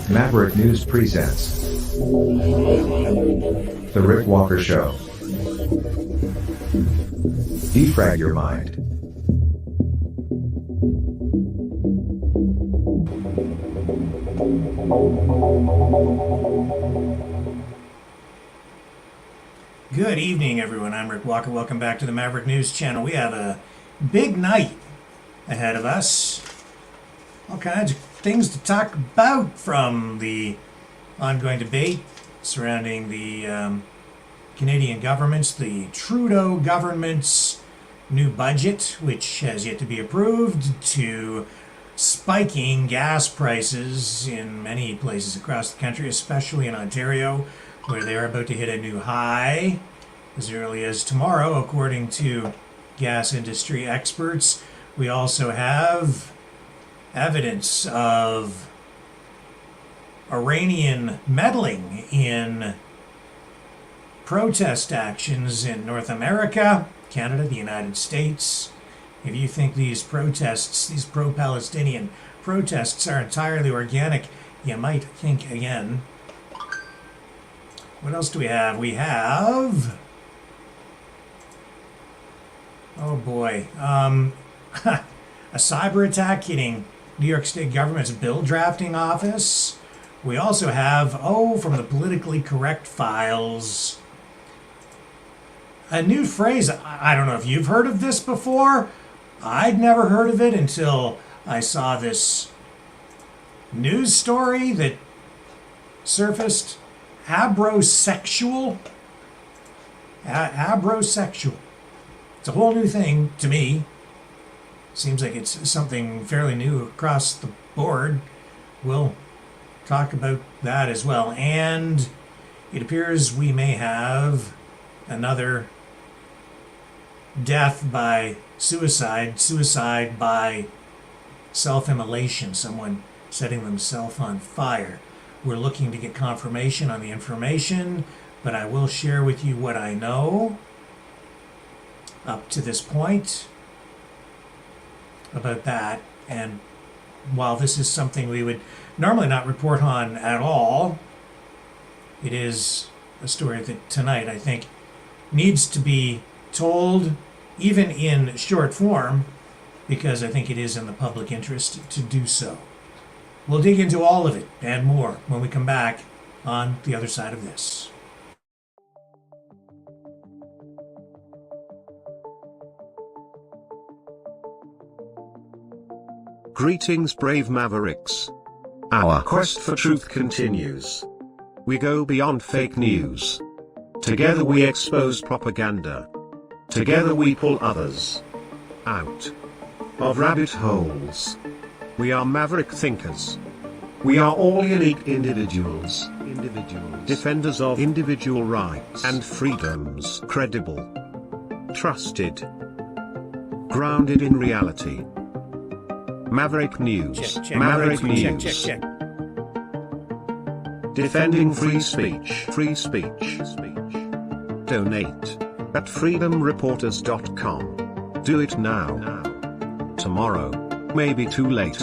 Maverick News presents The Rick Walker Show. Defrag your mind. Good evening, everyone. I'm Rick Walker. Welcome back to the Maverick News channel. We have a big night ahead of us. All kinds of things to talk about, from the ongoing debate surrounding the Canadian government's, the Trudeau government's new budget, which has yet to be approved, to spiking gas prices in many places across the country, especially in Ontario, where they're about to hit a new high as early as tomorrow, according to gas industry experts. We also have evidence of Iranian meddling in protest actions in North America, Canada, the United States. If you think these protests, these pro-Palestinian protests, are entirely organic, you might think again. What else do we have? We have... oh boy. A cyber attack hitting New York State government's bill drafting office. We also have, from the politically correct files, a new phrase. I don't know if you've heard of this before. I'd never heard of it until I saw this news story that surfaced. Abrosexual. Abrosexual. It's a whole new thing to me. Seems like it's something fairly new across the board. We'll talk about that as well. And it appears we may have another death by suicide by self-immolation, someone setting themselves on fire. We're looking to get confirmation on the information, but I will share with you what I know up to this point about that. And while this is something we would normally not report on at all, it is a story that tonight I think needs to be told, even in short form, because I think it is in the public interest to do so. We'll dig into all of it and more when we come back on the other side of this. Greetings, brave Mavericks. Our quest for truth continues. We go beyond fake news. Together we expose propaganda. Together we pull others out of rabbit holes. We are maverick thinkers. We are all unique individuals. Defenders of individual rights and freedoms. Credible. Trusted. Grounded in reality. Maverick News. Maverick News. Check. Defending free speech. Free speech. Donate at freedomreporters.com. Do it now. Tomorrow may be too late.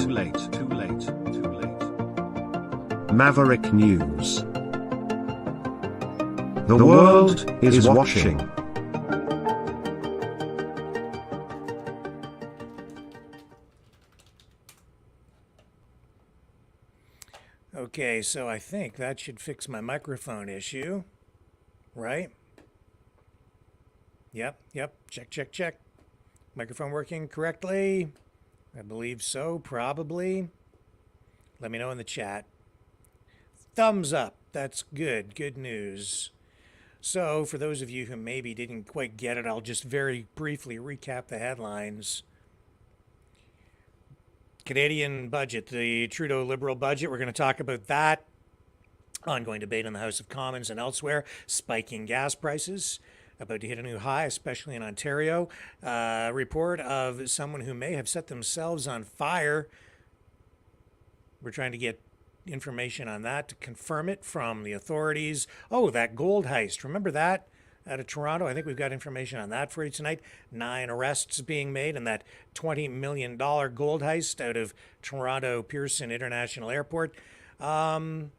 Maverick News. The world is watching. Okay, so I think that should fix my microphone issue, right? Yep. Check. Microphone working correctly? I believe so, probably. Let me know in the chat. Thumbs up. That's good. Good news. So, for those of you who maybe didn't quite get it, I'll just very briefly recap the headlines. Canadian budget, the Trudeau Liberal budget. We're going to talk about that. Ongoing debate in the House of Commons and elsewhere. Spiking gas prices. About to hit a new high, especially in Ontario. Report of someone who may have set themselves on fire. We're trying to get information on that to confirm it from the authorities. Oh, that gold heist. Remember that? Out of Toronto. I think we've got information on that for you tonight. 9 arrests being made in that $20 million gold heist out of Toronto Pearson International Airport. I'm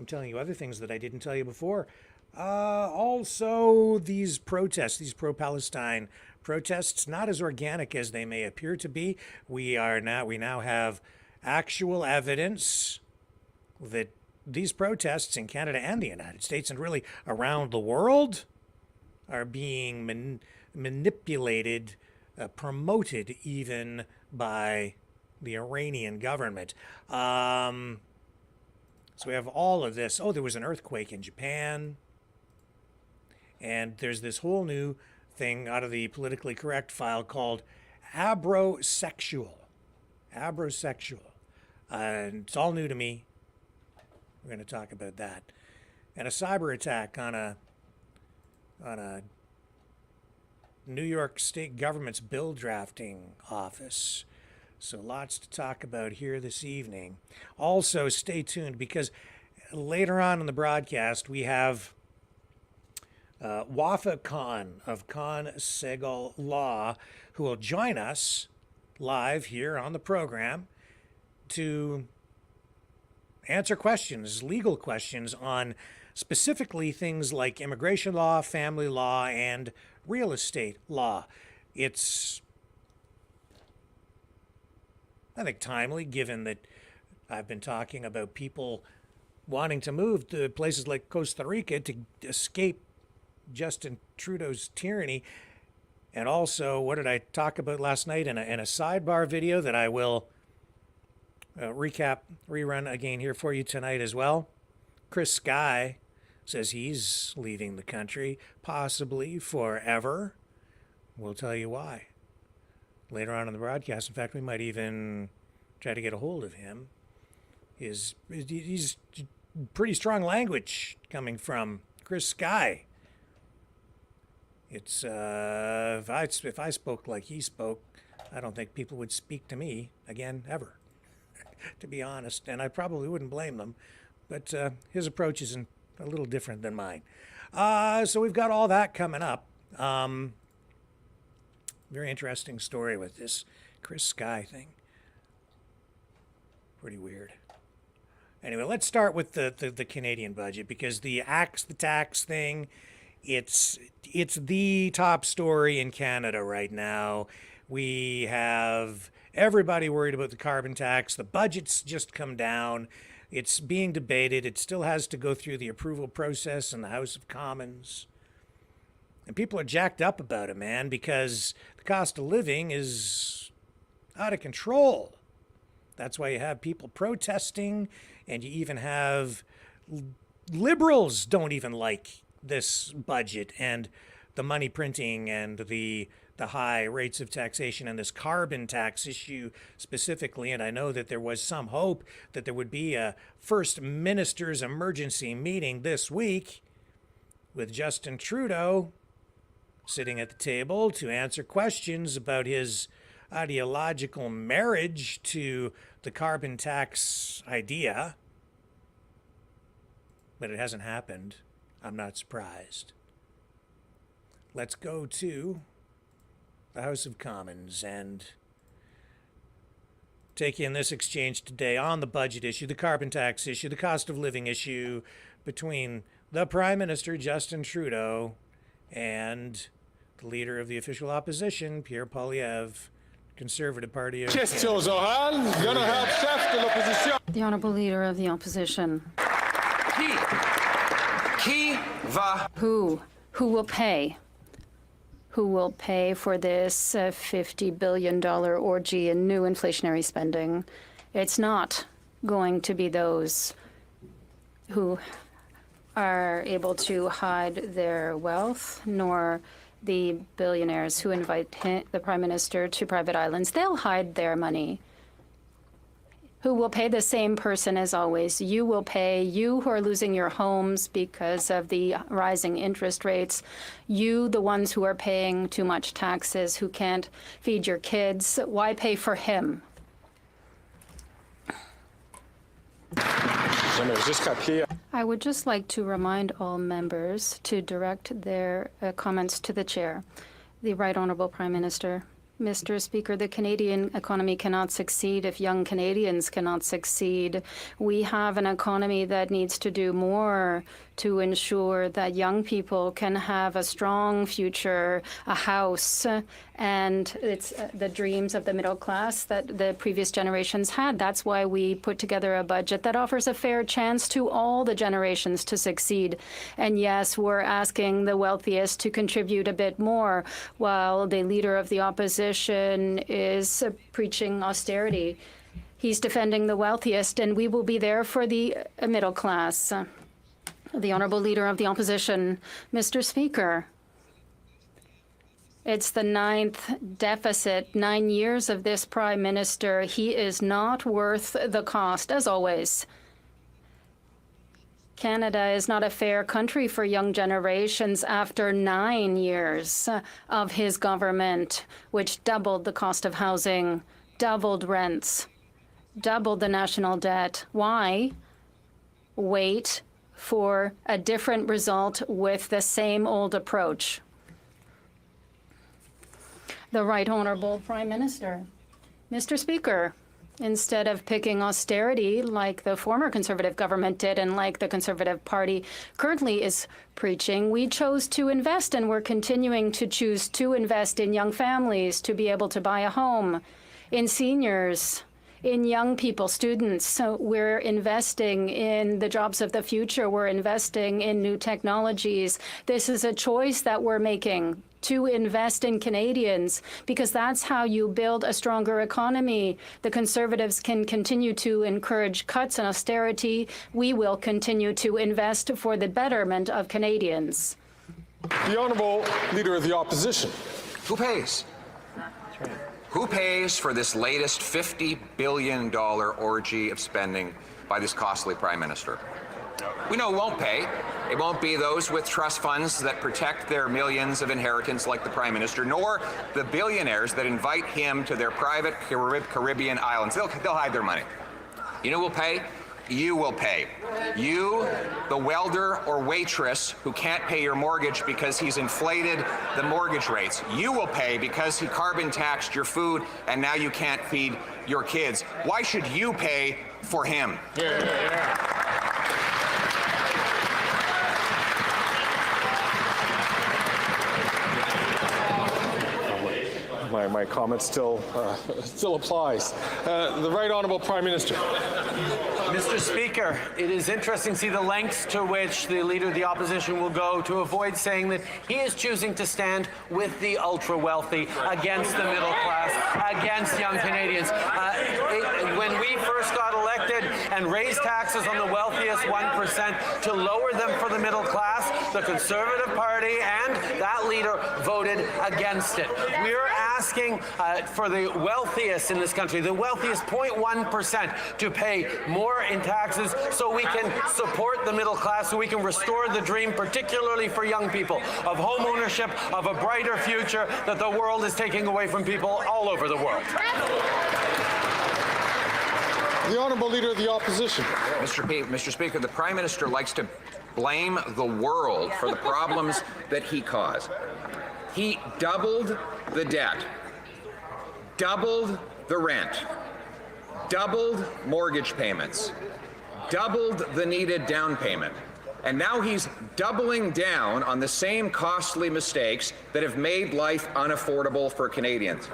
telling you other things that I didn't tell you before. Also, these protests, these pro-Palestine protests, not as organic as they may appear to be. We now have actual evidence that these protests in Canada and the United States and really around the world are being manipulated, promoted even by the Iranian government. So we have all of this. Oh, there was an earthquake in Japan. And there's this whole new thing out of the politically correct file called abrosexual. It's all new to me. We're going to talk about that. And a cyber attack on a New York State government's bill drafting office. So lots to talk about here this evening. Also, stay tuned because later on in the broadcast we have Wafa Khan of Khan Segal Law, who will join us live here on the program to answer questions, legal questions on specifically things like immigration law, family law, and real estate law. It's, I think, timely given that I've been talking about people wanting to move to places like Costa Rica to escape Justin Trudeau's tyranny. And also, what did I talk about last night in a sidebar video that I will rerun again here for you tonight as well? Chris Sky says he's leaving the country, possibly forever. We'll tell you why later on in the broadcast. In fact, we might even try to get a hold of him. He's pretty strong language coming from Chris Sky. It's if I spoke like he spoke, I don't think people would speak to me again ever, to be honest. And I probably wouldn't blame them, but his approach isn't a little different than mine. So we've got all that coming up. Very interesting story with this Chris Sky thing. Pretty weird. Anyway, let's start with the Canadian budget, because the tax thing, it's the top story in Canada right now. We have everybody worried about the carbon tax. The budget's just come down. It's being debated. It still has to go through the approval process in the House of Commons. And people are jacked up about it, man, because the cost of living is out of control. That's why you have people protesting, and you even have liberals don't even like this budget, and the money printing and the high rates of taxation and this carbon tax issue specifically. And I know that there was some hope that there would be a First Minister's emergency meeting this week with Justin Trudeau sitting at the table to answer questions about his ideological marriage to the carbon tax idea. But it hasn't happened. I'm not surprised. Let's go to the House of Commons and take in this exchange today on the budget issue, the carbon tax issue, the cost of living issue between the Prime Minister, Justin Trudeau, and the leader of the official opposition, Pierre Poilievre, Conservative Party of Canada. Questions orales. L'honorable chef de l'opposition. The Honourable Leader of the Opposition. Qui va? Who will pay? Who will pay for this $50 billion orgy in new inflationary spending? It's not going to be those who are able to hide their wealth, nor the billionaires who invite the Prime Minister to private islands. They'll hide their money. Who will pay? The same person as always. You will pay. You who are losing your homes because of the rising interest rates. You, the ones who are paying too much taxes, who can't feed your kids. Why pay for him? I would just like to remind all members to direct their comments to the chair. The Right Honourable Prime Minister. Mr. Speaker, the Canadian economy cannot succeed if young Canadians cannot succeed. We have an economy that needs to do more to ensure that young people can have a strong future, a house, and it's the dreams of the middle class that the previous generations had. That's why we put together a budget that offers a fair chance to all the generations to succeed. And yes, we're asking the wealthiest to contribute a bit more, while the Leader of the Opposition is preaching austerity. He's defending the wealthiest, and we will be there for the middle class. The Honourable Leader of the Opposition. Mr. Speaker, it's the 9th deficit, 9 years of this Prime Minister. He is not worth the cost, as always. Canada is not a fair country for young generations after 9 years of his government, which doubled the cost of housing, doubled rents, doubled the national debt. Why wait for a different result with the same old approach? The Right Honourable Prime Minister. Mr. Speaker, instead of picking austerity like the former Conservative government did and like the Conservative Party currently is preaching, we chose to invest, and we're continuing to choose to invest in young families to be able to buy a home, in seniors, in young people, students. So we're investing in the jobs of the future. We're investing in new technologies. This is a choice that we're making to invest in Canadians, because that's how you build a stronger economy. The Conservatives can continue to encourage cuts and austerity. We will continue to invest for the betterment of Canadians. The Honourable Leader of the Opposition. Who pays? Who pays for this latest $50 billion orgy of spending by this costly Prime Minister? We know who won't pay. It won't be those with trust funds that protect their millions of inheritance like the Prime Minister, nor the billionaires that invite him to their private Caribbean islands. They'll hide their money. You know who will pay? You will pay. You, the welder or waitress who can't pay your mortgage because he's inflated the mortgage rates. You will pay because he carbon taxed your food and now you can't feed your kids. Why should you pay for him? My comment still applies. The Right Honourable Prime Minister. Mr. Speaker, it is interesting to see the lengths to which the Leader of the Opposition will go to avoid saying that he is choosing to stand with the ultra-wealthy, against the middle class, against young Canadians. When we first got elected and raised taxes on the wealthiest 1% to lower them for the middle class, the Conservative Party and that that leader voted against it. We're asking for the wealthiest in this country, the wealthiest 0.1%, to pay more in taxes so we can support the middle class, so we can restore the dream, particularly for young people, of home ownership, of a brighter future that the world is taking away from people all over the world. The Honourable Leader of the Opposition. Mr. Speaker, the Prime Minister likes to blame the world for the problems that he caused. He doubled the debt, doubled the rent, doubled mortgage payments, doubled the needed down payment, and now he's doubling down on the same costly mistakes that have made life unaffordable for Canadians.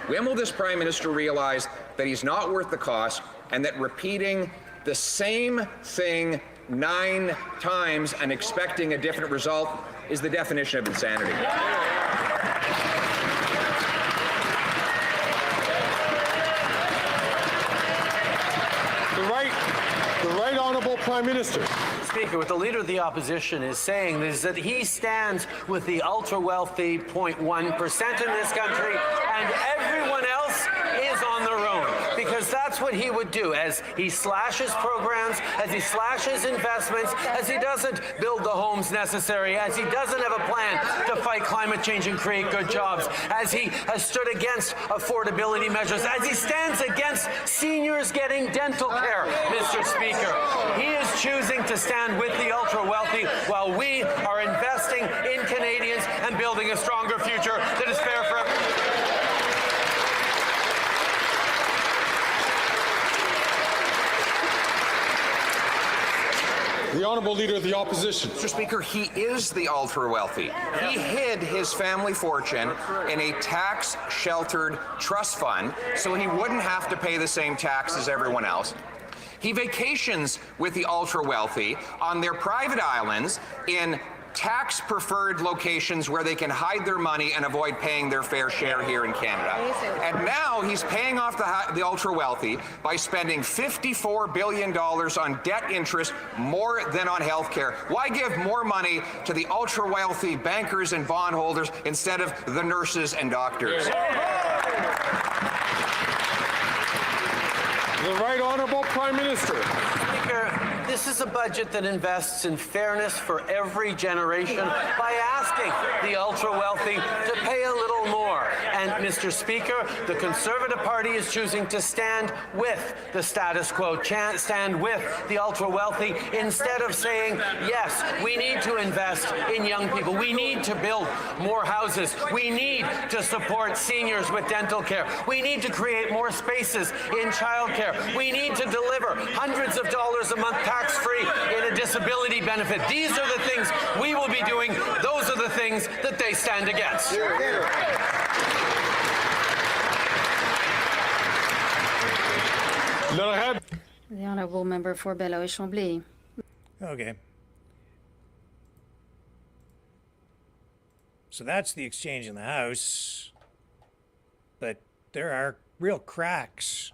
When will this Prime Minister realize that he's not worth the cost and that repeating the same thing 9 times and expecting a different result is the definition of insanity? The Right Honourable Prime Minister. Speaker, what the Leader of the Opposition is saying is that he stands with the ultra-wealthy 0.1% in this country, and everyone else is on their own, because that's what he would do as he slashes programs, as he slashes investments, as he doesn't build the homes necessary, as he doesn't have a plan to fight climate change and create good jobs, as he has stood against affordability measures, as he stands against seniors getting dental care, Mr. Speaker. He is choosing to stand with the ultra-wealthy while we are investing in Canadians and building a stronger future that is fair for everyone. The Honourable Leader of the Opposition. Mr. Speaker, he is the ultra-wealthy. He hid his family fortune in a tax-sheltered trust fund so he wouldn't have to pay the same tax as everyone else. He vacations with the ultra-wealthy on their private islands in tax-preferred locations where they can hide their money and avoid paying their fair share here in Canada. And now he's paying off the ultra-wealthy by spending $54 billion on debt interest, more than on health care. Why give more money to the ultra-wealthy bankers and bondholders instead of the nurses and doctors? The Right Honourable Prime Minister. Speaker, this is a budget that invests in fairness for every generation by asking the ultra-wealthy to pay a little more. And, Mr. Speaker, the Conservative Party is choosing to stand with the status quo, stand with the ultra-wealthy, instead of saying, yes, we need to invest in young people. We need to build more houses. We need to support seniors with dental care. We need to create more spaces in childcare. We need to deliver hundreds of dollars a month tax-free in a disability benefit. These are the things we will be doing. Those are the things that they stand against. The Honourable Member for Belleau-Chambly. Okay. So that's the exchange in the House. But there are real cracks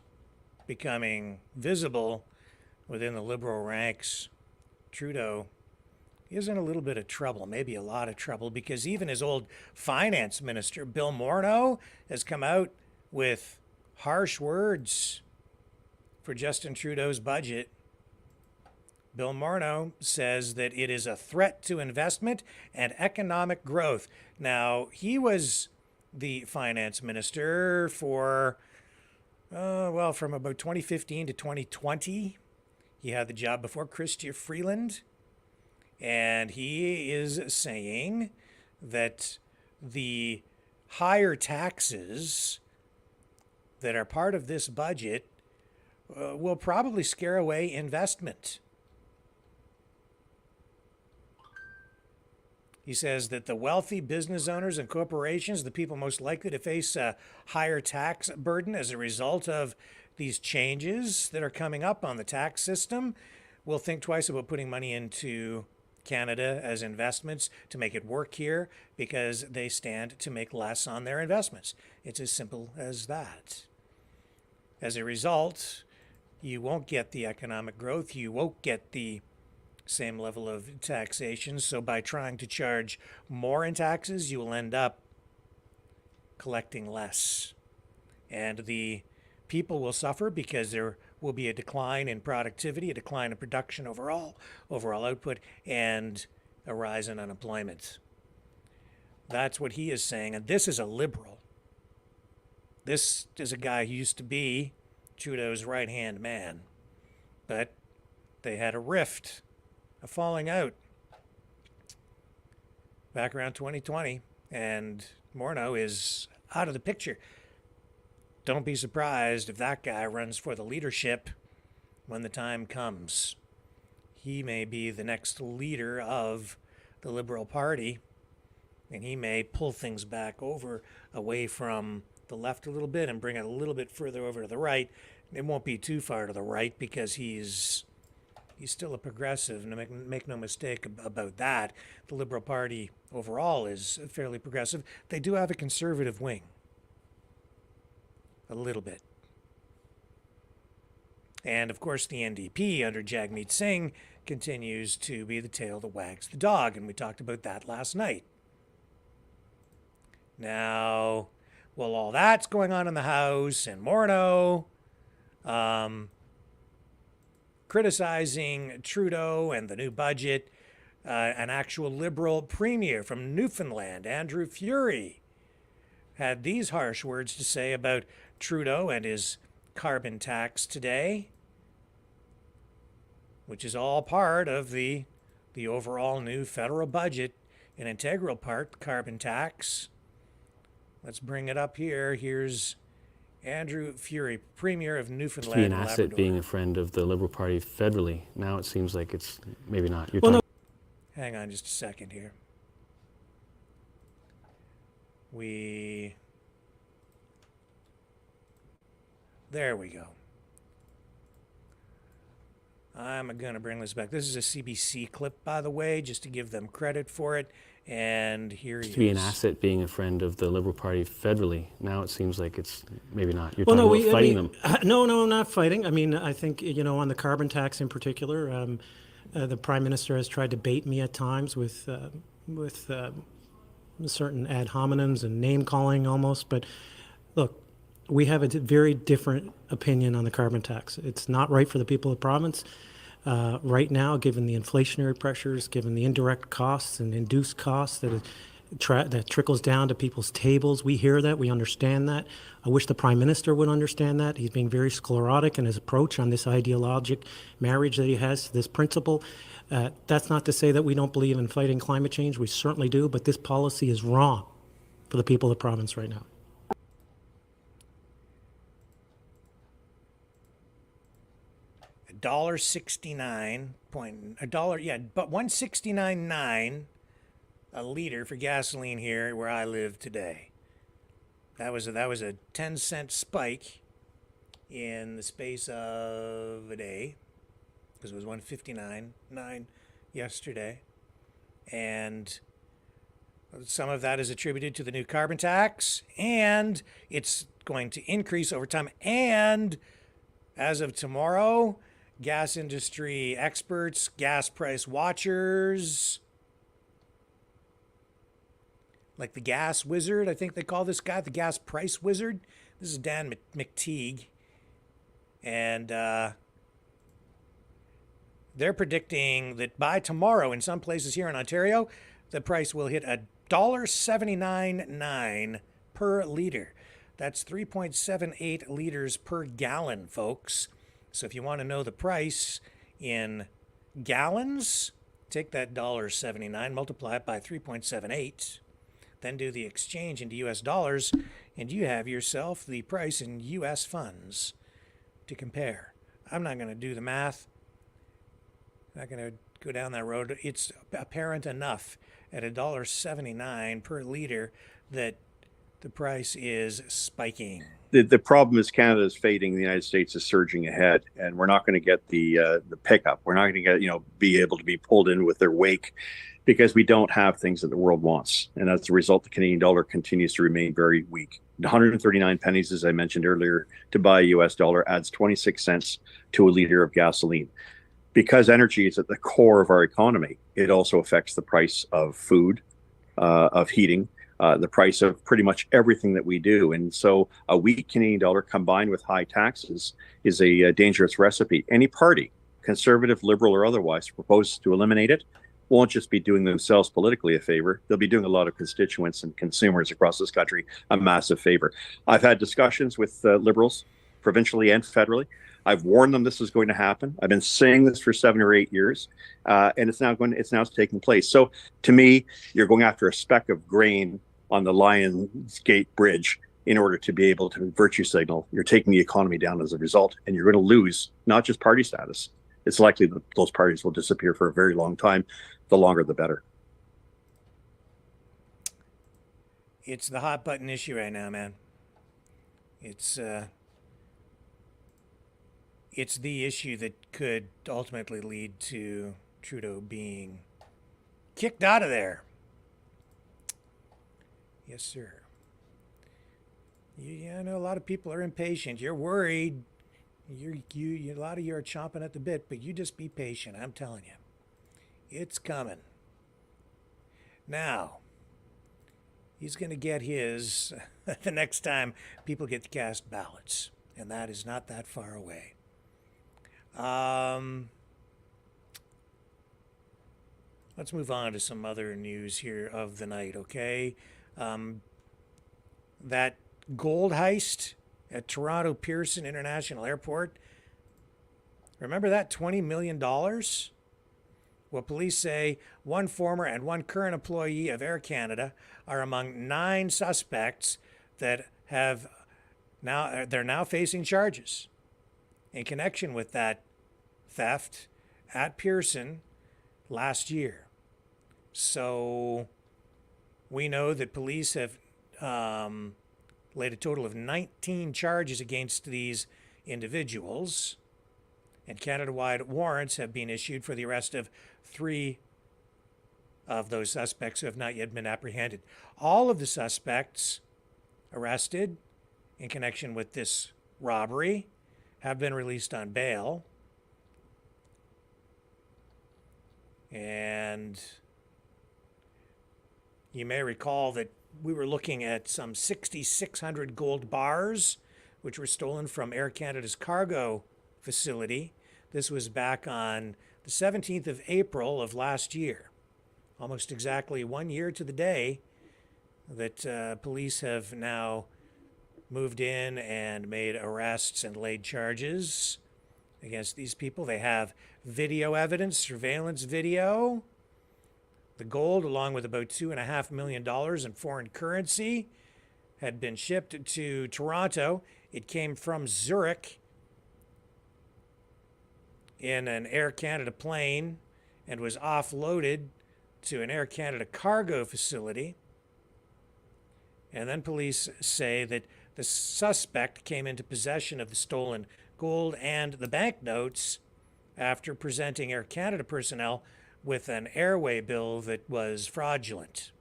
becoming visible within the Liberal ranks. Trudeau is in a little bit of trouble, maybe a lot of trouble, because even his old finance minister, Bill Morneau, has come out with harsh words for Justin Trudeau's budget. Bill Morneau says that it is a threat to investment and economic growth. Now, he was the finance minister for, from about 2015 to 2020. He had the job before Chrystia Freeland. And he is saying that the higher taxes that are part of this budget will probably scare away investment. He says that the wealthy business owners and corporations, the people most likely to face a higher tax burden as a result of these changes that are coming up on the tax system, will think twice about putting money into Canada as investments to make it work here, because they stand to make less on their investments. It's as simple as that. As a result, you won't get the economic growth, you won't get the same level of taxation. So by trying to charge more in taxes, you will end up collecting less. And the people will suffer because there will be a decline in productivity, a decline in production overall output, and a rise in unemployment. That's what he is saying. And this is a liberal. This is a guy who used to be Trudeau's right-hand man. But they had a rift, a falling out, back around 2020. And Morneau is out of the picture. Don't be surprised if that guy runs for the leadership when the time comes. He may be the next leader of the Liberal Party, and he may pull things back over away from the left a little bit and bring it a little bit further over to the right. It won't be too far to the right because he's still a progressive, and make no mistake about that. The Liberal Party overall is fairly progressive. They do have a conservative wing. A little bit. And of course the NDP under Jagmeet Singh continues to be the tail that wags the dog, and we talked about that last night. Now, while all that's going on in the House, and Morneau criticizing Trudeau and the new budget, an actual Liberal premier from Newfoundland, Andrew Furey, had these harsh words to say about Trudeau and his carbon tax today, which is all part of the overall new federal budget, an integral part, the carbon tax. Let's bring it up here. Here's Andrew Furey, Premier of Newfoundland. To be an and asset Labrador. being a friend of the Liberal Party federally. Now it seems like it's maybe not. Hang on just a second here. There we go. I'm going to bring this back. This is a CBC clip, by the way, just to give them credit for it. And here he is. To be an asset being a friend of the Liberal Party federally. Now it seems like it's maybe not. You're Well, talking about fighting them. No, I'm not fighting. I mean, I think, on the carbon tax in particular, the Prime Minister has tried to bait me at times with certain ad hominems and name calling almost. But look, we have a very different opinion on the carbon tax. It's not right for the people of the province right now, given the inflationary pressures, given the indirect costs and induced costs that trickles down to people's tables. We hear that. We understand that. I wish the Prime Minister would understand that. He's being very sclerotic in his approach on this ideologic marriage that he has to this principle. That's not to say that we don't believe in fighting climate change. We certainly do, but this policy is wrong for the people of the province right now. $1.69.9 a liter for gasoline here where I live today. That was a 10-cent spike in the space of a day, because it was $1.59.9 yesterday, and some of that is attributed to the new carbon tax, and it's going to increase over time. And as of tomorrow, gas industry experts, gas price watchers, like the gas wizard, I think they call this guy the gas price wizard. This is Dan McTeague. And they're predicting that by tomorrow, in some places here in Ontario, the price will hit $1.79.9 per liter. That's 3.78 liters per gallon, folks. So if you want to know the price in gallons, take that $1.79, multiply it by 3.78, then do the exchange into US dollars, and you have yourself the price in US funds to compare. I'm not going to do the math. I'm not going to go down that road. It's apparent enough at $1.79 per liter that the price is spiking. The problem is Canada is fading, the United States is surging ahead, and we're not going to get the pickup. We're not going to get, be able to be pulled in with their wake, because we don't have things that the world wants. And as a result, the Canadian dollar continues to remain very weak. 139 pennies, as I mentioned earlier, to buy a US dollar adds 26 cents to a liter of gasoline. because energy is at the core of our economy, it also affects the price of food, of heating, the price of pretty much everything that we do. And so a weak Canadian dollar combined with high taxes is a dangerous recipe. Any party, conservative, liberal, or otherwise, proposes to eliminate it won't just be doing themselves politically a favor. They'll be doing a lot of constituents and consumers across this country a massive favor. I've had discussions with liberals, provincially and federally. I've warned them this is going to happen. I've been saying this for 7 or 8 years, and it's now taking place. So to me, you're going after a speck of grain on the Lions Gate Bridge in order to be able to virtue signal. You're taking the economy down as a result, and you're going to lose not just party status. It's likely that those parties will disappear for a very long time. The longer, the better. It's the hot button issue right now, man. It's the issue that could ultimately lead to Trudeau being kicked out of there. Yes, sir. Yeah, I know a lot of people are impatient. You're worried. A lot of you are chomping at the bit, but you just be patient. I'm telling you. It's coming. Now, he's going to get his the next time people get to cast ballots, and that is not that far away. Let's move on to some other news here of the night, okay? That gold heist at Toronto Pearson International Airport. Remember that $20 million? Well, police say one former and one current employee of Air Canada are among 9 suspects that they're now facing charges in connection with that theft at Pearson last year. So we know that police have laid a total of 19 charges against these individuals, and Canada-wide warrants have been issued for the arrest of 3 of those suspects who have not yet been apprehended. All of the suspects arrested in connection with this robbery have been released on bail. And you may recall that we were looking at some 6,600 gold bars, which were stolen from Air Canada's cargo facility. This was back on the 17th of April of last year, almost exactly 1 year to the day that police have now moved in and made arrests and laid charges against these people. They have video evidence, surveillance video. The gold, along with about $2.5 million in foreign currency, had been shipped to Toronto. It came from Zurich in an Air Canada plane and was offloaded to an Air Canada cargo facility. And then police say that the suspect came into possession of the stolen gold and the banknotes after presenting Air Canada personnel with an airway bill that was fraudulent.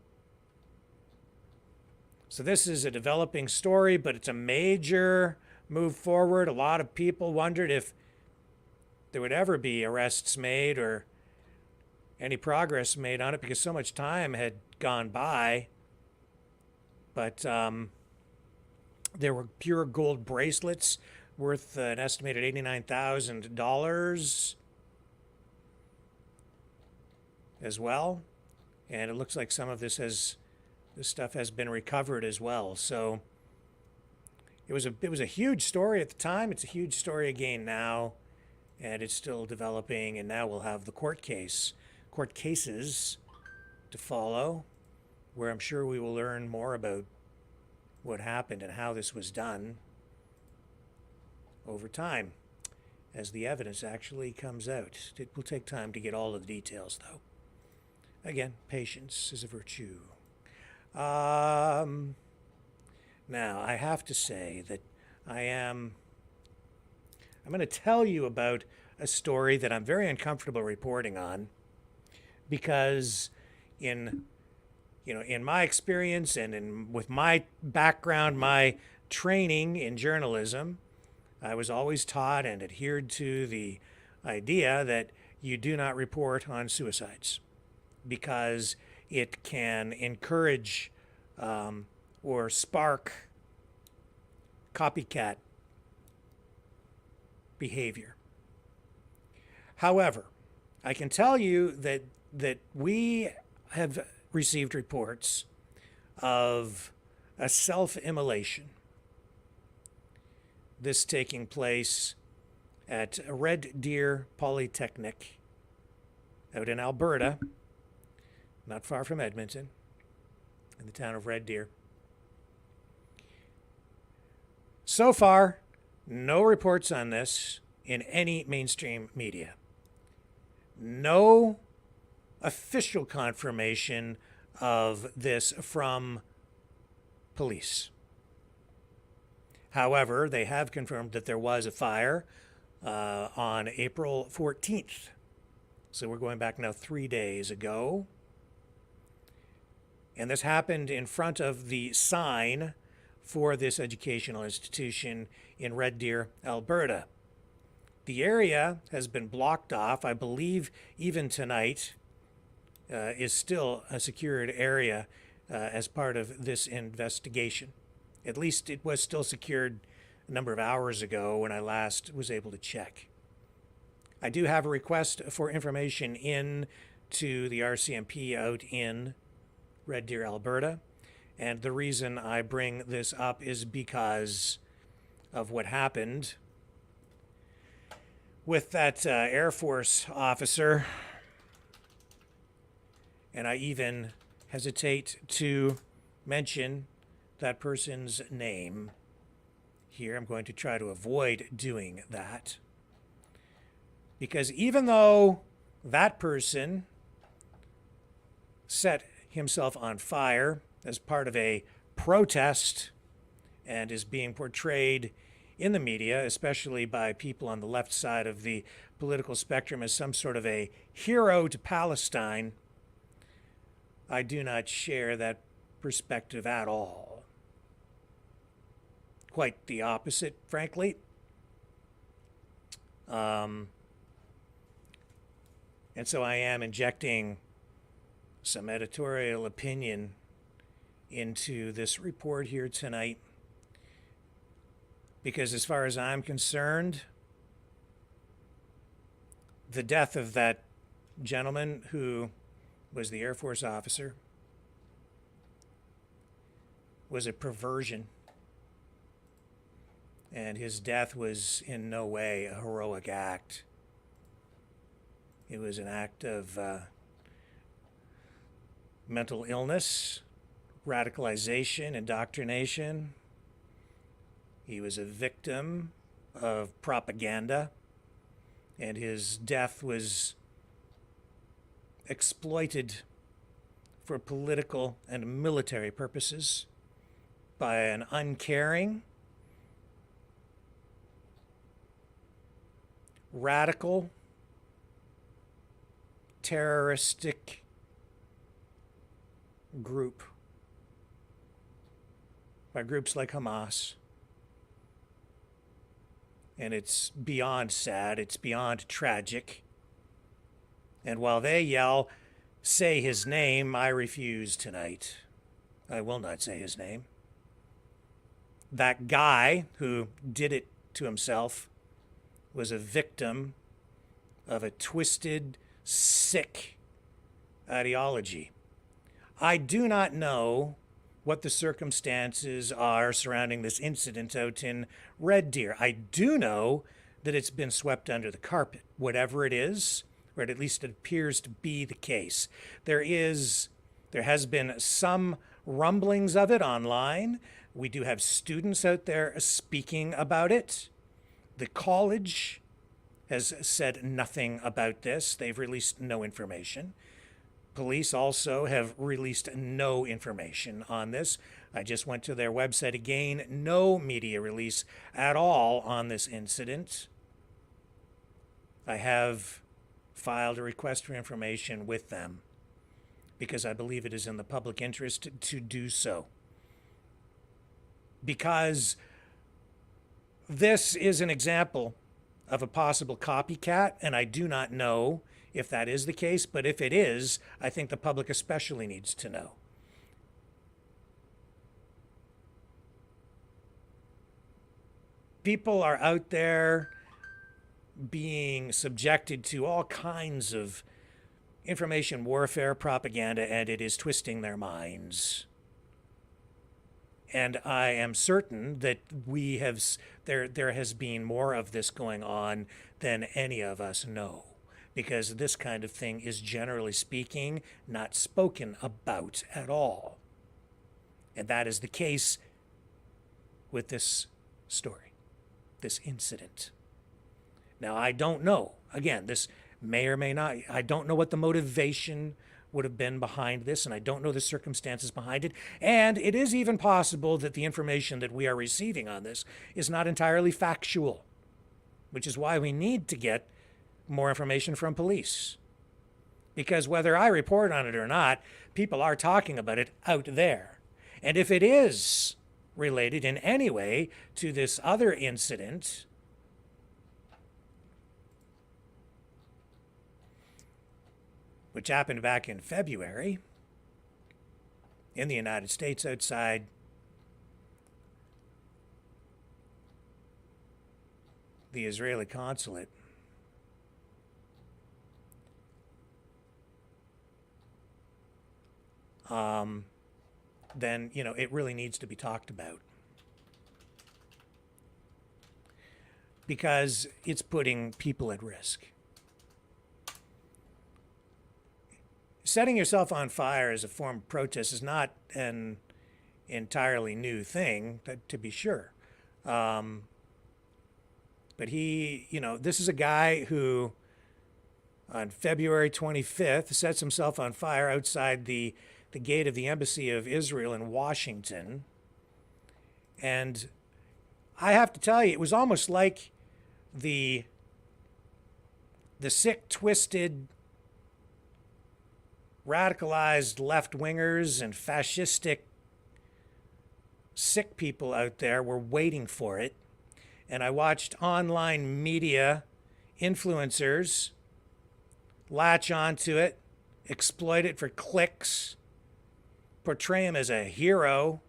So this is a developing story, but it's a major move forward. A lot of people wondered if there would ever be arrests made or any progress made on it because so much time had gone by. But there were pure gold bracelets worth an estimated $89,000 as well. And it looks like some of this stuff has been recovered as well. So it was a huge story at the time. It's a huge story again now, and it's still developing. And now we'll have the court cases to follow, where I'm sure we will learn more about what happened and how this was done over time as the evidence actually comes out. It will take time to get all of the details, though. Again, patience is a virtue. Now, I have to say that I'm going to tell you about a story that I'm very uncomfortable reporting on because in my experience and with my background, my training in journalism, I was always taught and adhered to the idea that you do not report on suicides because it can encourage or spark copycat behavior. However, I can tell you that we have received reports of a self-immolation. This taking place at Red Deer Polytechnic out in Alberta, not far from Edmonton, in the town of Red Deer. So far, no reports on this in any mainstream media. No official confirmation of this from police. However, they have confirmed that there was a fire on April 14th. So we're going back now 3 days ago. And this happened in front of the sign for this educational institution in Red Deer, Alberta. The area has been blocked off. I believe even tonight is still a secured area as part of this investigation. At least it was still secured a number of hours ago when I last was able to check. I do have a request for information in to the RCMP out in Red Deer, Alberta. And the reason I bring this up is because of what happened with that Air Force officer. And I even hesitate to mention that person's name here. I'm going to try to avoid doing that. Because even though that person set himself on fire as part of a protest and is being portrayed in the media, especially by people on the left side of the political spectrum, as some sort of a hero to Palestine, I do not share that perspective at all. Quite the opposite, frankly. And so I am injecting some editorial opinion into this report here tonight. Because as far as I'm concerned, the death of that gentleman who was the Air Force officer was a perversion. And his death was in no way a heroic act. It was an act of mental illness, radicalization, indoctrination. He was a victim of propaganda, and his death was exploited for political and military purposes by an uncaring, radical, terroristic group, by groups like Hamas. And it's beyond sad, it's beyond tragic. And while they yell, "Say his name," I refuse tonight. I will not say his name. That guy who did it to himself was a victim of a twisted, sick ideology. I do not know what the circumstances are surrounding this incident out in Red Deer. I do know that it's been swept under the carpet, whatever it is, or at least it appears to be the case. There has been some rumblings of it online. We do have students out there speaking about it. The college has said nothing about this. They've released no information. Police also have released no information on this. I just went to their website again. No media release at all on this incident. I have filed a request for information with them because I believe it is in the public interest to do so. Because this is an example of a possible copycat, and I do not know if that is the case, but if it is, I think the public especially needs to know. People are out there being subjected to all kinds of information warfare, propaganda, and it is twisting their minds. And I am certain that there has been more of this going on than any of us know, because this kind of thing is, generally speaking, not spoken about at all. And that is the case with this story, this incident. Now, I don't know. Again, this may or may not. I don't know what the motivation would have been behind this, and I don't know the circumstances behind it. And it is even possible that the information that we are receiving on this is not entirely factual, which is why we need to get more information from police. Because whether I report on it or not, people are talking about it out there. And if it is related in any way to this other incident, which happened back in February in the United States outside the Israeli consulate, then, it really needs to be talked about. Because it's putting people at risk. Setting yourself on fire as a form of protest is not an entirely new thing, to be sure. But this is a guy who, on February 25th, sets himself on fire outside the gate of the Embassy of Israel in Washington. And I have to tell you, it was almost like the sick, twisted, radicalized left-wingers and fascistic sick people out there were waiting for it. And I watched online media influencers latch onto it, exploit it for clicks, portray him as a hero,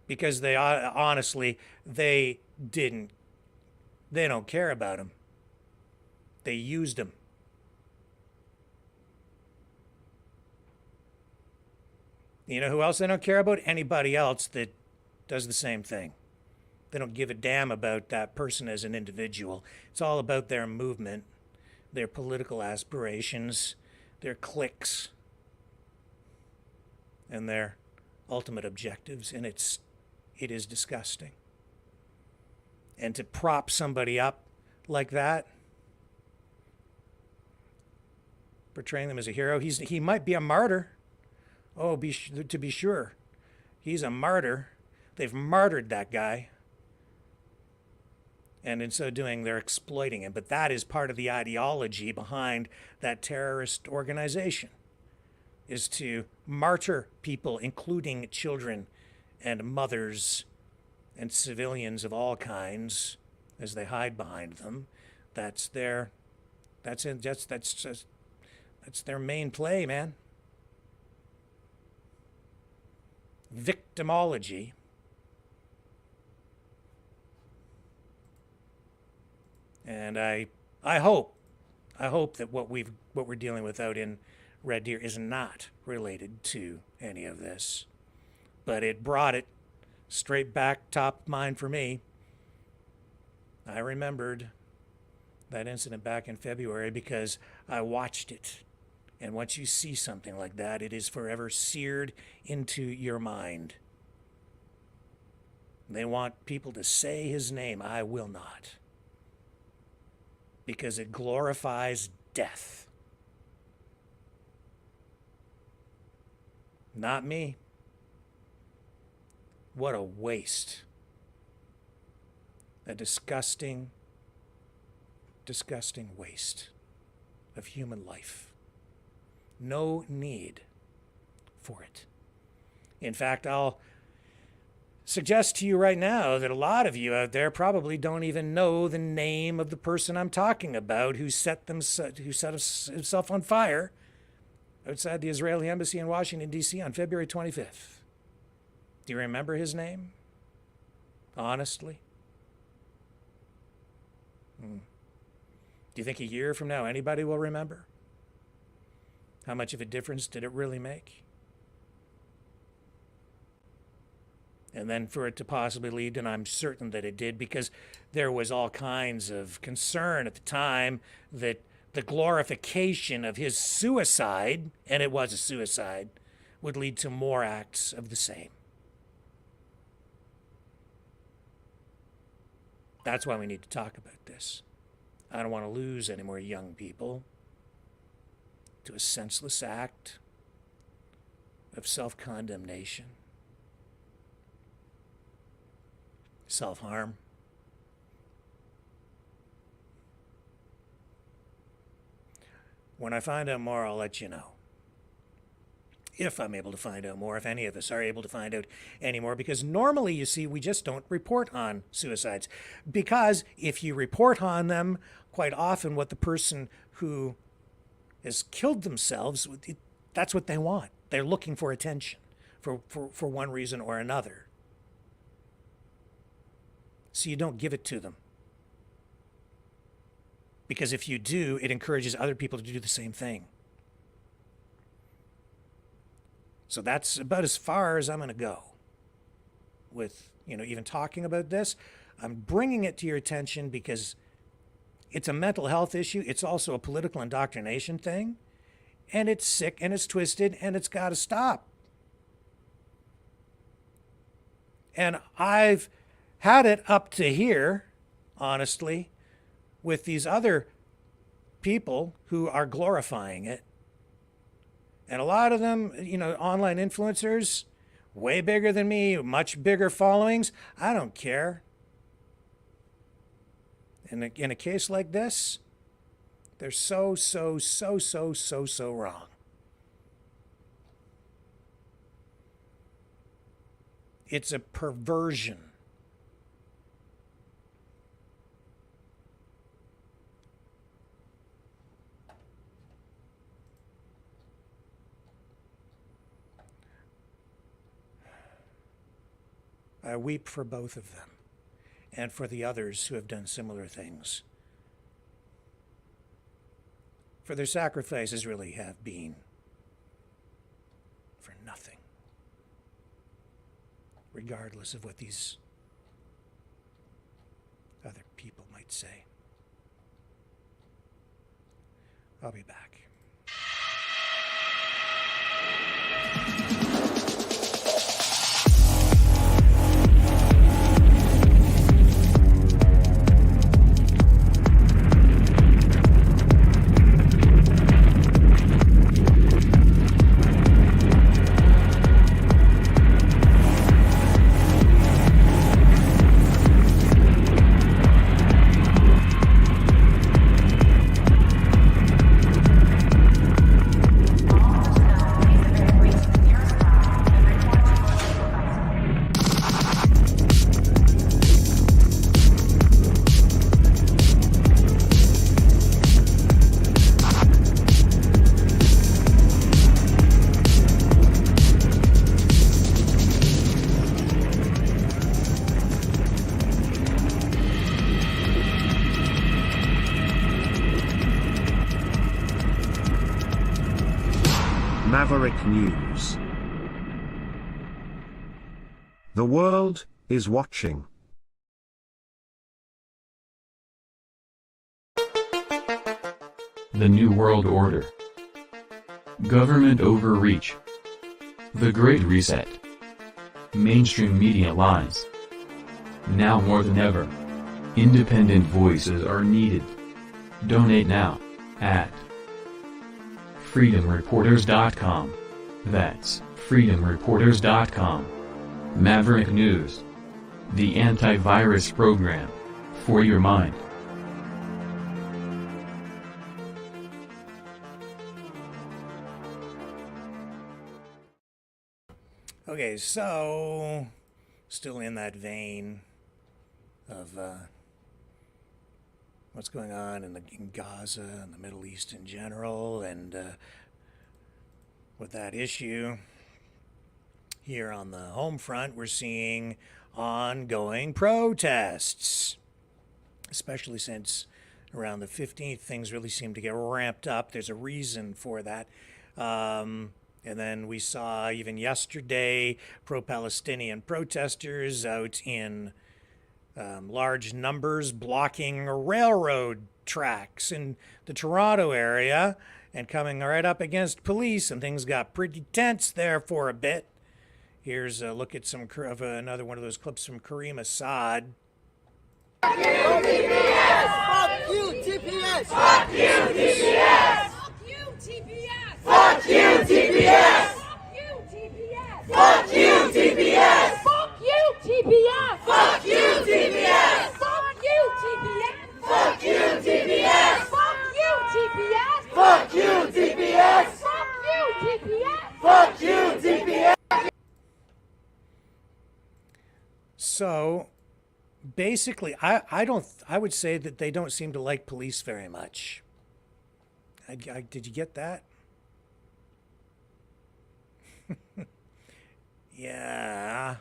because they honestly, they don't care about him. They used him. You know who else they don't care about? Anybody else that does the same thing. They don't give a damn about that person as an individual. It's all about their movement, their political aspirations, their cliques, and their ultimate objectives. And it is disgusting. And to prop somebody up like that, portraying them as a hero, he might be a martyr. Oh, to be sure. He's a martyr. They've martyred that guy. And in so doing, they're exploiting him. But that is part of the ideology behind that terrorist organization, is to martyr people, including children and mothers and civilians of all kinds, as they hide behind them. That's their main play, man. Victimology. And I hope that what we're dealing with out in Red Deer is not related to any of this. But it brought it straight back top of mind for me. I remembered that incident back in February because I watched it. And once you see something like that, it is forever seared into your mind. They want people to say his name. I will not. Because it glorifies death. Not me. What a waste. A disgusting, disgusting waste of human life. No need for it. In fact, I'll suggest to you right now that a lot of you out there probably don't even know the name of the person I'm talking about who set himself on fire outside the Israeli embassy in Washington, D.C. on February 25th. Do you remember his name? Honestly? Do you think a year from now anybody will remember? How much of a difference did it really make? And then for it to possibly lead, and I'm certain that it did, because there was all kinds of concern at the time that the glorification of his suicide, and it was a suicide, would lead to more acts of the same. That's why we need to talk about this. I don't want to lose any more young people to a senseless act of self-condemnation, self-harm. When I find out more, I'll let you know. If I'm able to find out more, if any of us are able to find out any more, because normally, you see, we just don't report on suicides. Because if you report on them, quite often what the person who has killed themselves, that's what they want. They're looking for attention for one reason or another. So you don't give it to them. Because if you do, it encourages other people to do the same thing. So that's about as far as I'm going to go with, even talking about this. I'm bringing it to your attention because it's a mental health issue. It's also a political indoctrination thing. And it's sick and it's twisted and it's got to stop. And I've had it up to here, honestly, with these other people who are glorifying it. And a lot of them, online influencers, way bigger than me, much bigger followings. I don't care. In a case like this, they're so wrong. It's a perversion. I weep for both of them and for the others who have done similar things. For their sacrifices really have been for nothing, regardless of what these other people might say. I'll be back. Maverick News. The world is watching. The New World Order. Government overreach. The Great Reset. Mainstream media lies. Now more than ever, independent voices are needed. Donate now, at freedomreporters.com. That's freedomreporters.com. Maverick News. The antivirus program for your mind. Okay, so still in that vein of what's going on in Gaza and the Middle East in general, and with that issue. Here on the home front, we're seeing ongoing protests, especially since around the 15th, things really seem to get ramped up. There's a reason for that. And then we saw even yesterday pro-Palestinian protesters out in large numbers blocking railroad tracks in the Toronto area and coming right up against police, and things got pretty tense there for a bit. Here's a look at another one of those clips from Kareem Assad. Fuck you, TPS! Fuck you, TPS! Fuck you, TPS! Fuck you, TPS! Fuck you, TPS! Fuck you, TPS! Fuck you, TPS! Fuck you, TPS! Fuck you, TPS! Fuck you, TPS! Fuck you, TPS! Fuck you, TPS! Fuck you, TPS! So basically, I would say that they don't seem to like police very much. Did you get that? Yeah.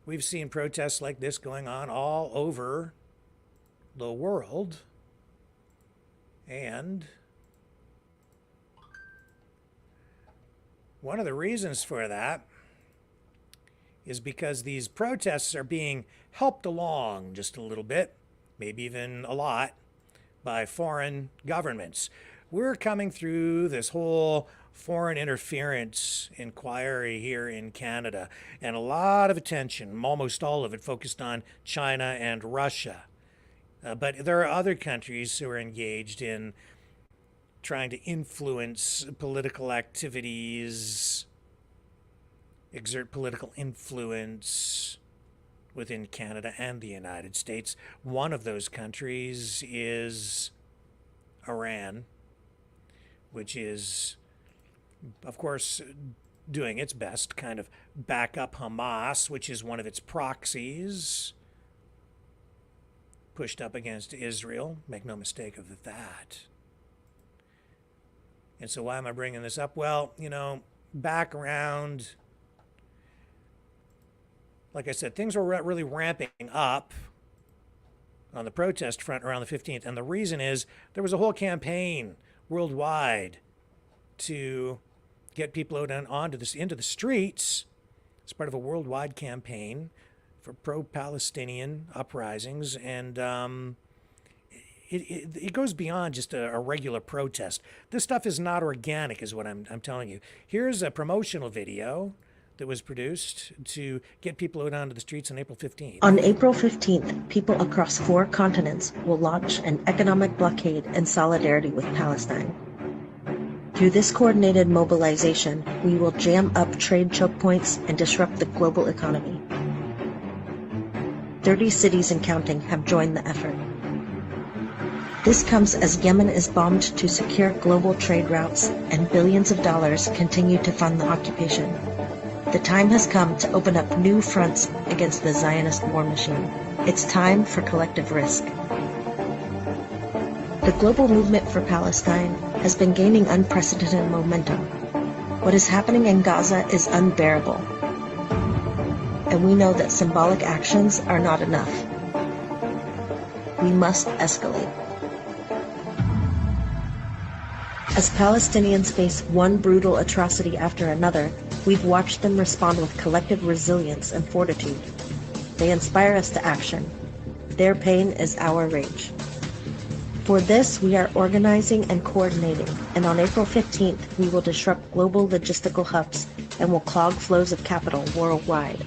We've seen protests like this going on all over the world. And one of the reasons for that is because these protests are being helped along just a little bit, maybe even a lot, by foreign governments. We're coming through this whole foreign interference inquiry here in Canada, and a lot of attention, almost all of it, focused on China and Russia. But there are other countries who are engaged in trying to influence political activities, exert political influence within Canada and the United States. One of those countries is Iran, which is, of course, doing its best to kind of back up Hamas, which is one of its proxies, pushed up against Israel. Make no mistake of that. And so why am I bringing this up? Well, you know, back around, like I said, things were really ramping up on the protest front around the 15th. And the reason is there was a whole campaign worldwide to get people out into the streets as part of a worldwide campaign for pro-Palestinian uprisings. And it goes beyond just a regular protest. This stuff is not organic, is what I'm telling you. Here's a promotional video that was produced to get people out onto the streets on April 15th. On April 15th, people across 4 continents will launch an economic blockade in solidarity with Palestine. Through this coordinated mobilization, we will jam up trade choke points and disrupt the global economy. 30 cities and counting have joined the effort. This comes as Yemen is bombed to secure global trade routes and billions of dollars continue to fund the occupation. The time has come to open up new fronts against the Zionist war machine. It's time for collective risk. The global movement for Palestine has been gaining unprecedented momentum. What is happening in Gaza is unbearable. And we know that symbolic actions are not enough. We must escalate. As Palestinians face one brutal atrocity after another, we've watched them respond with collective resilience and fortitude. They inspire us to action. Their pain is our rage. For this, we are organizing and coordinating, and on April 15th, we will disrupt global logistical hubs and will clog flows of capital worldwide.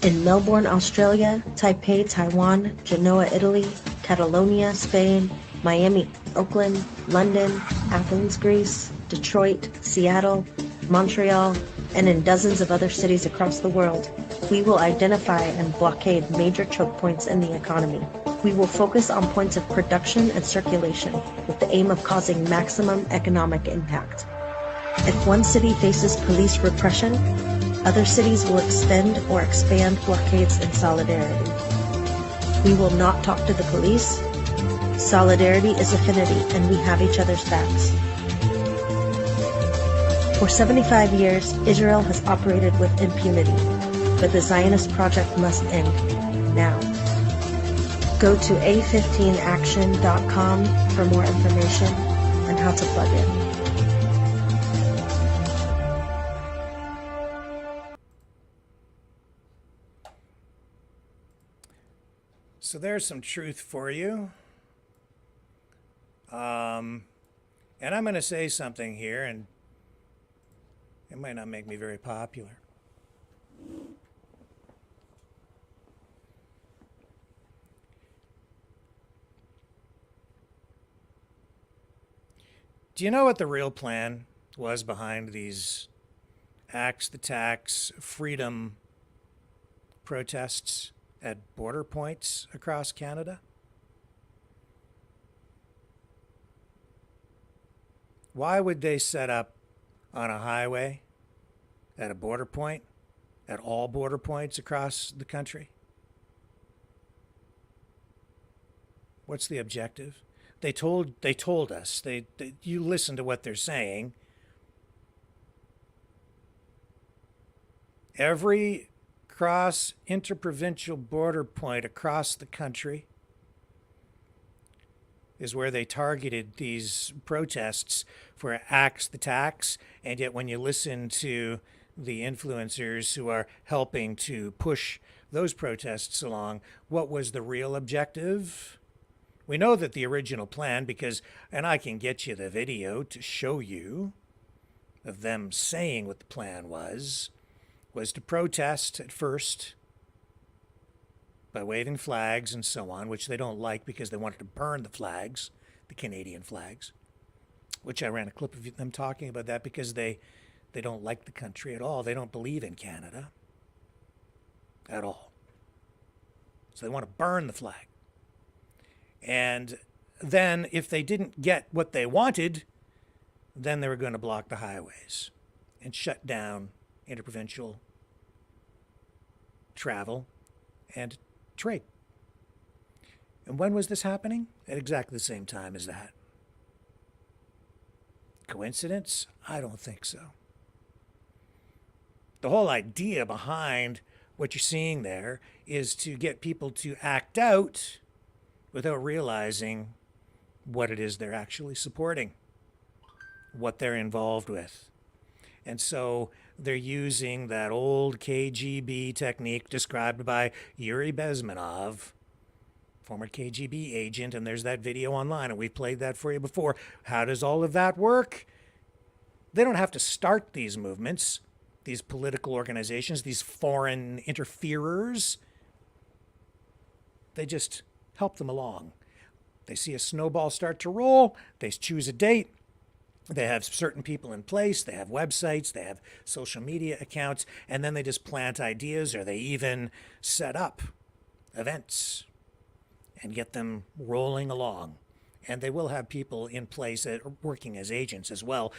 In Melbourne, Australia, Taipei, Taiwan, Genoa, Italy, Catalonia, Spain, Miami, Oakland, London, Athens, Greece, Detroit, Seattle, Montreal, and in dozens of other cities across the world, we will identify and blockade major choke points in the economy. We will focus on points of production and circulation with the aim of causing maximum economic impact. If one city faces police repression, other cities will extend or expand blockades in solidarity. We will not talk to the police. Solidarity is affinity, and we have each other's backs. For 75 years, Israel has operated with impunity, but the Zionist project must end now. Go to a15action.com for more information on how to plug in. So there's some truth for you. And I'm going to say something here, and it might not make me very popular. Do you know what the real plan was behind these Axe the Tax freedom protests at border points across Canada? Why would they set up on a highway at a border point, at all border points across the country? What's the objective? They told us, you listen to what they're saying. Every cross interprovincial border point across the country is where they targeted these protests for Axe the Tax, and yet when you listen to the influencers who are helping to push those protests along, what was the real objective? We know that the original plan, and I can get you the video to show you of them saying what the plan was to protest at first by waving flags and so on, which they don't like because they wanted to burn the flags, the Canadian flags, which I ran a clip of them talking about that because they don't like the country at all. They don't believe in Canada at all. So they want to burn the flag. And then if they didn't get what they wanted, then they were going to block the highways and shut down interprovincial travel and trade. And when was this happening? At exactly the same time as that. Coincidence? I don't think so. The whole idea behind what you're seeing there is to get people to act out without realizing what it is they're actually supporting, what they're involved with. And so they're using that old KGB technique described by Yuri Bezmenov, former KGB agent, and there's that video online, and we've played that for you before. How does all of that work? They don't have to start these movements, these political organizations, these foreign interferers. They just help them along. They see a snowball start to roll, they choose a date, they have certain people in place, they have websites, they have social media accounts, and then they just plant ideas, or they even set up events and get them rolling along. And they will have people in place that are working as agents as well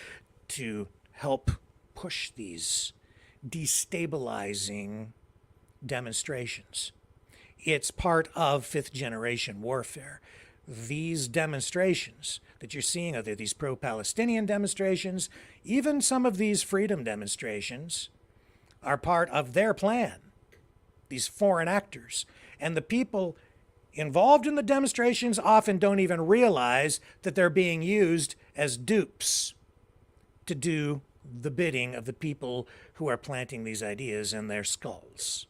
to help push these destabilizing demonstrations. It's part of fifth generation warfare. These demonstrations that you're seeing, are there these pro-Palestinian demonstrations, even some of these freedom demonstrations are part of their plan, these foreign actors. And the people involved in the demonstrations often don't even realize that they're being used as dupes to do the bidding of the people who are planting these ideas in their skulls.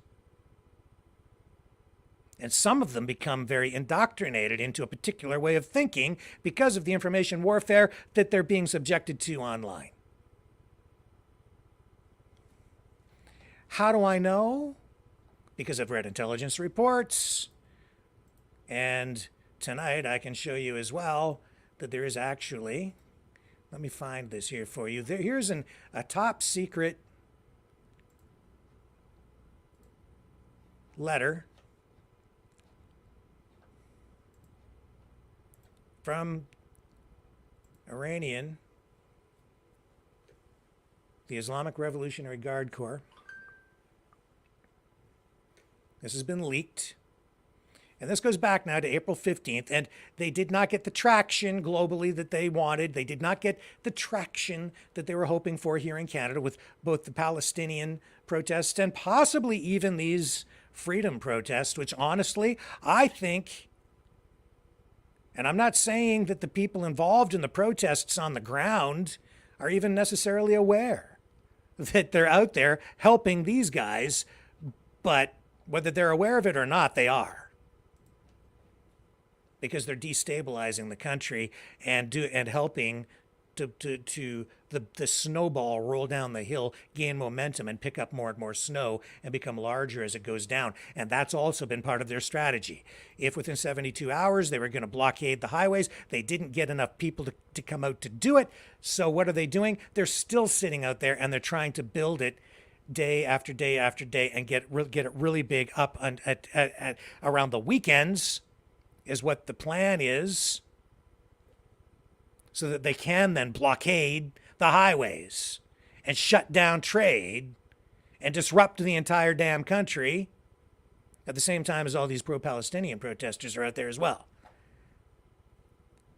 And some of them become very indoctrinated into a particular way of thinking because of the information warfare that they're being subjected to online. How do I know? Because I've read intelligence reports. And tonight I can show you as well that there is actually, let me find this here for you. Here's a top secret letter from Iranian the Islamic Revolutionary Guard Corps. This has been leaked. And this goes back now to April 15th, and they did not get the traction globally that they wanted. They did not get the traction that they were hoping for here in Canada with both the Palestinian protests and possibly even these freedom protests, which honestly, I think, and I'm not saying that the people involved in the protests on the ground are even necessarily aware that they're out there helping these guys, but whether they're aware of it or not, they are. Because they're destabilizing the country and helping to the snowball roll down the hill, gain momentum, and pick up more and more snow and become larger as it goes down. And that's also been part of their strategy. If within 72 hours they were going to blockade the highways, they didn't get enough people to come out to do it. So what are they doing? They're still sitting out there and they're trying to build it day after day after day and get it really big up at around the weekends. Is what the plan is, so that they can then blockade the highways and shut down trade and disrupt the entire damn country at the same time as all these pro-Palestinian protesters are out there as well.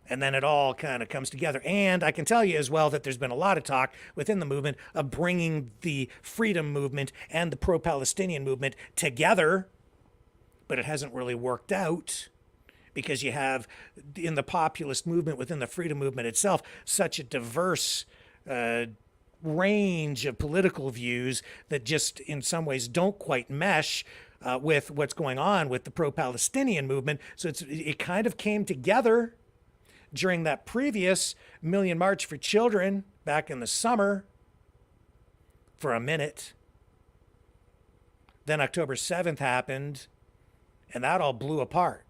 And then it all kind of comes together. And I can tell you as well that there's been a lot of talk within the movement of bringing the freedom movement and the pro-Palestinian movement together, but it hasn't really worked out. Because you have, in the populist movement, within the freedom movement itself, such a diverse range of political views that just in some ways don't quite mesh with what's going on with the pro-Palestinian movement. So it kind of came together during that previous Million March for Children back in the summer for a minute. Then October 7th happened, and that all blew apart.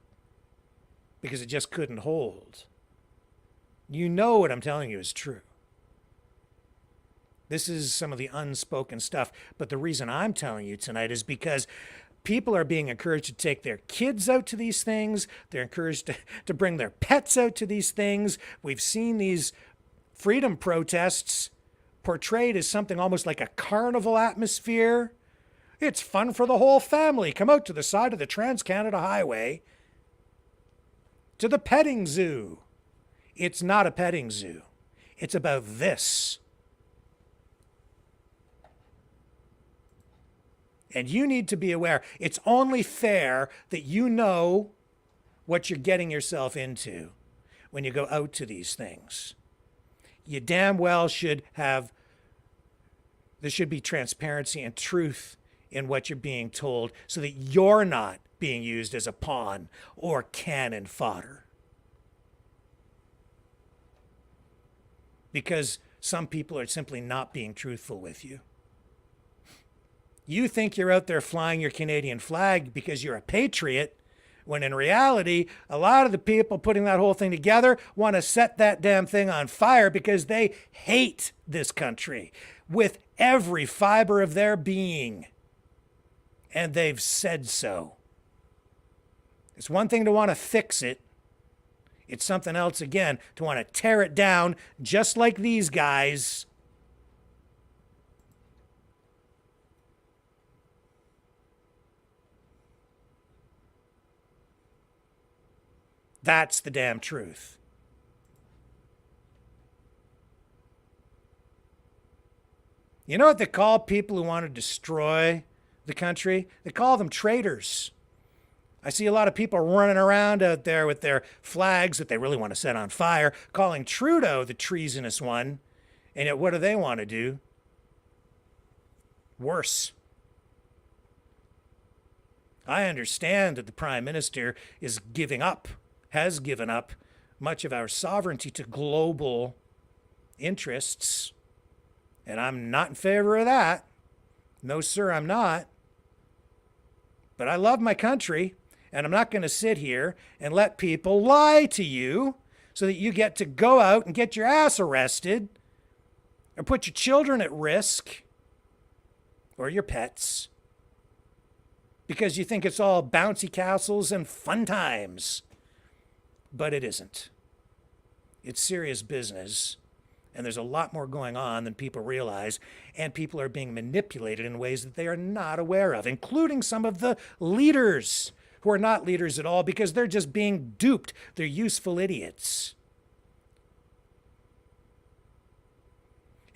Because it just couldn't hold. You know what I'm telling you is true. This is some of the unspoken stuff. But the reason I'm telling you tonight is because people are being encouraged to take their kids out to these things. They're encouraged to bring their pets out to these things. We've seen these freedom protests portrayed as something almost like a carnival atmosphere. It's fun for the whole family. Come out to the side of the Trans-Canada Highway to the petting zoo. It's not a petting zoo. It's about this. And you need to be aware. It's only fair that you know what you're getting yourself into when you go out to these things. You damn well should have, there should be transparency and truth in what you're being told so that you're not being used as a pawn or cannon fodder. Because some people are simply not being truthful with you. You think you're out there flying your Canadian flag because you're a patriot, when in reality, a lot of the people putting that whole thing together want to set that damn thing on fire because they hate this country with every fiber of their being. And they've said so. It's one thing to want to fix it. It's something else, again, to want to tear it down, just like these guys. That's the damn truth. You know what they call people who want to destroy the country? They call them traitors. I see a lot of people running around out there with their flags that they really want to set on fire, calling Trudeau the treasonous one. And yet what do they want to do? Worse. I understand that the Prime Minister is has given up much of our sovereignty to global interests. And I'm not in favor of that. No, sir, I'm not. But I love my country. And I'm not going to sit here and let people lie to you so that you get to go out and get your ass arrested or put your children at risk or your pets because you think it's all bouncy castles and fun times. But it isn't. It's serious business. And there's a lot more going on than people realize, and people are being manipulated in ways that they are not aware of, including some of the leaders who are not leaders at all because they're just being duped. They're useful idiots.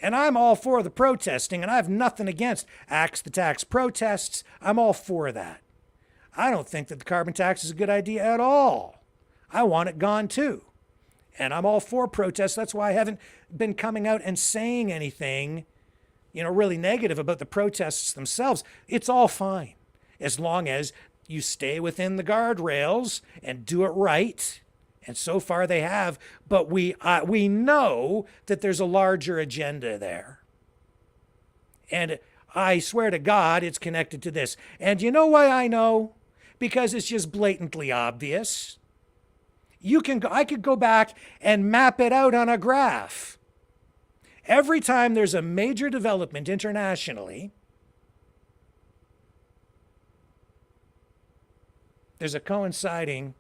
And I'm all for the protesting, and I have nothing against axe the tax protests. I'm all for that. I don't think that the carbon tax is a good idea at all. I want it gone too. And I'm all for protests. That's why I haven't been coming out and saying anything, really negative about the protests themselves. It's all fine as long as you stay within the guardrails and do it right. And so far they have, but we know that there's a larger agenda there. And I swear to God, it's connected to this. And you know why I know? Because it's just blatantly obvious. I could go back and map it out on a graph. Every time there's a major development internationally, there's a coinciding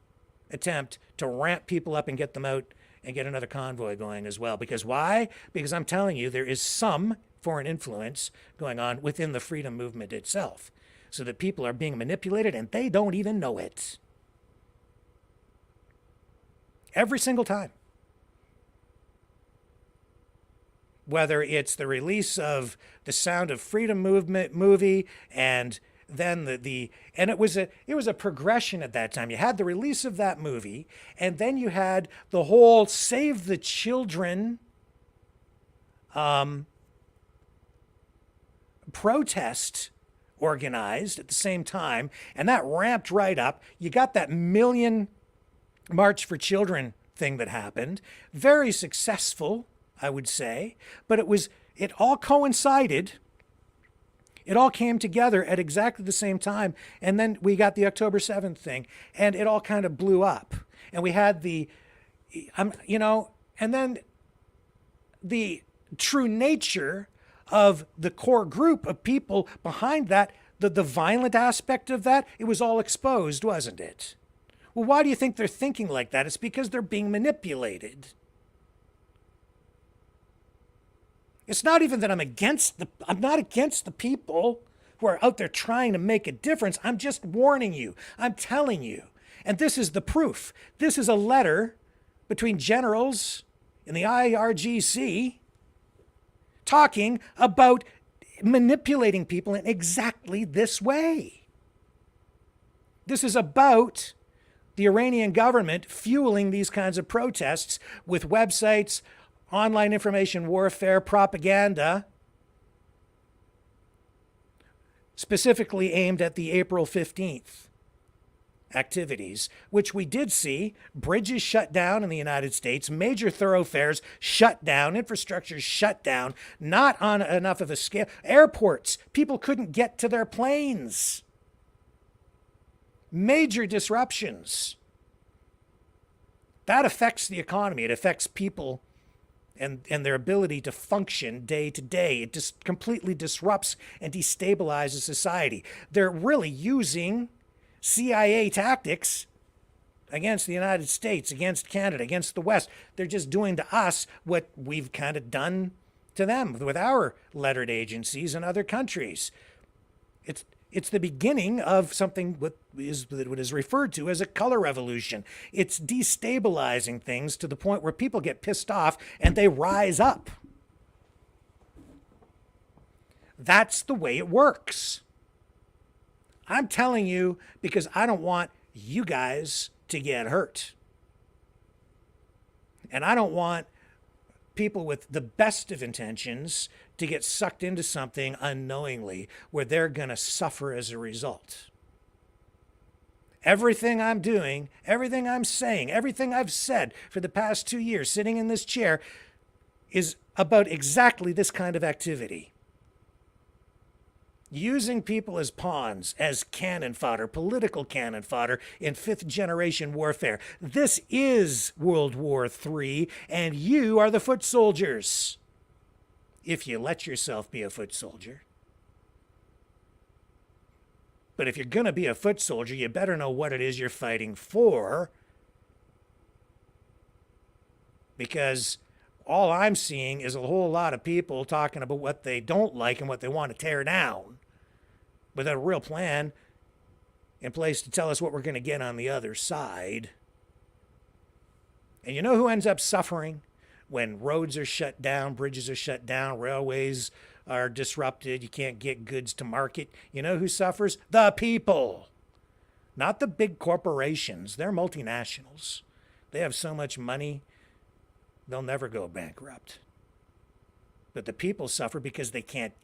attempt to ramp people up and get them out and get another convoy going as well. Because why? Because I'm telling you, there is some foreign influence going on within the freedom movement itself, so that people are being manipulated and they don't even know it. Every single time. Whether it's the release of the Sound of Freedom movement movie, and then and it was a progression at that time. You had the release of that movie, and then you had the whole Save the Children protest organized at the same time, and that ramped right up. You got that million March for Children thing that happened. Very successful, I would say, but it all coincided. It all came together at exactly the same time. And then we got the October 7th thing, and it all kind of blew up. And we had and then the true nature of the core group of people behind that, the violent aspect of that, it was all exposed, wasn't it? Well, why do you think they're thinking like that? It's because they're being manipulated. It's not even that I'm not against the people who are out there trying to make a difference. I'm just warning you. I'm telling you. And this is the proof. This is a letter between generals in the IRGC talking about manipulating people in exactly this way. This is about the Iranian government fueling these kinds of protests with websites, online information warfare, propaganda, specifically aimed at the April 15th activities, which we did see bridges shut down in the United States, major thoroughfares shut down, infrastructure shut down, not on enough of a scale. Airports, people couldn't get to their planes. Major disruptions. That affects the economy. It affects people and their ability to function day to day. It just completely disrupts and destabilizes society. They're really using CIA tactics against the United States, against Canada, against the West. They're just doing to us what we've kind of done to them with our lettered agencies in other countries. It's the beginning of something what is referred to as a color revolution. It's destabilizing things to the point where people get pissed off and they rise up. That's the way it works. I'm telling you because I don't want you guys to get hurt. And I don't want people with the best of intentions to get sucked into something unknowingly where they're going to suffer as a result. Everything I'm doing, everything I'm saying, everything I've said for the past 2 years sitting in this chair is about exactly this kind of activity. Using people as pawns, as cannon fodder, political cannon fodder in fifth generation warfare. This is World War III, and you are the foot soldiers. If you let yourself be a foot soldier. But if you're going to be a foot soldier, you better know what it is you're fighting for. Because All I'm seeing is a whole lot of people talking about what they don't like and what they want to tear down, without a real plan in place to tell us what we're going to get on the other side. And you know who ends up suffering when roads are shut down, bridges are shut down, railways are disrupted, you can't get goods to market? You know who suffers? The people. Not the big corporations. They're multinationals. They have so much money, they'll never go bankrupt. But the people suffer because they can't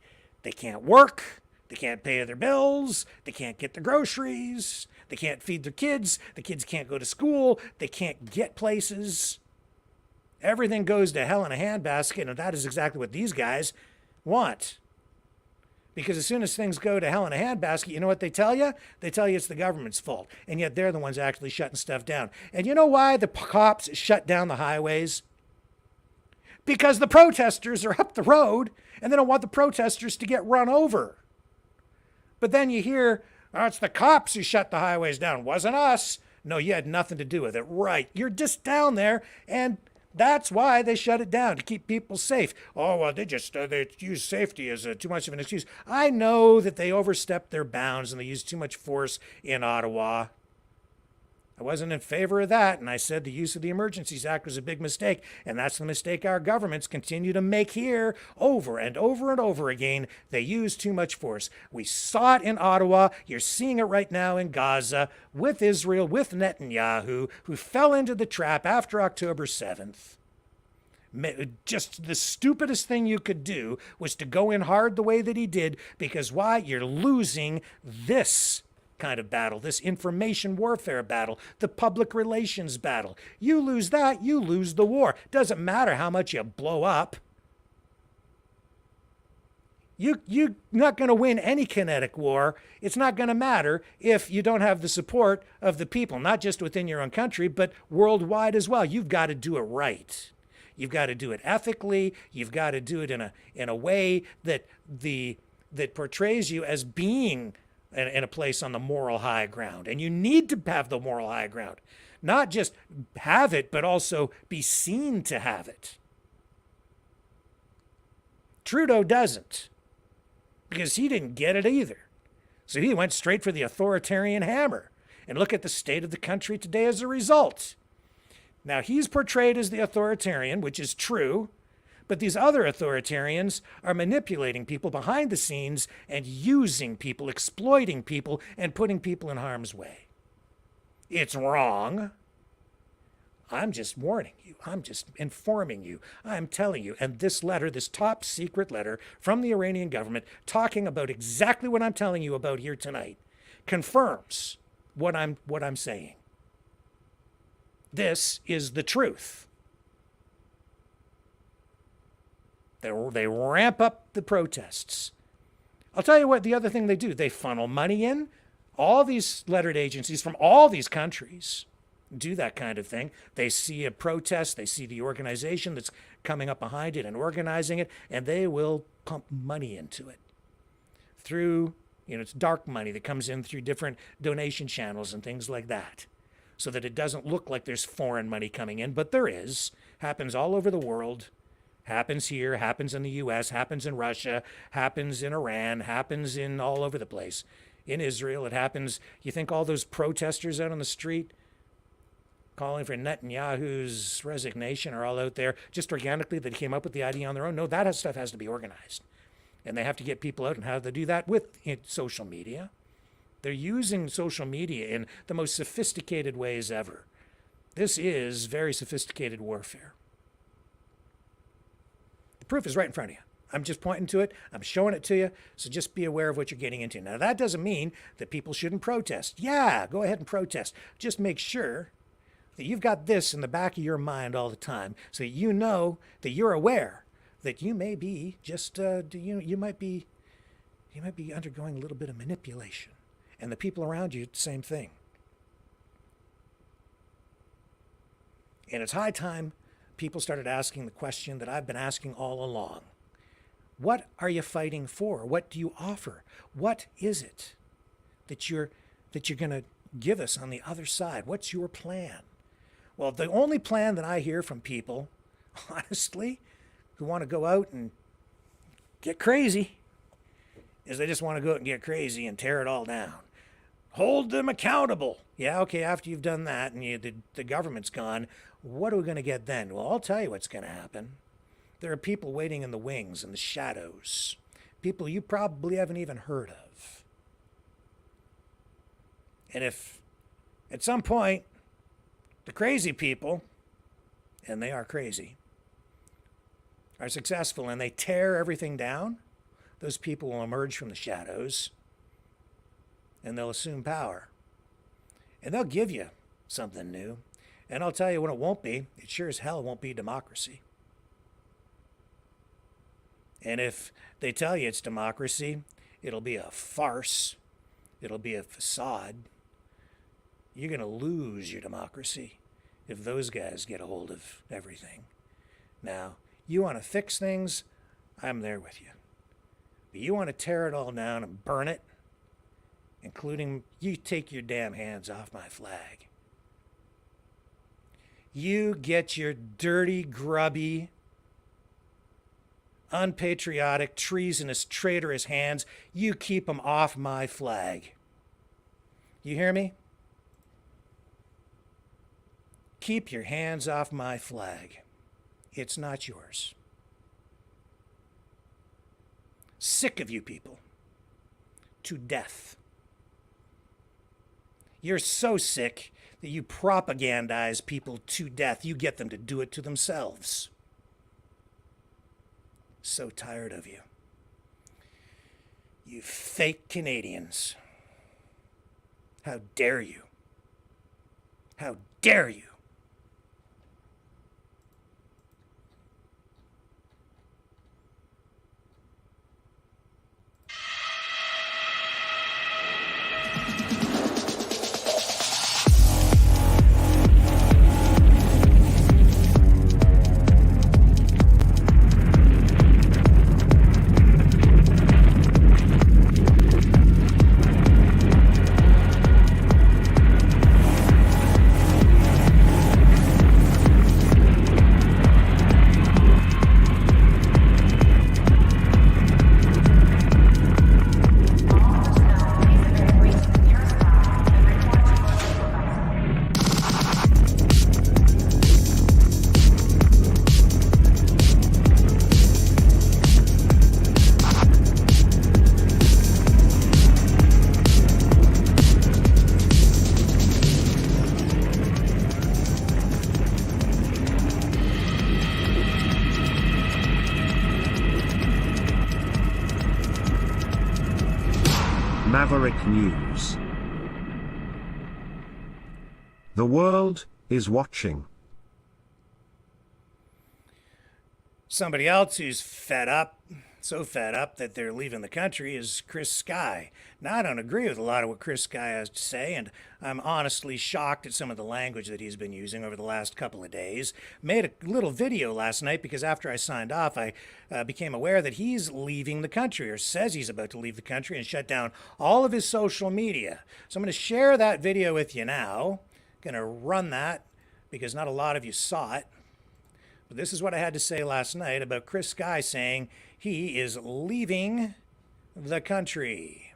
work, they can't pay their bills, they can't get the groceries, they can't feed their kids, the kids can't go to school, they can't get places. Everything goes to hell in a handbasket, and that is exactly what these guys want. Because as soon as things go to hell in a handbasket, you know what they tell you? They tell you it's the government's fault. And yet they're the ones actually shutting stuff down. And you know why the cops shut down the highways? Because the protesters are up the road, and they don't want the protesters to get run over. But then you hear, oh, it's the cops who shut the highways down. Wasn't us. No, you had nothing to do with it. Right. You're just down there, and that's why they shut it down, to keep people safe. Oh, well, they use safety as too much of an excuse. I know that they overstepped their bounds and they used too much force in Ottawa. I wasn't in favor of that, and I said the use of the Emergencies Act was a big mistake, and that's the mistake our governments continue to make here over and over and over again. They use too much force. We saw it in Ottawa. You're seeing it right now in Gaza with Israel, with Netanyahu, who fell into the trap after October 7th. Just the stupidest thing you could do was to go in hard the way that he did, because why? You're losing this kind of battle, this information warfare battle, the public relations battle. You lose that, you lose the war. Doesn't matter how much you blow up. You're not going to win any kinetic war. It's not going to matter if you don't have the support of the people, not just within your own country, but worldwide as well. You've got to do it right. You've got to do it ethically. You've got to do it in a way that portrays you as being in a place on the moral high ground. And you need to have the moral high ground. Not just have it, but also be seen to have it. Trudeau doesn't, because he didn't get it either. So he went straight for the authoritarian hammer. And look at the state of the country today as a result. Now, he's portrayed as the authoritarian, which is true. But these other authoritarians are manipulating people behind the scenes and using people, exploiting people, and putting people in harm's way. It's wrong. I'm just warning you. I'm just informing you. I'm telling you. And this letter, this top secret letter from the Iranian government, talking about exactly what I'm telling you about here tonight, confirms what I'm saying. This is the truth. They ramp up the protests. I'll tell you what, the other thing they do, they funnel money in. All these lettered agencies from all these countries do that kind of thing. They see a protest, they see the organization that's coming up behind it and organizing it, and they will pump money into it through, it's dark money that comes in through different donation channels and things like that, so that it doesn't look like there's foreign money coming in, but there is. Happens all over the world. Happens here, happens in the US, happens in Russia, happens in Iran, happens in all over the place. In Israel, it happens. You think all those protesters out on the street calling for Netanyahu's resignation are all out there just organically, that came up with the idea on their own? No, that stuff has to be organized. And they have to get people out, and how do they do that? With social media. They're using social media in the most sophisticated ways ever. This is very sophisticated warfare. Proof is right in front of you. I'm just pointing to it. I'm showing it to you. So just be aware of what you're getting into. Now, that doesn't mean that people shouldn't protest. Yeah, go ahead and protest. Just make sure that you've got this in the back of your mind all the time, so that you know, that you're aware that you may be just, you might be undergoing a little bit of manipulation. And the people around you, same thing. And it's high time people started asking the question that I've been asking all along. What are you fighting for? What do you offer? What is it that you're going to give us on the other side? What's your plan? Well, the only plan that I hear from people honestly, who want to go out and get crazy, is they just want to go out and get crazy and tear it all down. Hold them accountable. Yeah, okay, after you've done that and the government's gone, what are we going to get then? Well, I'll tell you what's going to happen. There are people waiting in the wings, in the shadows. People you probably haven't even heard of. And if at some point the crazy people, and they are crazy, are successful and they tear everything down, those people will emerge from the shadows and they'll assume power. And they'll give you something new. And I'll tell you what it won't be. It sure as hell won't be democracy. And if they tell you it's democracy, it'll be a farce. It'll be a facade. You're going to lose your democracy if those guys get a hold of everything. Now, you want to fix things, I'm there with you. But you want to tear it all down and burn it, including you take your damn hands off my flag. You get your dirty, grubby, unpatriotic, treasonous, traitorous hands, you keep them off my flag. You hear me? Keep your hands off my flag. It's not yours. Sick of you people. To death. You're so sick that you propagandize people to death. You get them to do it to themselves. So tired of you. You fake Canadians. How dare you? How dare you? Maverick News. The world is watching. Somebody else who's fed up, so fed up that they're leaving the country, is Chris Sky. Now, I don't agree with a lot of what Chris Sky has to say, and I'm honestly shocked at some of the language that he's been using over the last couple of days. Made a little video last night because after I signed off, I became aware that he's leaving the country, or says he's about to leave the country and shut down all of his social media. So I'm going to share that video with you now. Going to run that because not a lot of you saw it. But this is what I had to say last night about Chris Sky saying he is leaving the country.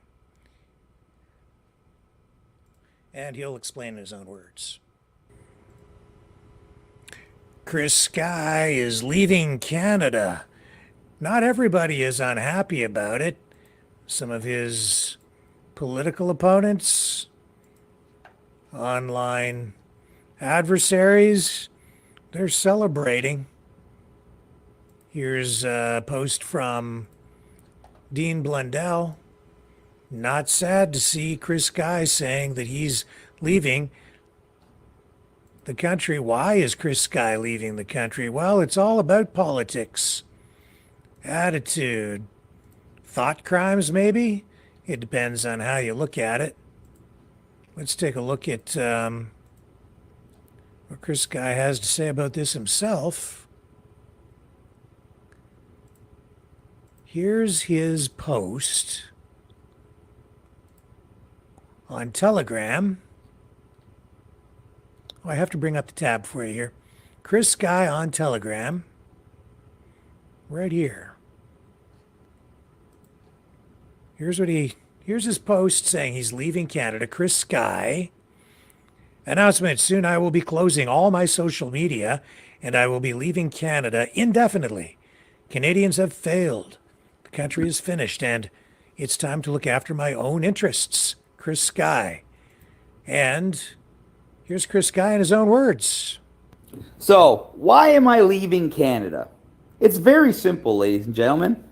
And he'll explain in his own words. Chris Sky is leaving Canada. Not everybody is unhappy about it. Some of his political opponents, online adversaries, they're celebrating. Here's a post from Dean Blundell. Not sad to see Chris Sky saying that he's leaving the country. Why is Chris Sky leaving the country? Well, it's all about politics. Attitude. Thought crimes, maybe? It depends on how you look at it. Let's take a look at what Chris Sky has to say about this himself. Here's his post on Telegram. Oh, I have to bring up the tab for you here. Chris Sky on Telegram. right here. Here's his post saying he's leaving Canada. Chris Sky. Announcement: soon I will be closing all my social media and I will be leaving Canada indefinitely. Canadians have failed. The country is finished and it's time to look after my own interests. Chris Sky. And here's Chris Sky in his own words. So, why am I leaving Canada? It's very simple, ladies and gentlemen.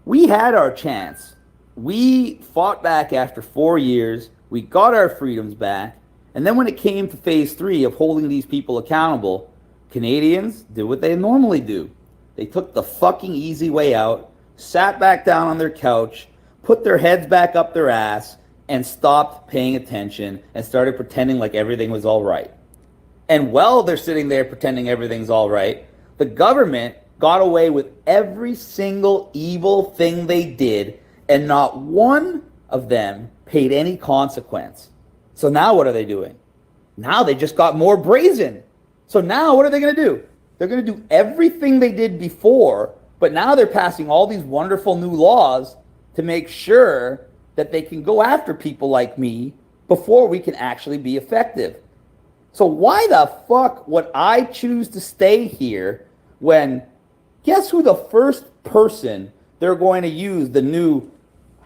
We had our chance. We fought back after 4 years. We got our freedoms back. And then when it came to phase 3 of holding these people accountable, Canadians did what they normally do. They took the fucking easy way out, sat back down on their couch, put their heads back up their ass, and stopped paying attention and started pretending like everything was all right. And while they're sitting there pretending everything's all right, the government got away with every single evil thing they did, and not one of them paid any consequence. So now what are they doing? Now they just got more brazen. So now what are they going to do? They're going to do everything they did before, but now they're passing all these wonderful new laws to make sure that they can go after people like me before we can actually be effective. So why the fuck would I choose to stay here when, guess who the first person they're going to use the new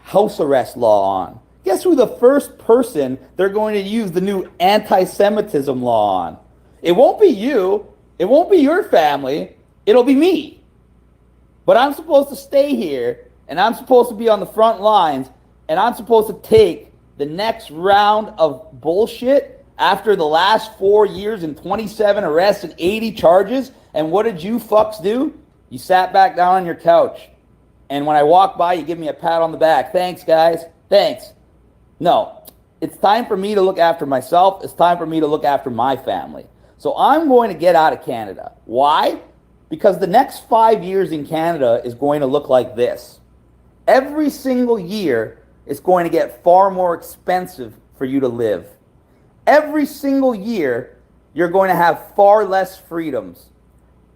house arrest law on? Guess who the first person they're going to use the new anti-Semitism law on? It won't be you. It won't be your family. It'll be me. But I'm supposed to stay here, and I'm supposed to be on the front lines, and I'm supposed to take the next round of bullshit after the last 4 years and 27 arrests and 80 charges. And what did you fucks do? You sat back down on your couch. And when I walk by, you give me a pat on the back. Thanks, guys. Thanks. No, it's time for me to look after myself. It's time for me to look after my family. So I'm going to get out of Canada. Why? Because the next 5 years in Canada is going to look like this. Every single year, it's going to get far more expensive for you to live. Every single year, you're going to have far less freedoms.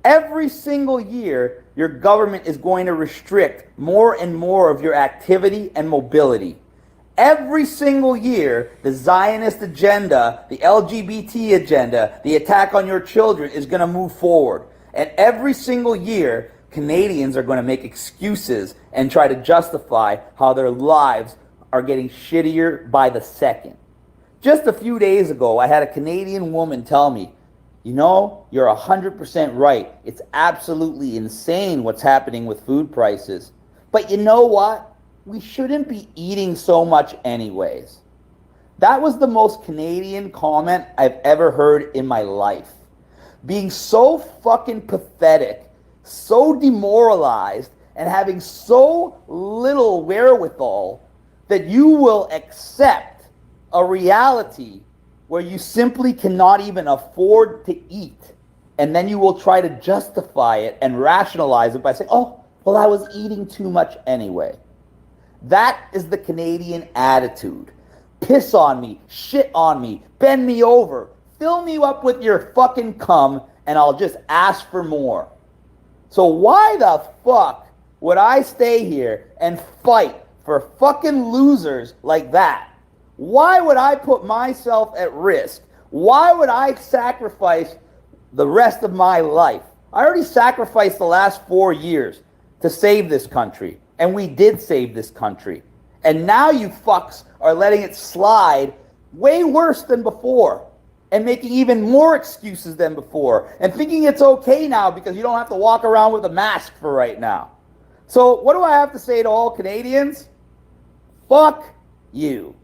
Every single year, your government is going to restrict more and more of your activity and mobility. Every single year, the Zionist agenda, the LGBT agenda, the attack on your children is going to move forward. And every single year, Canadians are going to make excuses and try to justify how their lives are getting shittier by the second. Just a few days ago, I had a Canadian woman tell me, you know, you're 100% right. It's absolutely insane what's happening with food prices. But you know what? We shouldn't be eating so much anyways. That was the most Canadian comment I've ever heard in my life. Being so fucking pathetic, so demoralized, and having so little wherewithal that you will accept a reality where you simply cannot even afford to eat. And then you will try to justify it and rationalize it by saying, oh, well, I was eating too much anyway. That is the Canadian attitude. Piss on me, shit on me, bend me over, fill me up with your fucking cum, and I'll just ask for more. So why the fuck would I stay here and fight for fucking losers like that? Why would I put myself at risk? Why would I sacrifice the rest of my life? I already sacrificed the last 4 years to save this country. And we did save this country. And now you fucks are letting it slide way worse than before. And making even more excuses than before. And thinking it's okay now because you don't have to walk around with a mask for right now. So what do I have to say to all Canadians? Fuck you.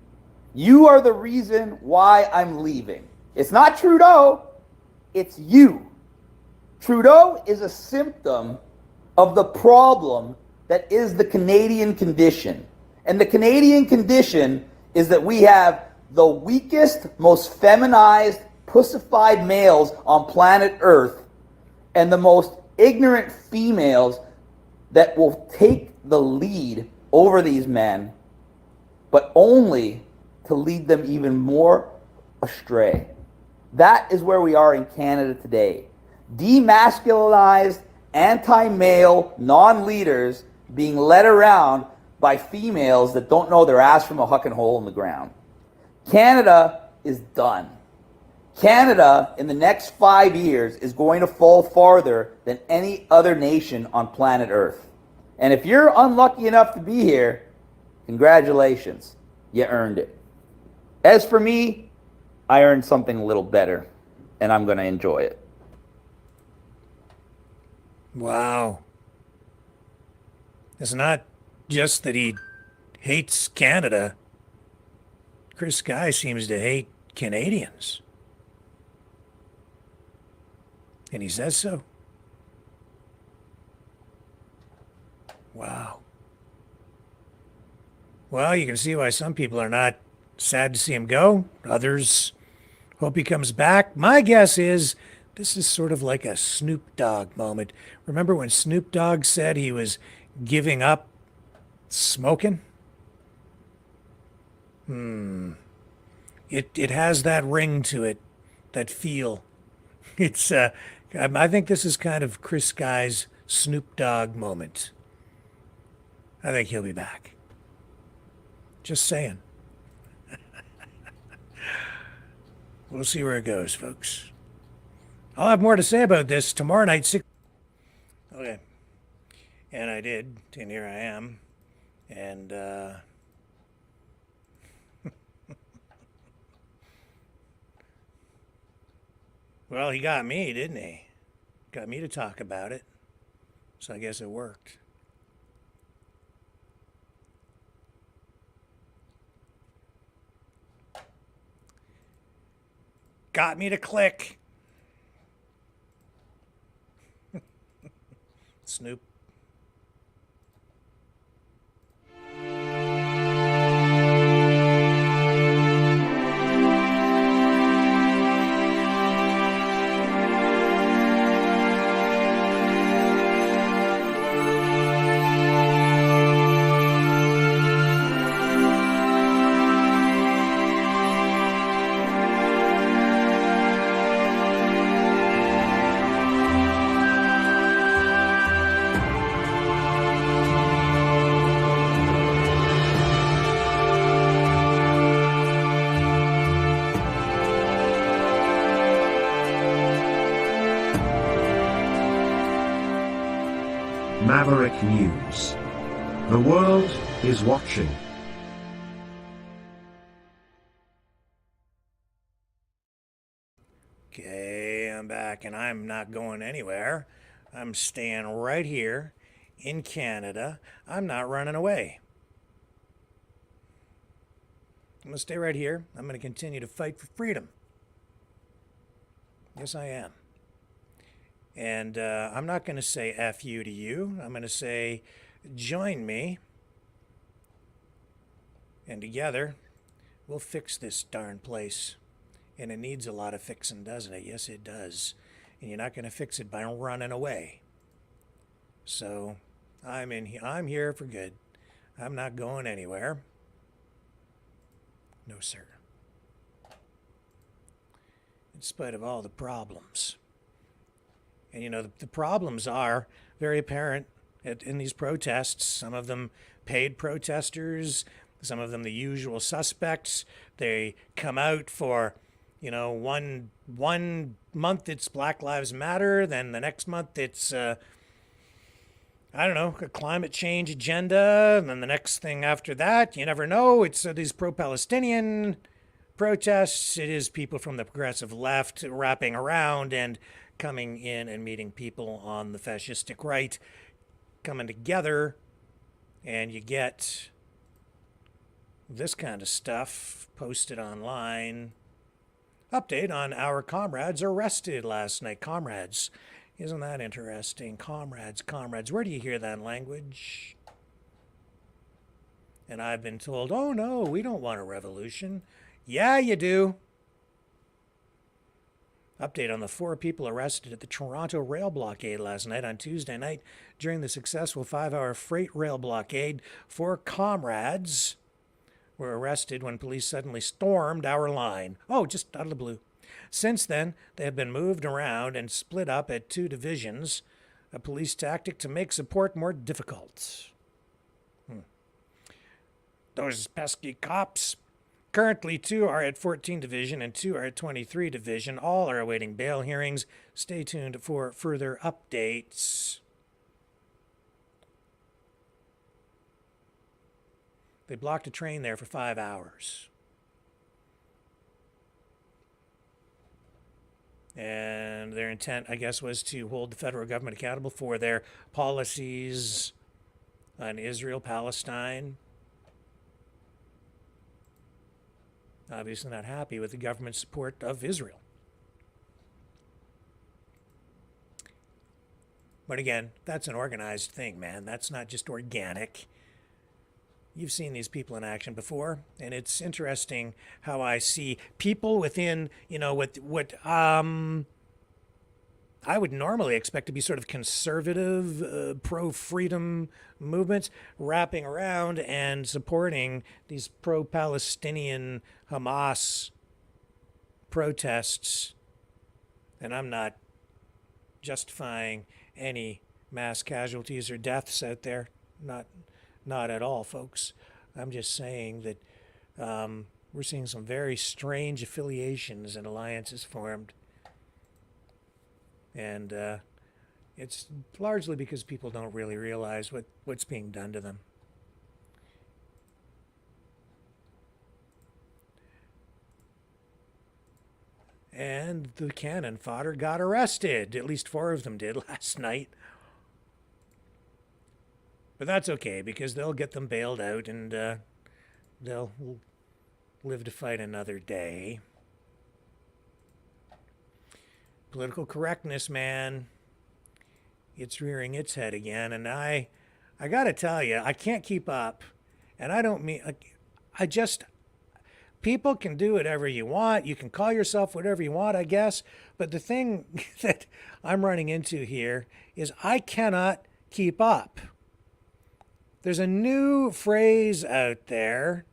You are the reason why I'm leaving. It's not Trudeau. It's you. Trudeau is a symptom of the problem that is the Canadian condition. And the Canadian condition is that we have the weakest, most feminized, pussified males on planet Earth and the most ignorant females that will take the lead over these men, but only to lead them even more astray. That is where we are in Canada today. Demasculinized anti-male, non-leaders being led around by females that don't know their ass from a hucking hole in the ground. Canada is done. Canada, in the next 5 years, is going to fall farther than any other nation on planet Earth. And if you're unlucky enough to be here, congratulations. You earned it. As for me, I earned something a little better, and I'm going to enjoy it. Wow. It's not just that he hates Canada. Chris Guy seems to hate Canadians. And he says so. Wow. Well, you can see why some people are not sad to see him go. Others hope he comes back. My guess is this is sort of like a Snoop Dogg moment. Remember when Snoop Dogg said he was giving up smoking? It has that ring to it, that feel. It's I think this is kind of Chris Guy's Snoop Dogg moment. I think he'll be back. Just saying. We'll see where it goes, folks. I'll have more to say about this tomorrow night. Okay. And I did, and here I am. And, well, he got me, didn't he? Got me to talk about it. So I guess it worked. Got me to click. Snoop. Maverick News. The world is watching. Okay, I'm back, and I'm not going anywhere. I'm staying right here in Canada. I'm not running away. I'm going to stay right here. I'm going to continue to fight for freedom. Yes, I am. And I'm not going to say F you to you. I'm going to say join me. And together, we'll fix this darn place. And it needs a lot of fixing, doesn't it? Yes, it does. And you're not going to fix it by running away. So I'm here for good. I'm not going anywhere. No, sir. In spite of all the problems. And, you know, the problems are very apparent in these protests. Some of them paid protesters, some of them the usual suspects. They come out for, you know, one month it's Black Lives Matter, then the next month it's, I don't know, a climate change agenda, and then the next thing after that, you never know, it's these pro-Palestinian protests. It is people from the progressive left wrapping around and coming in and meeting people on the fascistic right, coming together, and you get this kind of stuff posted online. Update on our comrades arrested last night. Comrades. Isn't that interesting? Comrades. Where do you hear that language? And I've been told, oh no, we don't want a revolution. Yeah, you do. Update on the 4 people arrested at the Toronto rail blockade last night. On Tuesday night, during the successful 5-hour freight rail blockade, 4 comrades were arrested when police suddenly stormed our line. Oh, just out of the blue. Since then, they have been moved around and split up at 2 divisions. a police tactic to make support more difficult. Those pesky cops. Currently, 2 are at 14 Division and 2 are at 23 Division. All are awaiting bail hearings. Stay tuned for further updates. They blocked a train there for 5 hours. And their intent, I guess, was to hold the federal government accountable for their policies on Israel, Palestine. Obviously not happy with the government's support of Israel. But again, that's an organized thing, man. That's not just organic. You've seen these people in action before, and it's interesting how I see people within, what I would normally expect to be sort of conservative, pro-freedom movements wrapping around and supporting these pro-Palestinian Hamas protests. And I'm not justifying any mass casualties or deaths out there. Not at all, folks. I'm just saying that we're seeing some very strange affiliations and alliances formed. And it's largely because people don't really realize what's being done to them. And the cannon fodder got arrested. At least 4 of them did last night. But that's okay, because they'll get them bailed out and they'll live to fight another day. Political correctness, man. It's rearing its head again. And I got to tell you, I can't keep up. And I don't mean, people can do whatever you want. You can call yourself whatever you want, I guess. But the thing that I'm running into here is I cannot keep up. There's a new phrase out there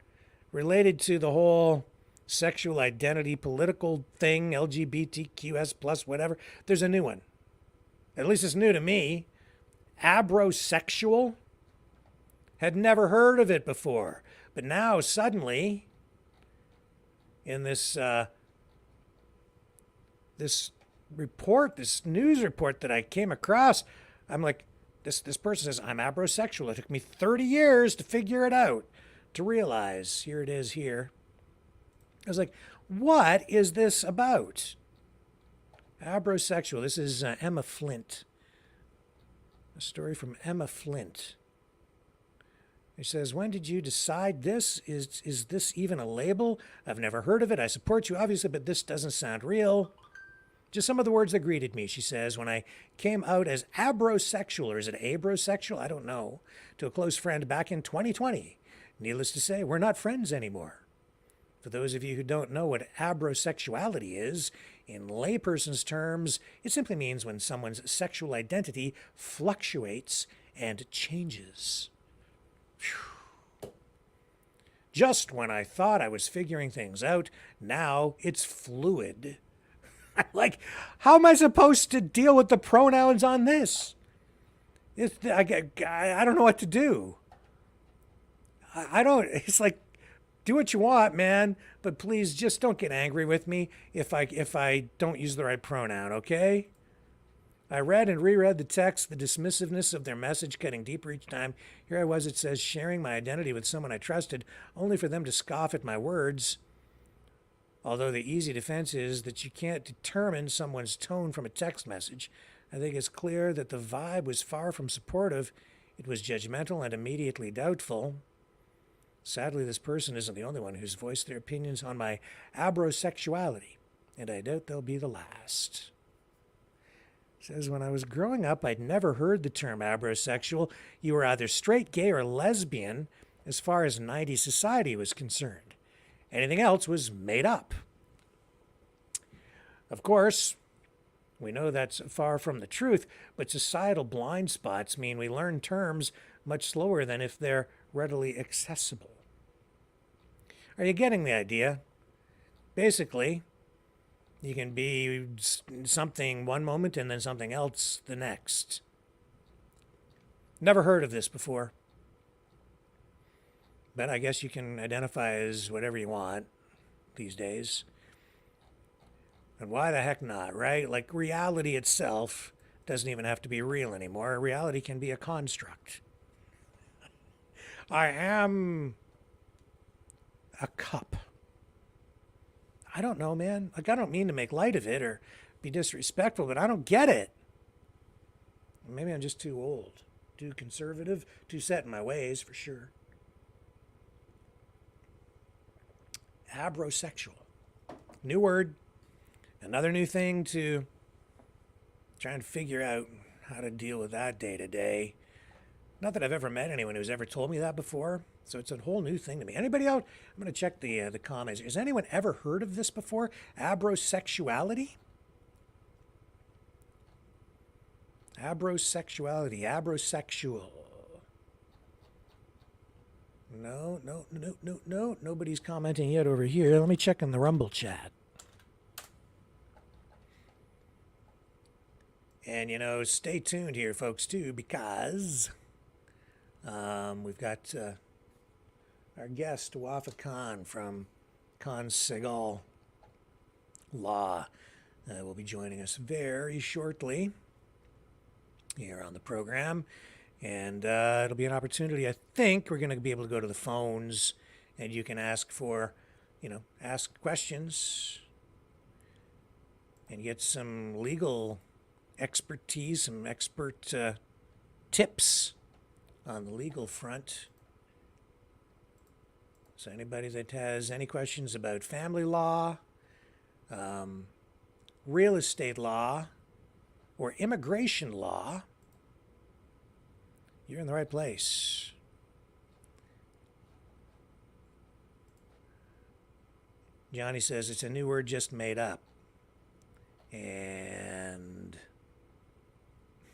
related to the whole sexual identity, political thing, LGBTQS plus whatever. There's a new one. At least it's new to me. Abrosexual. Had never heard of it before. But now suddenly, in this this news report that I came across, I'm like, this person says, I'm abrosexual. It took me 30 years to figure it out, to realize. Here it is here. I was like, what is this about? Abrosexual. This is Emma Flint. A story from Emma Flint. It says, when did you decide this? Is this even a label? I've never heard of it. I support you, obviously, but this doesn't sound real. Just some of the words that greeted me, she says, when I came out as abrosexual, or is it abrosexual? I don't know, to a close friend back in 2020. Needless to say, we're not friends anymore. For those of you who don't know what abrosexuality is, in layperson's terms, it simply means when someone's sexual identity fluctuates and changes. Whew. Just when I thought I was figuring things out, now it's fluid. Like, how am I supposed to deal with the pronouns on this? I don't know what to do. It's like, do what you want, man, but please just don't get angry with me if I don't use the right pronoun, okay? I read and reread the text, the dismissiveness of their message getting deeper each time. Here I was, it says, sharing my identity with someone I trusted, only for them to scoff at my words. Although the easy defense is that you can't determine someone's tone from a text message, I think it's clear that the vibe was far from supportive. It was judgmental and immediately doubtful. Sadly, this person isn't the only one who's voiced their opinions on my abrosexuality, and I doubt they'll be the last. It says, when I was growing up, I'd never heard the term abrosexual. You were either straight, gay, or lesbian as far as 90s society was concerned. Anything else was made up. Of course, we know that's far from the truth, but societal blind spots mean we learn terms much slower than if they're readily accessible. Are you getting the idea? Basically, you can be something one moment and then something else the next. Never heard of this before. But I guess you can identify as whatever you want these days. And why the heck not, right? Like reality itself doesn't even have to be real anymore. Reality can be a construct. I am a cup. I don't know, man. Like, I don't mean to make light of it or be disrespectful, but I don't get it. Maybe I'm just too old, too conservative, too set in my ways, for sure. Abrosexual. New word. Another new thing to try and figure out how to deal with that day to day. Not that I've ever met anyone who's ever told me that before, so it's a whole new thing to me. Anybody out? I'm going to check the comments. Has anyone ever heard of this before? Abrosexuality? Abrosexuality. Abrosexual. No. Nobody's commenting yet over here. Let me check in the Rumble chat. And, you know, stay tuned here, folks, too, because we've got our guest, Wafa Khan from Khan Segal Law, will be joining us very shortly here on the program. And it'll be an opportunity, I think, we're going to be able to go to the phones and you can ask for, ask questions and get some legal expertise, some expert tips on the legal front. So anybody that has any questions about family law, real estate law, or immigration law, you're in the right place. Johnny says it's a new word just made up. And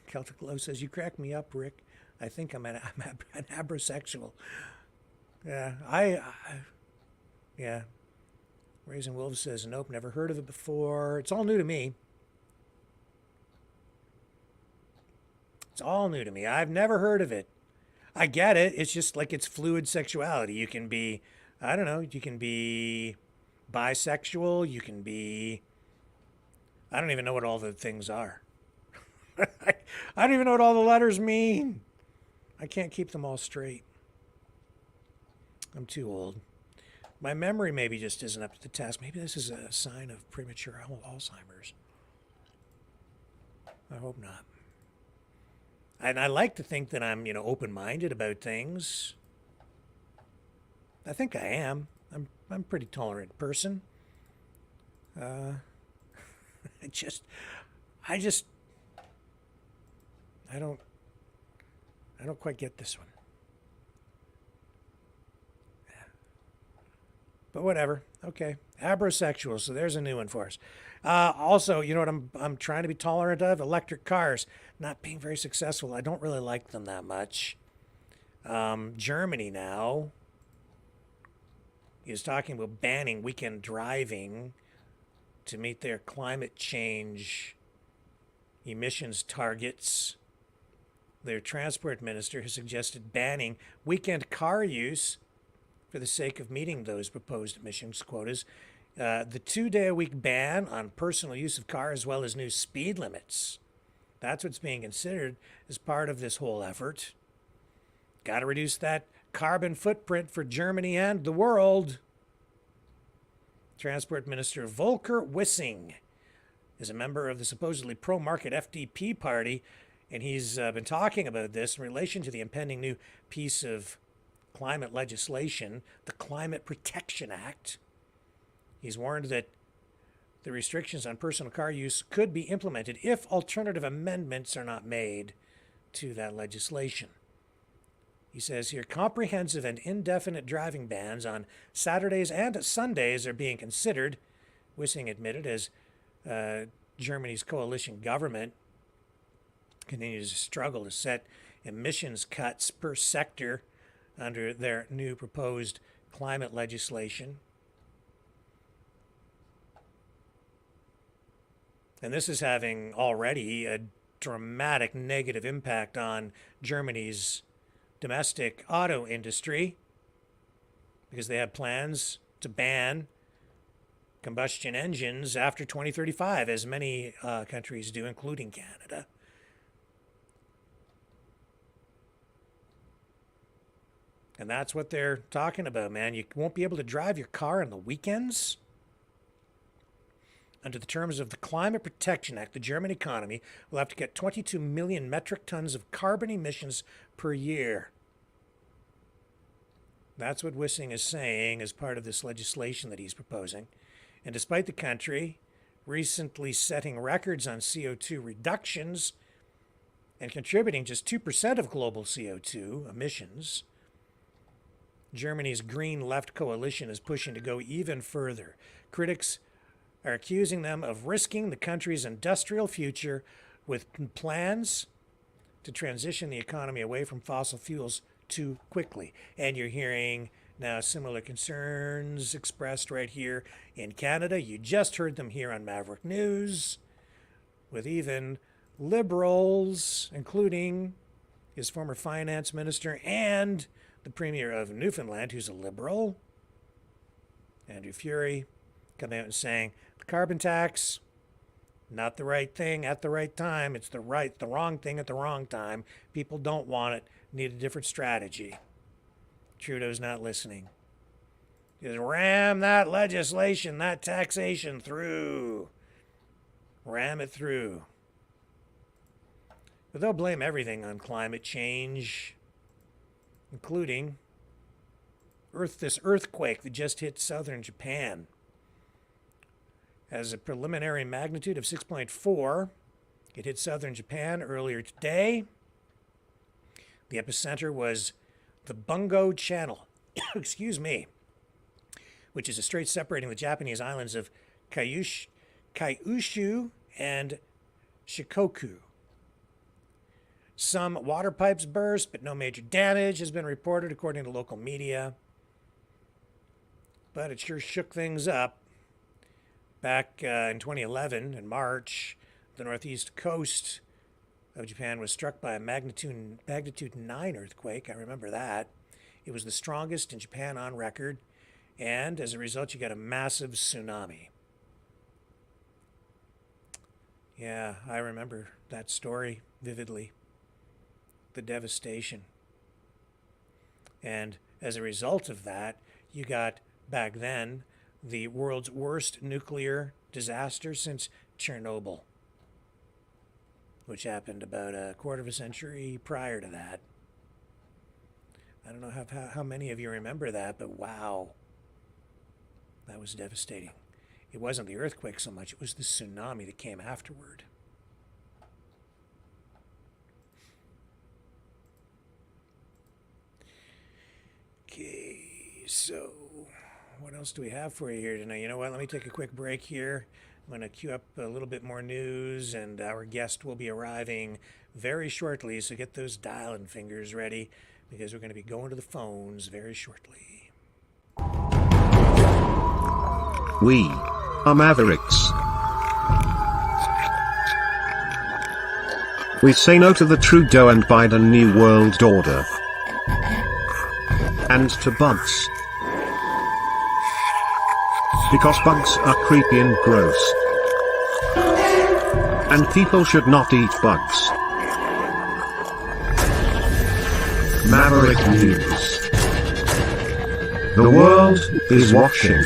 Celtic Glow says, you crack me up, Rick. I think I'm an abrosexual. Yeah, yeah. Raising Wolves says, nope, never heard of it before. It's all new to me. It's all new to me. I've never heard of it. I get it. It's just like it's fluid sexuality. You can be, I don't know, you can be bisexual. You can be, I don't even know what all the things are. I don't even know what all the letters mean. I can't keep them all straight. I'm too old. My memory maybe just isn't up to the task. Maybe this is a sign of premature Alzheimer's. I hope not. And I like to think that I'm, open-minded about things. I think I am. I'm a pretty tolerant person. I don't quite get this one. But whatever. Okay. Abrosexual. So there's a new one for us. Also, you know what I'm trying to be tolerant of? Electric cars. Not being very successful. I don't really like them that much. Germany now is talking about banning weekend driving to meet their climate change emissions targets. Their transport minister has suggested banning weekend car use for the sake of meeting those proposed emissions quotas. The 2-day-a-week ban on personal use of cars, as well as new speed limits. That's what's being considered as part of this whole effort. Got to reduce that carbon footprint for Germany and the world. Transport Minister Volker Wissing is a member of the supposedly pro-market FDP party, and he's been talking about this in relation to the impending new piece of climate legislation, the Climate Protection Act. He's warned that the restrictions on personal car use could be implemented if alternative amendments are not made to that legislation. He says here, comprehensive and indefinite driving bans on Saturdays and Sundays are being considered, Wissing admitted, as Germany's coalition government continues to struggle to set emissions cuts per sector under their new proposed climate legislation. And this is having already a dramatic negative impact on Germany's domestic auto industry because they have plans to ban combustion engines after 2035, as many countries do, including Canada. And that's what they're talking about, man. You won't be able to drive your car on the weekends. Under the terms of the Climate Protection Act, the German economy will have to get 22 million metric tons of carbon emissions per year. That's what Wissing is saying as part of this legislation that he's proposing. And despite the country recently setting records on CO2 reductions and contributing just 2% of global CO2 emissions, Germany's Green Left coalition is pushing to go even further. Critics are accusing them of risking the country's industrial future with plans to transition the economy away from fossil fuels too quickly. And you're hearing now similar concerns expressed right here in Canada. You just heard them here on Maverick News, with even liberals, including his former finance minister and the Premier of Newfoundland, who's a liberal, Andrew Furey, coming out and saying the carbon tax, not the right thing at the right time. It's the wrong thing at the wrong time. People don't want it. Need a different strategy. Trudeau's not listening. Just ram that legislation, that taxation through. Ram it through. But they'll blame everything on climate change, including this earthquake that just hit southern Japan. Has a preliminary magnitude of 6.4. It hit southern Japan earlier today. The epicenter was the Bungo Channel, excuse me, which is a strait separating the Japanese islands of Kyushu and Shikoku. Some water pipes burst, but no major damage has been reported, according to local media. But it sure shook things up. Back in 2011, in March, the northeast coast of Japan was struck by a magnitude 9 earthquake. I remember that. It was the strongest in Japan on record, and as a result, you got a massive tsunami. Yeah, I remember that story vividly. The devastation. And as a result of that, you got, back then, the world's worst nuclear disaster since Chernobyl, which happened about a quarter of a century prior to that. I don't know how many of you remember that, but wow, that was devastating. It wasn't the earthquake so much, it was the tsunami that came afterward. Okay, so what else do we have for you here tonight? You know what? Let me take a quick break here. I'm going to queue up a little bit more news, and our guest will be arriving very shortly, so get those dial-in fingers ready, because we're going to be going to the phones very shortly. We are Mavericks. We say no to the Trudeau and Biden New World Order. And to bugs. Because bugs are creepy and gross. And people should not eat bugs. Maverick News. The world is watching.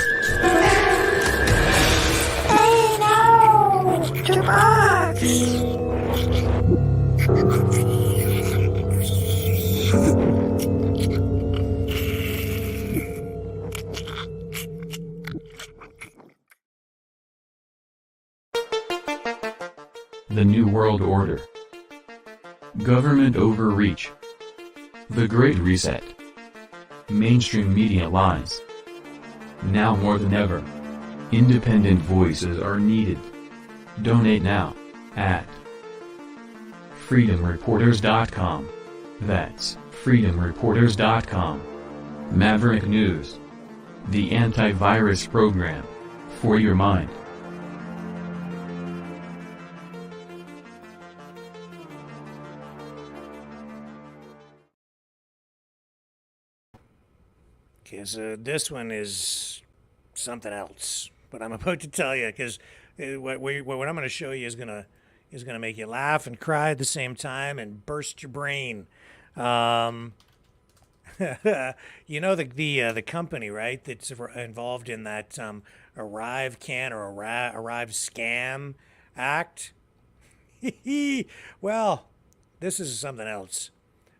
Hey, no! To bugs! The New World Order. Government overreach. The Great Reset. Mainstream media lies. Now more than ever, independent voices are needed. Donate now at freedomreporters.com. That's freedomreporters.com. Maverick News. The antivirus program for your mind. Because this one is something else. But I'm about to tell you, because what I'm going to show you is gonna make you laugh and cry at the same time and burst your brain. You know the company, right? That's involved in that Arrive Can or Arrive Scam Act. Well, this is something else.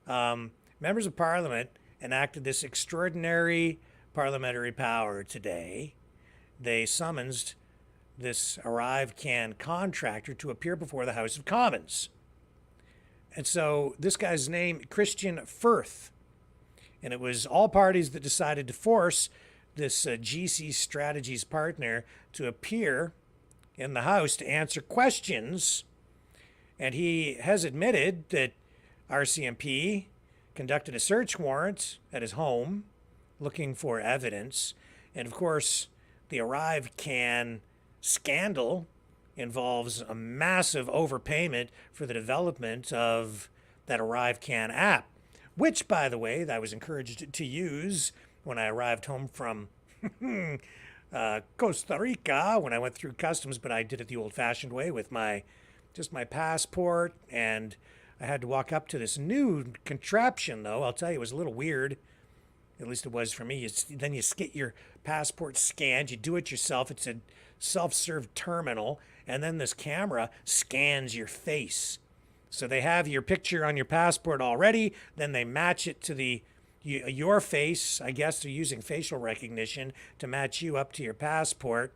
Members of Parliament enacted this extraordinary parliamentary power today. They summoned this Arrive Can contractor to appear before the House of Commons. And so this guy's name, Christian Firth. And it was all parties that decided to force this GC Strategies partner to appear in the House to answer questions. And he has admitted that RCMP conducted a search warrant at his home looking for evidence. And of course, the Arrive Can scandal involves a massive overpayment for the development of that Arrive Can app, which, by the way, I was encouraged to use when I arrived home from Costa Rica when I went through customs, but I did it the old-fashioned way with my passport, and I had to walk up to this new contraption, though. I'll tell you, it was a little weird. At least it was for me. Then you get your passport scanned. You do it yourself. It's a self-serve terminal, and then this camera scans your face. So they have your picture on your passport already. Then they match it to your face. I guess they're using facial recognition to match you up to your passport.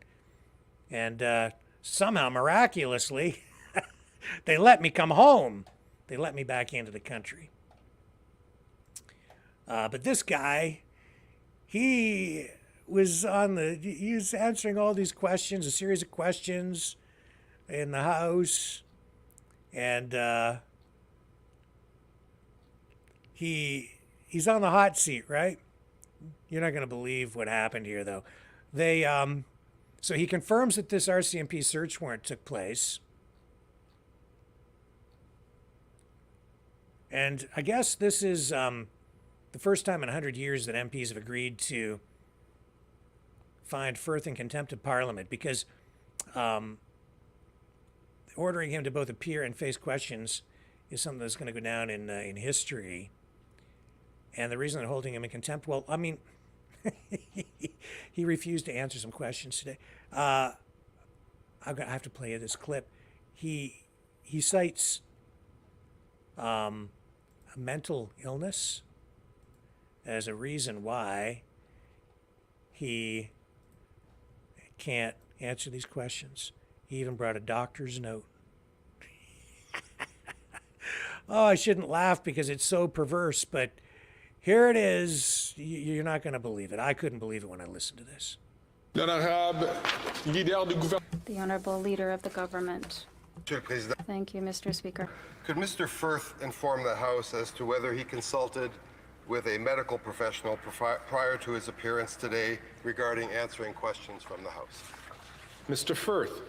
And somehow, miraculously, they let me come home. They let me back into the country. But this guy, he was answering all these questions, a series of questions in the House. And he's on the hot seat, right? You're not going to believe what happened here, though. So he confirms that this RCMP search warrant took place. And I guess this is the first time in 100 years that MPs have agreed to find Firth in contempt of Parliament, because ordering him to both appear and face questions is something that's going to go down in history. And the reason they're holding him in contempt, well, I mean, he refused to answer some questions today. I have to play you this clip. He cites a mental illness as a reason why he can't answer these questions. He even brought a doctor's note. Oh, I shouldn't laugh because it's so perverse, but here it is. You're not going to believe it. I couldn't believe it when I listened to this. The Honourable Leader of the Government. Thank you, Mr. Speaker. Could Mr. Firth inform the House as to whether he consulted with a medical professional prior to his appearance today regarding answering questions from the House? Mr. Firth.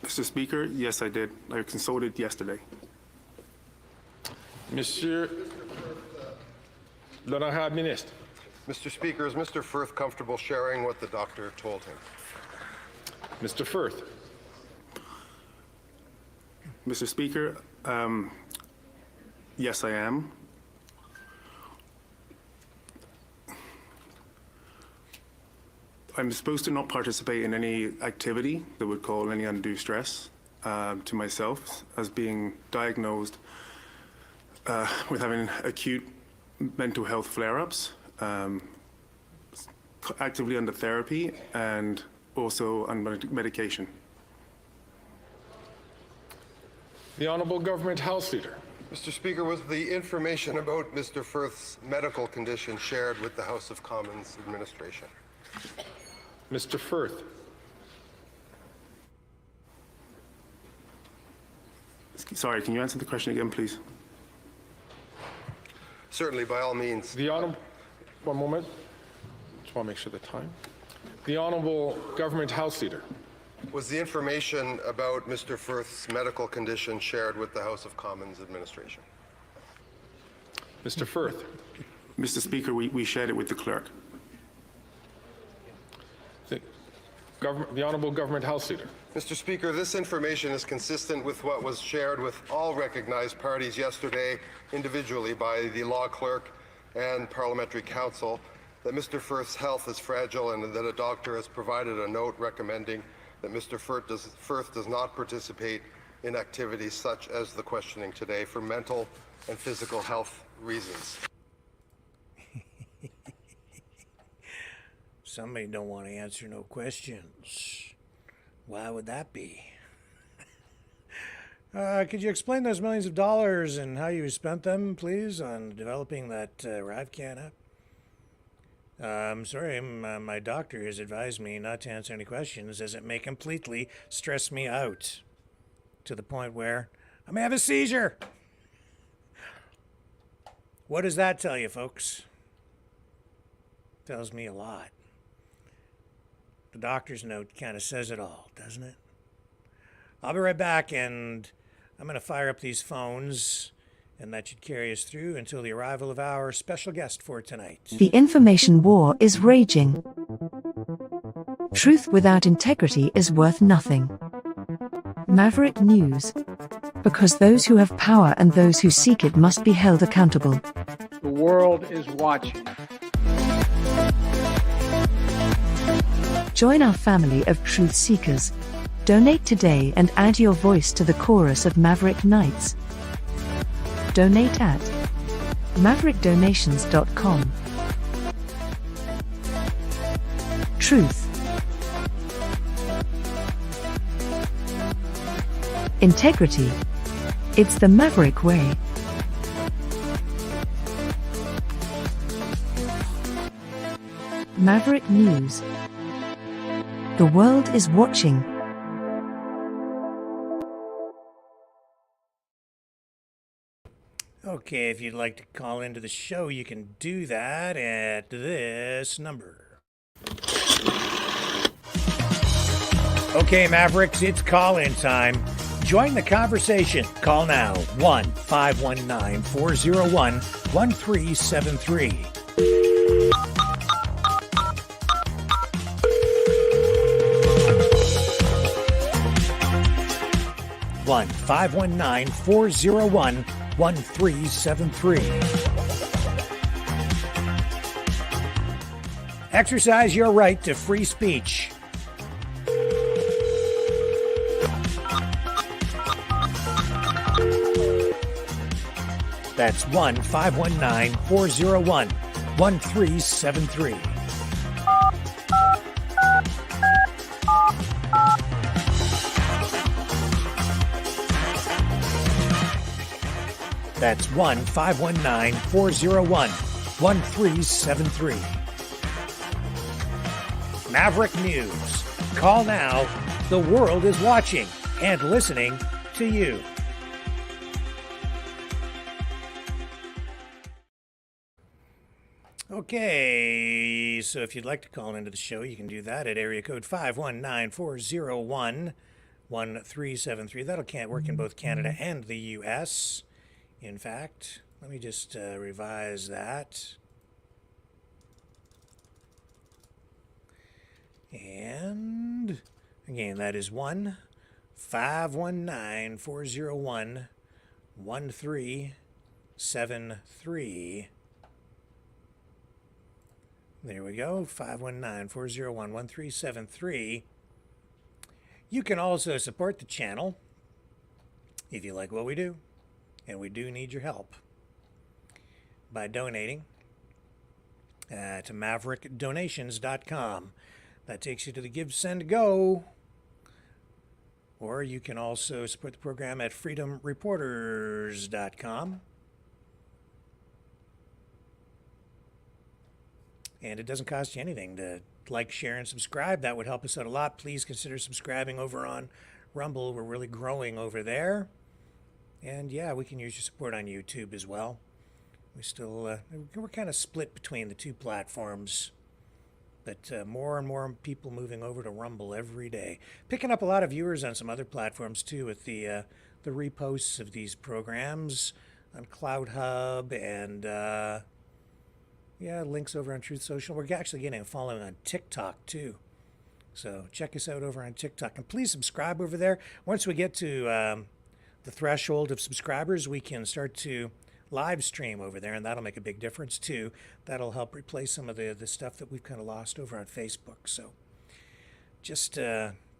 Mr. Speaker, yes, I did. I consulted yesterday. Monsieur l'Honorable Ministre. Mr. Speaker, is Mr. Firth comfortable sharing what the doctor told him? Mr. Firth. Mr. Speaker, yes, I am. I'm supposed to not participate in any activity that would cause any undue stress to myself, as being diagnosed with having acute mental health flare-ups, actively under therapy, and also on medication. The Honourable Government House Leader. Mr. Speaker, was the information about Mr. Firth's medical condition shared with the House of Commons administration? Mr. Firth. Sorry, can you answer the question again, please? Certainly, by all means. The Honourable, one moment. Just want to make sure the time. The Honourable Government House Leader. Was the information about Mr. Firth's medical condition shared with the House of Commons administration? Mr. Firth. Mr. Speaker, we shared it with the clerk. The Honourable Government House Leader. Mr. Speaker, this information is consistent with what was shared with all recognized parties yesterday individually by the law clerk and parliamentary counsel, that Mr. Firth's health is fragile and that a doctor has provided a note recommending that Mr. Firth does not participate in activities such as the questioning today for mental and physical health reasons. Somebody don't want to answer no questions. Why would that be? Could you explain those millions of dollars and how you spent them, please, on developing that ArriveCAN app? I'm sorry, my doctor has advised me not to answer any questions as it may completely stress me out to the point where I may have a seizure. What does that tell you, folks? Tells me a lot. The doctor's note kind of says it all, doesn't it? I'll be right back, and I'm going to fire up these phones, and that should carry us through until the arrival of our special guest for tonight. The information war is raging. Truth without integrity is worth nothing. Maverick News. Because those who have power and those who seek it must be held accountable. The world is watching. Join our family of truth seekers. Donate today and add your voice to the chorus of Maverick Knights. Donate at MaverickDonations.com. Truth. Integrity. It's the Maverick way. Maverick News. The world is watching. Okay, if you'd like to call into the show, you can do that at this number. Okay, Mavericks, it's call-in time. Join the conversation. Call now, 1-519-401-1373. One 519-401-1373. Exercise your right to free speech. That's 1-519-401-1373. That's 1-519-401-1373. Maverick News. Call now. The world is watching and listening to you. Okay, so if you'd like to call into the show, you can do that at area code 519-401-1373. That'll can't work in both Canada and the U.S. In fact, let me just revise that. And again, that is 1-519-401-1373. There we go, 519-401-1373. You can also support the channel if you like what we do, and we do need your help, by donating to MaverickDonations.com. That takes you to the Give, Send, Go. Or you can also support the program at FreedomReporters.com. And it doesn't cost you anything to like, share, and subscribe. That would help us out a lot. Please consider subscribing over on Rumble. We're really growing over there. And yeah, we can use your support on YouTube as well. We still, we're kind of split between the two platforms. But more and more people moving over to Rumble every day. Picking up a lot of viewers on some other platforms too, with the reposts of these programs on Cloud Hub and Yeah, links over on Truth Social. We're actually getting a following on TikTok too. So check us out over on TikTok. And please subscribe over there. Once we get to the threshold of subscribers, we can start to live stream over there, and that'll make a big difference too. That'll help replace some of the stuff that we've kind of lost over on Facebook. So just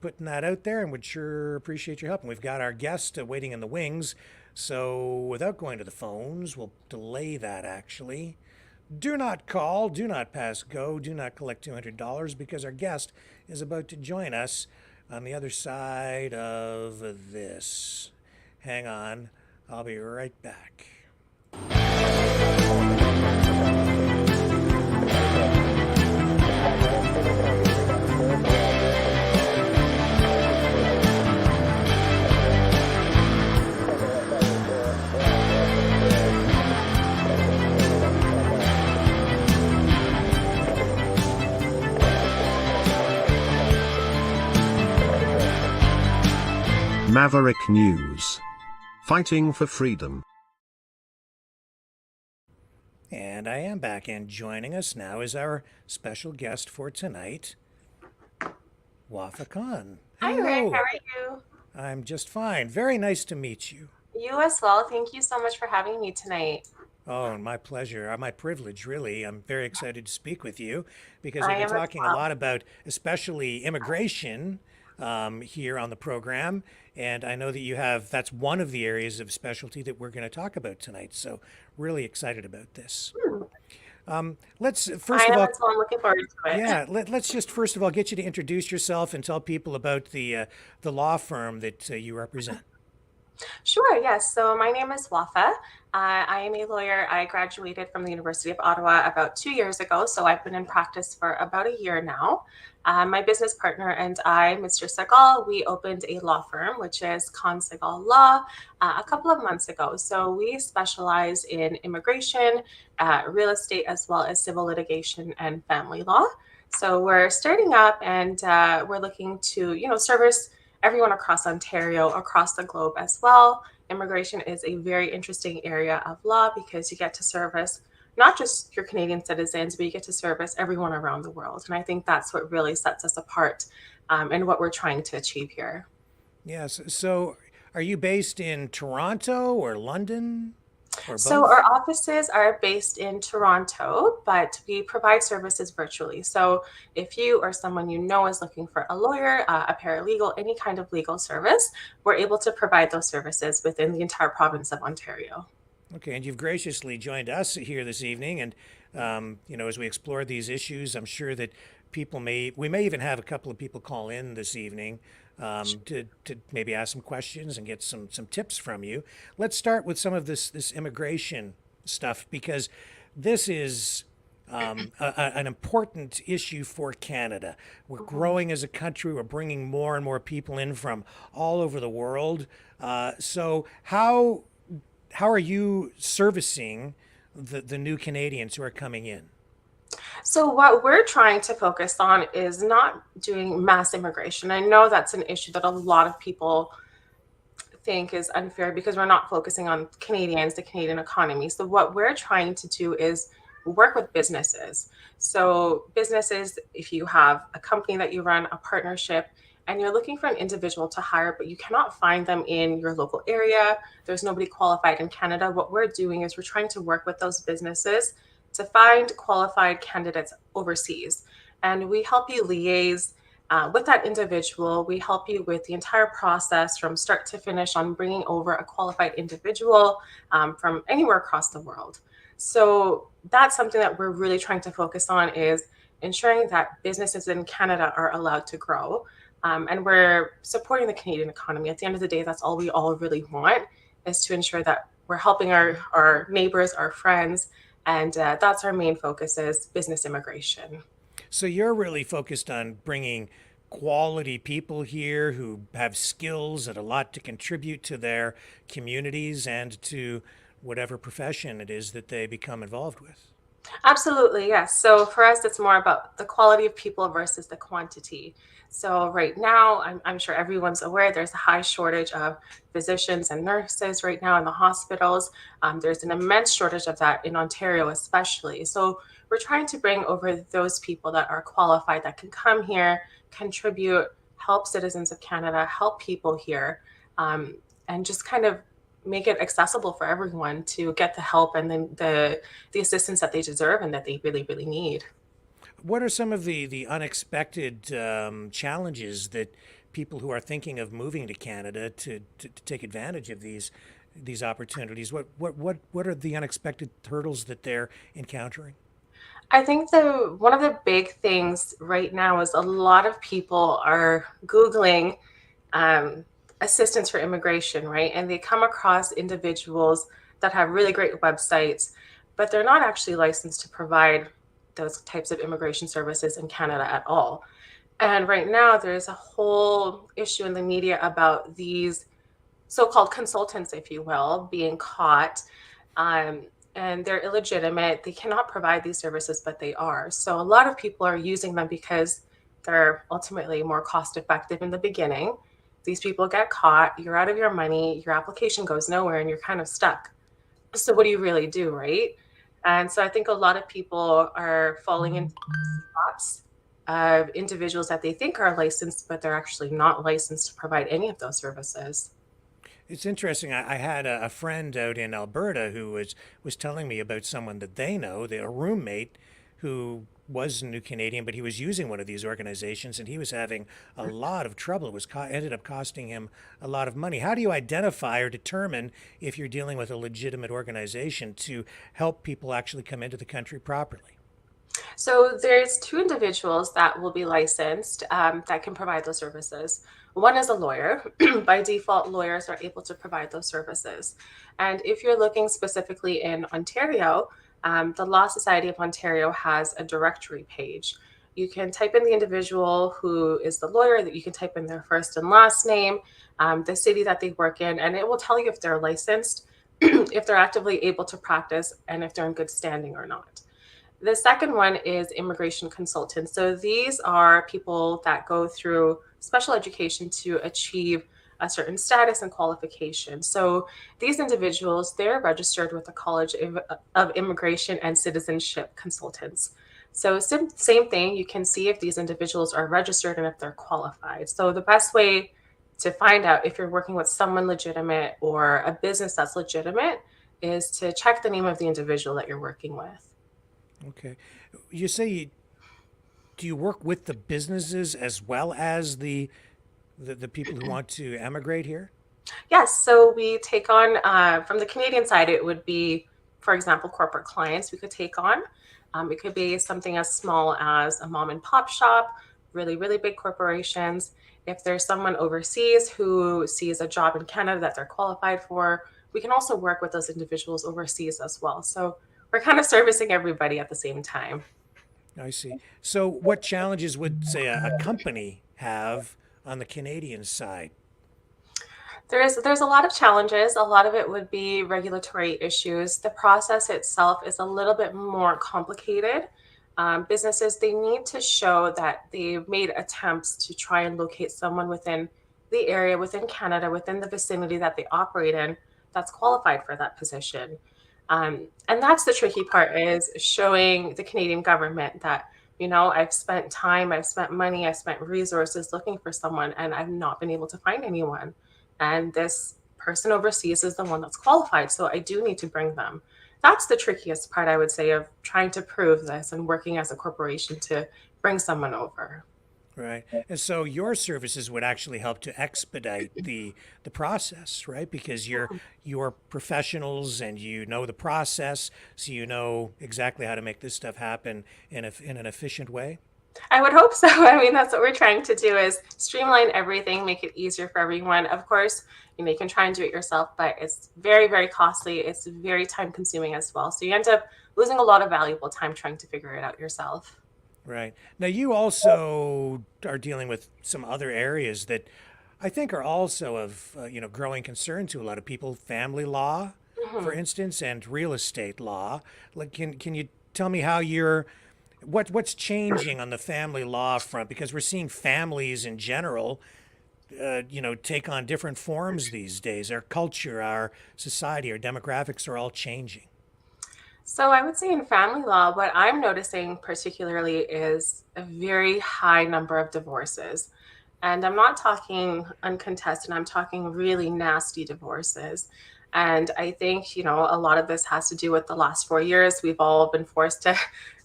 putting that out there, and would sure appreciate your help. And we've got our guest waiting in the wings. So without going to the phones, we'll delay that actually. Do not call, do not pass go, do not collect $200 because our guest is about to join us on the other side of this. Hang on, I'll be right back. Maverick News. Fighting for freedom. And I am back, and joining us now is our special guest for tonight, Wafa Khan. Hi, Rick. How are you? I'm just fine. Very nice to meet you. You as well. Thank you so much for having me tonight. Oh, my pleasure. My privilege, really. I'm very excited to speak with you because I we've been am as talking a well. lot about especially immigration here on the program. And I know that you have, that's one of the areas of specialty that we're going to talk about tonight. So really excited about this. Let's first of all, So I'm looking forward to it. yeah, let's just first of all get you to introduce yourself and tell people about the law firm that you represent. Sure, yes. So my name is Wafa. I am a lawyer. I graduated from the University of Ottawa about 2 years ago, so I've been in practice for about a year now. My business partner and I, Mr. Segal, we opened a law firm, which is Con Segal Law, a couple of months ago. So we specialize in immigration, real estate, as well as civil litigation and family law. So we're starting up, and we're looking to, service everyone across Ontario, across the globe as well. Immigration is a very interesting area of law because you get to service not just your Canadian citizens, but you get to service everyone around the world. And I think that's what really sets us apart and what we're trying to achieve here. Yes. So are you based in Toronto or London? Or So both? our offices are based in Toronto, but we provide services virtually. So if you or someone you know is looking for a lawyer, a paralegal, any kind of legal service, we're able to provide those services within the entire province of Ontario. Okay, and you've graciously joined us here this evening, and as we explore these issues, I'm sure that we may even have a couple of people call in this evening to maybe ask some questions and get some tips from you. Let's start with some of this immigration stuff because this is an important issue for Canada. We're growing as a country. We're bringing more and more people in from all over the world. So how are you servicing the new Canadians who are coming in? So what we're trying to focus on is not doing mass immigration. I know that's an issue that a lot of people think is unfair because we're not focusing on Canadians, the Canadian economy. So what we're trying to do is work with businesses. So businesses, if you have a company that you run, a partnership, and you're looking for an individual to hire, but you cannot find them in your local area, there's nobody qualified in Canada, what we're doing is we're trying to work with those businesses to find qualified candidates overseas. And we help you liaise with that individual. We help you with the entire process from start to finish on bringing over a qualified individual from anywhere across the world. So that's something that we're really trying to focus on is ensuring that businesses in Canada are allowed to grow. And we're supporting the Canadian economy. At the end of the day, that's all we all really want is to ensure that we're helping our neighbors, our friends, and that's our main focus is business immigration. So you're really focused on bringing quality people here who have skills and a lot to contribute to their communities and to whatever profession it is that they become involved with. Absolutely, yes. So for us, it's more about the quality of people versus the quantity. So right now, I'm sure everyone's aware there's a high shortage of physicians and nurses right now in the hospitals. There's an immense shortage of that in Ontario, especially. So we're trying to bring over those people that are qualified, that can come here, contribute, help citizens of Canada, help people here, and just kind of make it accessible for everyone to get the help and then the assistance that they deserve and that they really, really need. What are some of the unexpected challenges that people who are thinking of moving to Canada to take advantage of these opportunities? What are the unexpected hurdles that they're encountering? I think one of the big things right now is a lot of people are Googling assistance for immigration, right? And they come across individuals that have really great websites, but they're not actually licensed to provide those types of immigration services in Canada at all. And right now, there's a whole issue in the media about these so-called consultants, if you will, being caught. And they're illegitimate. They cannot provide these services, but they are. So a lot of people are using them because they're ultimately more cost effective in the beginning. These people get caught, you're out of your money, your application goes nowhere, and you're kind of stuck. So what do you really do, right? And so I think a lot of people are falling into traps of individuals that they think are licensed, but they're actually not licensed to provide any of those services. It's interesting. I had a friend out in Alberta who was telling me about someone that they know, a roommate who was a new Canadian, but he was using one of these organizations and he was having a lot of trouble. It was ended up costing him a lot of money. How do you identify or determine if you're dealing with a legitimate organization to help people actually come into the country properly? So there's two individuals that will be licensed that can provide those services. One is a lawyer. By default, lawyers are able to provide those services. And if you're looking specifically in Ontario, the Law Society of Ontario has a directory page. You can type in the individual who is the lawyer, that you can type in their first and last name, the city that they work in, and it will tell you if they're licensed, if they're actively able to practice, and if they're in good standing or not. The second one is immigration consultants. So these are people that go through special education to achieve a certain status and qualification. So these individuals, they're registered with the College of Immigration and Citizenship Consultants. So same thing, you can see if these individuals are registered and if they're qualified. So the best way to find out if you're working with someone legitimate or a business that's legitimate is to check the name of the individual that you're working with. Okay. You say do you work with the businesses as well as the people who want to emigrate here? Yes, so we take on, from the Canadian side, it would be, for example, corporate clients we could take on. It could be something as small as a mom and pop shop, really, really big corporations. If there's someone overseas who sees a job in Canada that they're qualified for, we can also work with those individuals overseas as well. So we're kind of servicing everybody at the same time. I see. So what challenges would, say, a company have on the Canadian side? There's a lot of challenges. A lot of it would be regulatory issues. The process itself is a little bit more complicated. Businesses, they need to show that they've made attempts to try and locate someone within the area, within Canada, within the vicinity that they operate in, that's qualified for that position. And that's the tricky part, is showing the Canadian government that, I've spent time, I've spent money, I've spent resources looking for someone, and I've not been able to find anyone. And this person overseas is the one that's qualified, so I do need to bring them. That's the trickiest part, I would say, of trying to prove this and working as a corporation to bring someone over. Right. And so your services would actually help to expedite the process, right? Because you're professionals and you know the process, so you know exactly how to make this stuff happen in an efficient way. I would hope so. I mean, that's what we're trying to do, is streamline everything, make it easier for everyone. Of course, you can try and do it yourself, but it's very, very costly. It's very time consuming as well. So you end up losing a lot of valuable time trying to figure it out yourself. Right. Now, you also are dealing with some other areas that I think are also of growing concern to a lot of people. Family law, for instance, and real estate law. Like, can you tell me how what's changing on the family law front? Because we're seeing families in general, take on different forms these days. Our culture, our society, our demographics are all changing. So I would say in family law, what I'm noticing particularly is a very high number of divorces. And I'm not talking uncontested, I'm talking really nasty divorces. And I think, a lot of this has to do with the last 4 years. We've all been forced to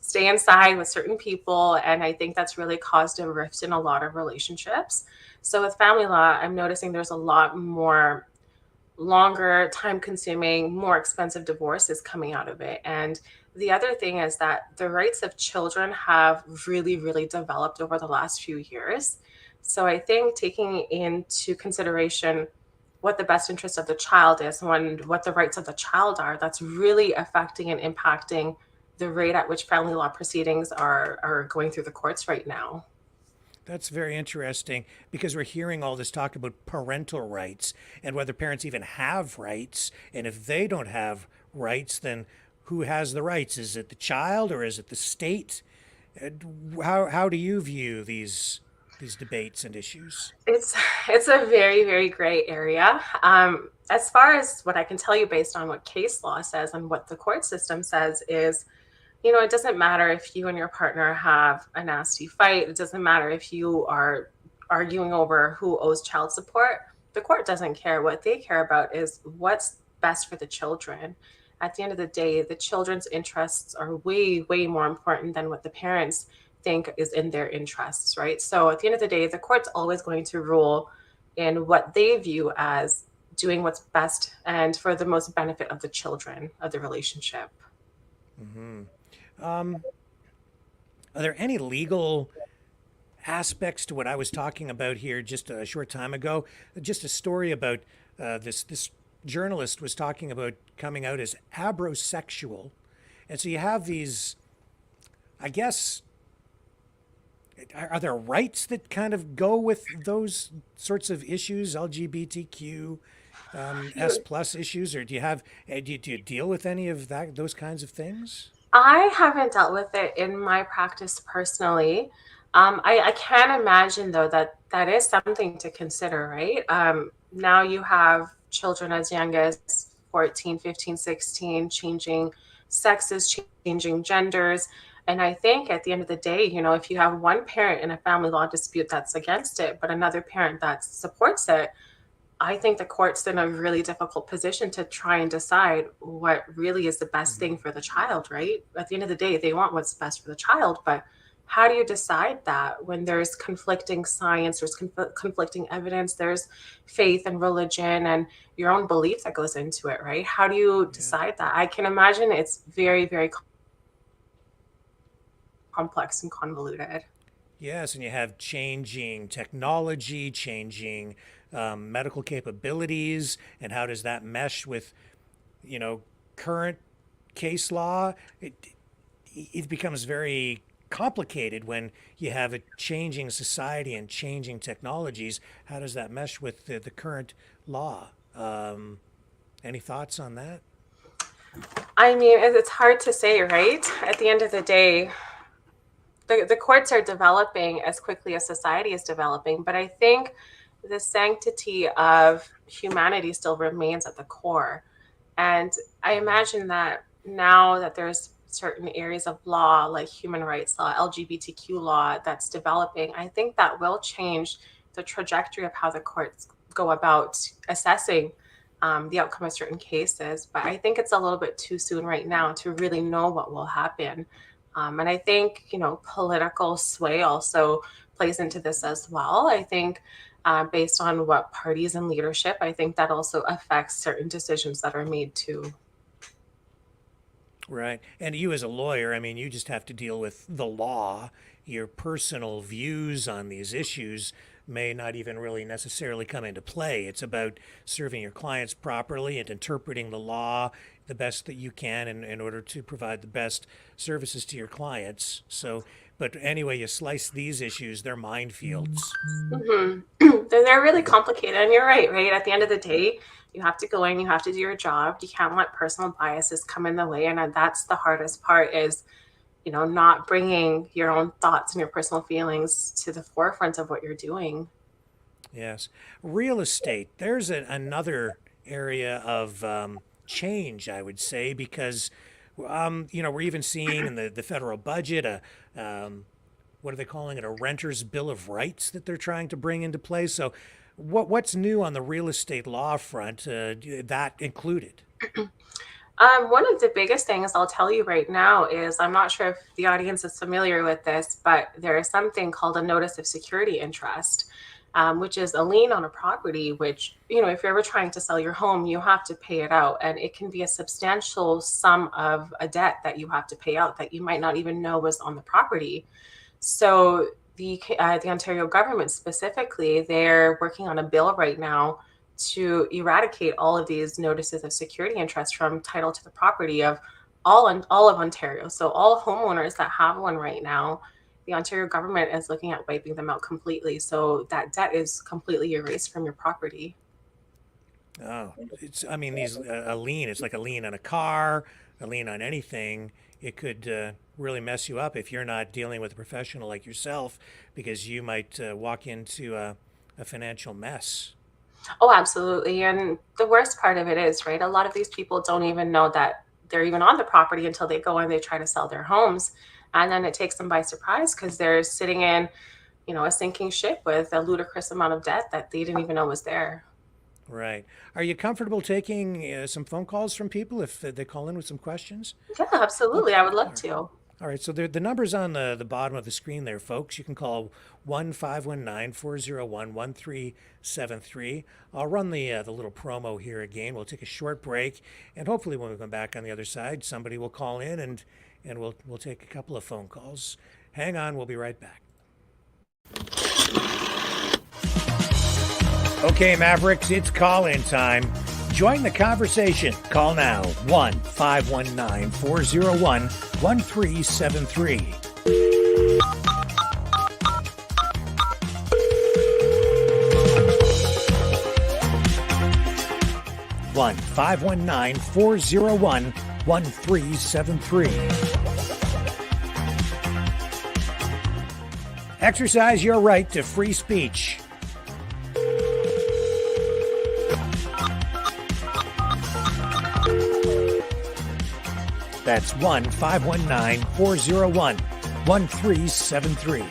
stay inside with certain people. And I think that's really caused a rift in a lot of relationships. So with family law, I'm noticing there's a lot more longer, time consuming, more expensive divorces coming out of it. And the other thing is that the rights of children have really, really developed over the last few years. So I think taking into consideration what the best interest of the child is and what the rights of the child are, that's really affecting and impacting the rate at which family law proceedings are going through the courts right now. That's very interesting because we're hearing all this talk about parental rights and whether parents even have rights. And if they don't have rights, then who has the rights? Is it the child or is it the state? How do you view these debates and issues? It's a very, very gray area. As far as what I can tell you based on what case law says and what the court system says is, it doesn't matter if you and your partner have a nasty fight. It doesn't matter if you are arguing over who owes child support. The court doesn't care. What they care about is what's best for the children. At the end of the day, the children's interests are way, way more important than what the parents think is in their interests, right? So at the end of the day, the court's always going to rule in what they view as doing what's best and for the most benefit of the children of the relationship. Mm-hmm. Are there any legal aspects to what I was talking about here just a short time ago? Just a story about this journalist was talking about coming out as abrosexual. And so you have these, I guess, are there rights that kind of go with those sorts of issues, LGBTQ, S plus issues, or do you deal with any of those kinds of things? I haven't dealt with it in my practice personally. I can imagine though that that is something to consider, right? Now you have children as young as 14, 15, 16, changing sexes, changing genders. And I think at the end of the day, if you have one parent in a family law dispute that's against it, but another parent that supports it, I think the court's in a really difficult position to try and decide what really is the best thing for the child, right? At the end of the day, they want what's best for the child, but how do you decide that when there's conflicting science, there's conflicting evidence, there's faith and religion and your own belief that goes into it, right? How do you decide that? I can imagine it's very, very complex and convoluted. Yes, and you have changing technology, changing medical capabilities, and how does that mesh with, current case law? It becomes very complicated when you have a changing society and changing technologies. How does that mesh with the current law? Any thoughts on that? I mean, it's hard to say, right? At the end of the day, the courts are developing as quickly as society is developing, but I think the sanctity of humanity still remains at the core. And I imagine that now that there's certain areas of law like human rights law, LGBTQ law that's developing, I think that will change the trajectory of how the courts go about assessing the outcome of certain cases. But I think it's a little bit too soon right now to really know what will happen. And I think, political sway also plays into this as well. I think based on what parties and leadership, I think that also affects certain decisions that are made too. Right. And you as a lawyer, I mean, you just have to deal with the law. Your personal views on these issues may not even really necessarily come into play. It's about serving your clients properly and interpreting the law the best that you can in order to provide the best services to your clients. So, but anyway, you slice these issues, they're minefields. They're really complicated. And you're right, right? At the end of the day, you have to go in, you have to do your job. You can't let personal biases come in the way. And that's the hardest part is, not bringing your own thoughts and your personal feelings to the forefront of what you're doing. Yes. Real estate, there's another area of change, I would say, because We're even seeing in the federal budget what are they calling it? A renter's bill of rights that they're trying to bring into place. So, what's new on the real estate law front? That included. One of the biggest things I'll tell you right now is I'm not sure if the audience is familiar with this, but there is something called a notice of security interest, which is a lien on a property, which, if you're ever trying to sell your home, you have to pay it out. And it can be a substantial sum of a debt that you have to pay out that you might not even know was on the property. So the Ontario government specifically, they're working on a bill right now to eradicate all of these notices of security interest from title to the property of all of Ontario. So all homeowners that have one right now, the Ontario government is looking at wiping them out completely. So that debt is completely erased from your property. Oh, a lien. It's like a lien on a car, a lien on anything. It could really mess you up if you're not dealing with a professional like yourself, because you might walk into a financial mess. Oh, absolutely. And the worst part of it is, right, a lot of these people don't even know that they're even on the property until they go and they try to sell their homes. And then it takes them by surprise because they're sitting in, a sinking ship with a ludicrous amount of debt that they didn't even know was there. Right. Are you comfortable taking some phone calls from people if they call in with some questions? Yeah, absolutely. I would love to. All right, so the number's on the bottom of the screen there, folks. You can call 1-519-401-1373. I'll run the little promo here again. We'll take a short break, and hopefully when we come back on the other side, somebody will call in and we'll take a couple of phone calls. Hang on, we'll be right back. Okay, Mavericks, it's call-in time. Join the conversation. Call now, 1-519-401-1373. One 519-401-1373. Exercise your right to free speech. That's 1-519-401-1373.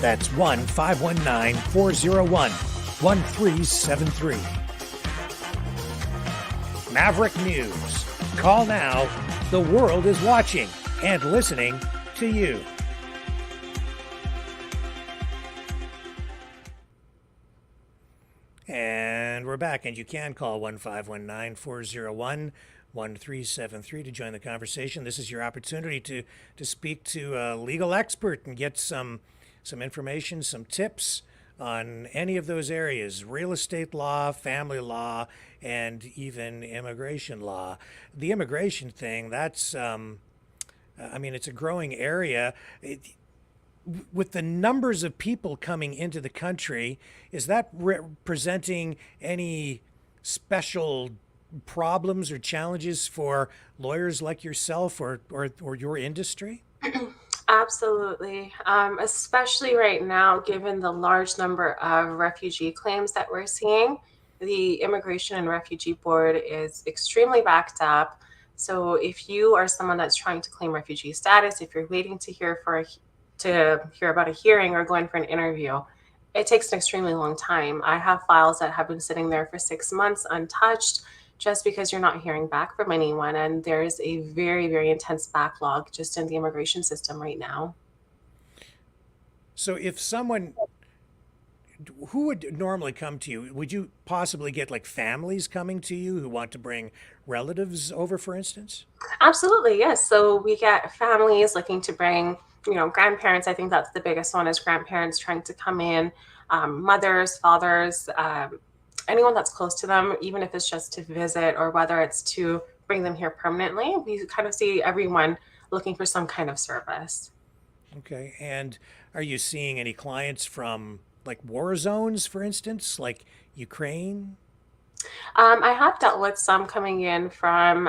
That's 1-519-401-1373. Maverick News. Call now. The world is watching and listening to you. And we're back, and you can call 1-519-401-1373 to join the conversation. This is your opportunity to speak to a legal expert and get some information, some tips on any of those areas: real estate law, family law, and even immigration law. The immigration thing, that's, it's a growing area. With the numbers of people coming into the country, is that presenting any special problems or challenges for lawyers like yourself or your industry? Absolutely. Especially right now, given the large number of refugee claims that we're seeing, the Immigration and Refugee Board is extremely backed up. So if you are someone that's trying to claim refugee status, if you're waiting to hear about a hearing or going for an interview, it takes an extremely long time. I have files that have been sitting there for 6 months untouched just because you're not hearing back from anyone. And there's a very, very intense backlog just in the immigration system right now. So if someone, who would normally come to you? Would you possibly get like families coming to you who want to bring relatives over, for instance? Absolutely, yes. So we get families looking to bring, grandparents. I think that's the biggest one, is grandparents trying to come in, mothers, fathers, anyone that's close to them, even if it's just to visit or whether it's to bring them here permanently. We kind of see everyone looking for some kind of service. Okay. And are you seeing any clients from like war zones, for instance, like Ukraine? I have dealt with some coming in from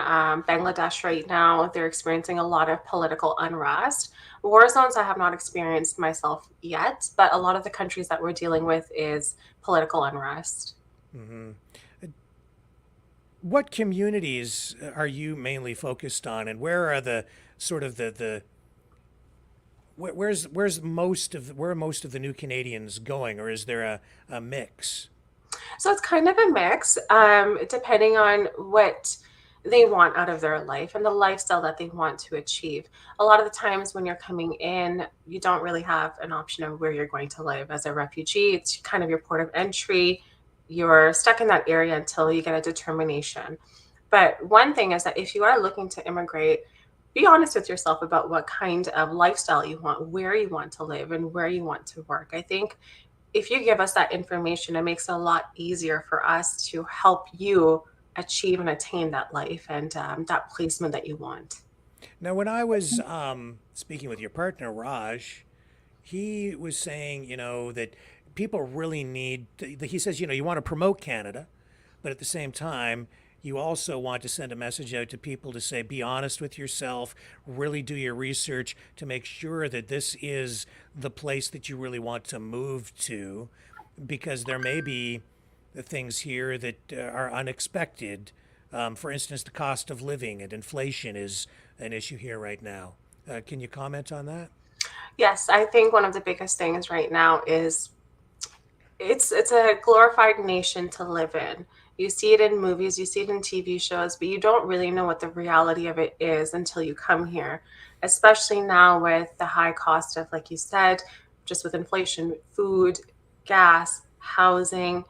Bangladesh right now. They're experiencing a lot of political unrest. War zones I have not experienced myself yet, but a lot of the countries that we're dealing with is political unrest. Hmm. What communities are you mainly focused on, and where are the sort of the where's most of where are most of the new Canadians going, or is there a mix? So it's kind of a mix, depending on what they want out of their life and the lifestyle that they want to achieve. A lot of the times when you're coming in, you don't really have an option of where you're going to live. As a refugee, it's kind of your port of entry. You're stuck in that area until you get a determination. But one thing is that if you are looking to immigrate, be honest with yourself about what kind of lifestyle you want, where you want to live, and where you want to work. I think if you give us that information, it makes it a lot easier for us to help you achieve and attain that life and that placement that you want. Now, when I was speaking with your partner, Raj, he was saying, that people really need, he says, you want to promote Canada, but at the same time, you also want to send a message out to people to say, be honest with yourself, really do your research to make sure that this is the place that you really want to move to, because there may be things here that are unexpected. For instance, the cost of living and inflation is an issue here right now. Can you comment on that? Yes, I think one of the biggest things right now is it's a glorified nation to live in. You see it in movies, you see it in TV shows, but you don't really know what the reality of it is until you come here. Especially now with the high cost of, like you said, just with inflation, food, gas, housing,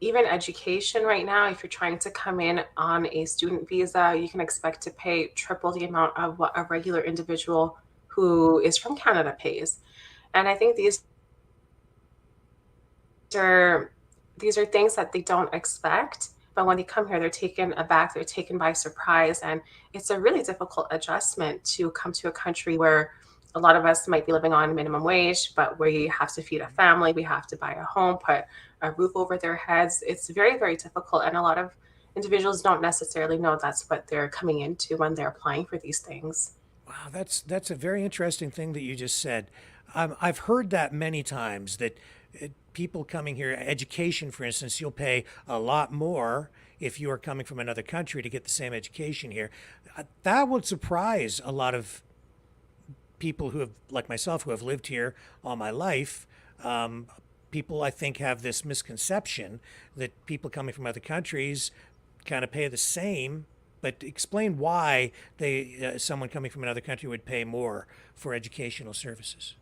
even education right now. If you're trying to come in on a student visa, you can expect to pay triple the amount of what a regular individual who is from Canada pays. And I think are these are things that they don't expect, but when they come here, they're taken aback, they're taken by surprise, and it's a really difficult adjustment to come to a country where a lot of us might be living on minimum wage, but we have to feed a family, we have to buy a home, put a roof over their heads. It's very, very difficult, and a lot of individuals don't necessarily know that's what they're coming into when they're applying for these things. Wow, that's a very interesting thing that you just said. I've heard that many times that people coming here, education, for instance, you'll pay a lot more if you are coming from another country to get the same education here. That would surprise a lot of people who have, like myself, who have lived here all my life. People, I think, have this misconception that people coming from other countries kind of pay the same. But explain why someone coming from another country would pay more for educational services.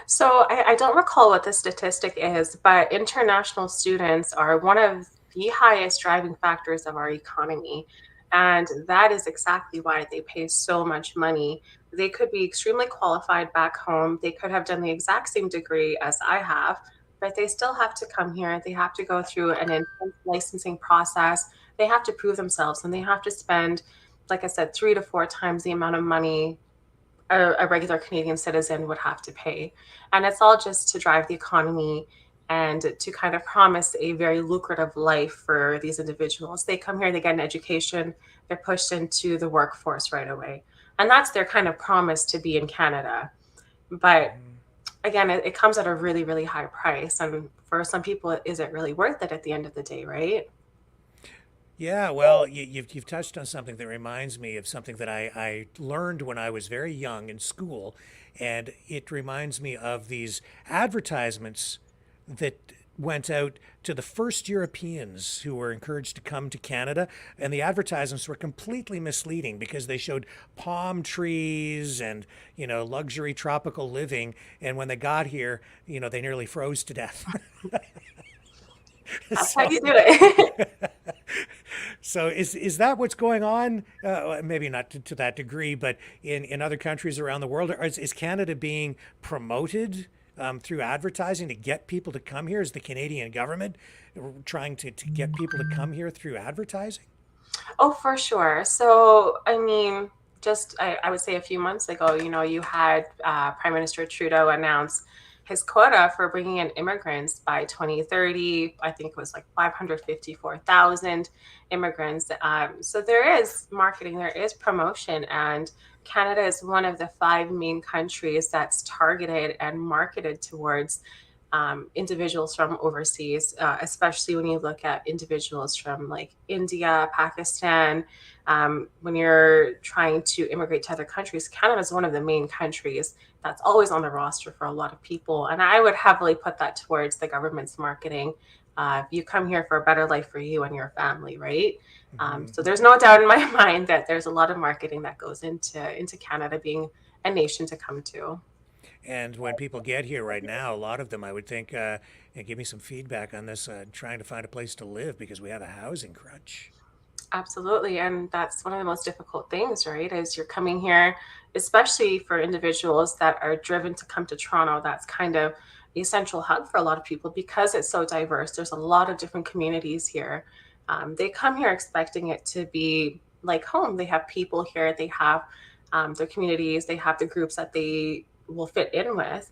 So I don't recall what the statistic is, but international students are one of the highest driving factors of our economy. And that is exactly why they pay so much money. They could be extremely qualified back home. They could have done the exact same degree as I have, but they still have to come here. They have to go through an intense licensing process. They have to prove themselves, and they have to spend, like I said, 3 to 4 times the amount of money a regular Canadian citizen would have to pay. And it's all just to drive the economy and to kind of promise a very lucrative life for these individuals. They come here, they get an education, they're pushed into the workforce right away. And that's their kind of promise to be in Canada. But again, it comes at a really, really high price. And for some people, is it really worth it at the end of the day, right? Yeah, well, you've touched on something that reminds me of something that I learned when I was very young in school, and it reminds me of these advertisements that went out to the first Europeans who were encouraged to come to Canada, and the advertisements were completely misleading because they showed palm trees and, luxury tropical living, and when they got here, they nearly froze to death. That's how you do it. So is that what's going on? Maybe not to that degree, but in other countries around the world, or is Canada being promoted through advertising to get people to come here? Is the Canadian government trying to get people to come here through advertising? Oh, for sure. So, I mean, I would say a few months ago, you had Prime Minister Trudeau announce his quota for bringing in immigrants by 2030. I think it was like 554,000 immigrants. So there is marketing, there is promotion, and Canada is one of the 5 main countries that's targeted and marketed towards individuals from overseas, especially when you look at individuals from like India, Pakistan. When you're trying to immigrate to other countries, Canada is one of the main countries that's always on the roster for a lot of people. And I would heavily put that towards the government's marketing. You come here for a better life for you and your family, right? So there's no doubt in my mind that there's a lot of marketing that goes into Canada being a nation to come to. And when people get here right now, a lot of them, I would think, and give me some feedback on this, trying to find a place to live because we have a housing crunch. Absolutely. And that's one of the most difficult things, right? Is you're coming here, especially for individuals that are driven to come to Toronto. That's kind of the central hub for a lot of people because it's so diverse. There's a lot of different communities here. They come here expecting it to be like home. They have people here, they have their communities, they have the groups that they will fit in with.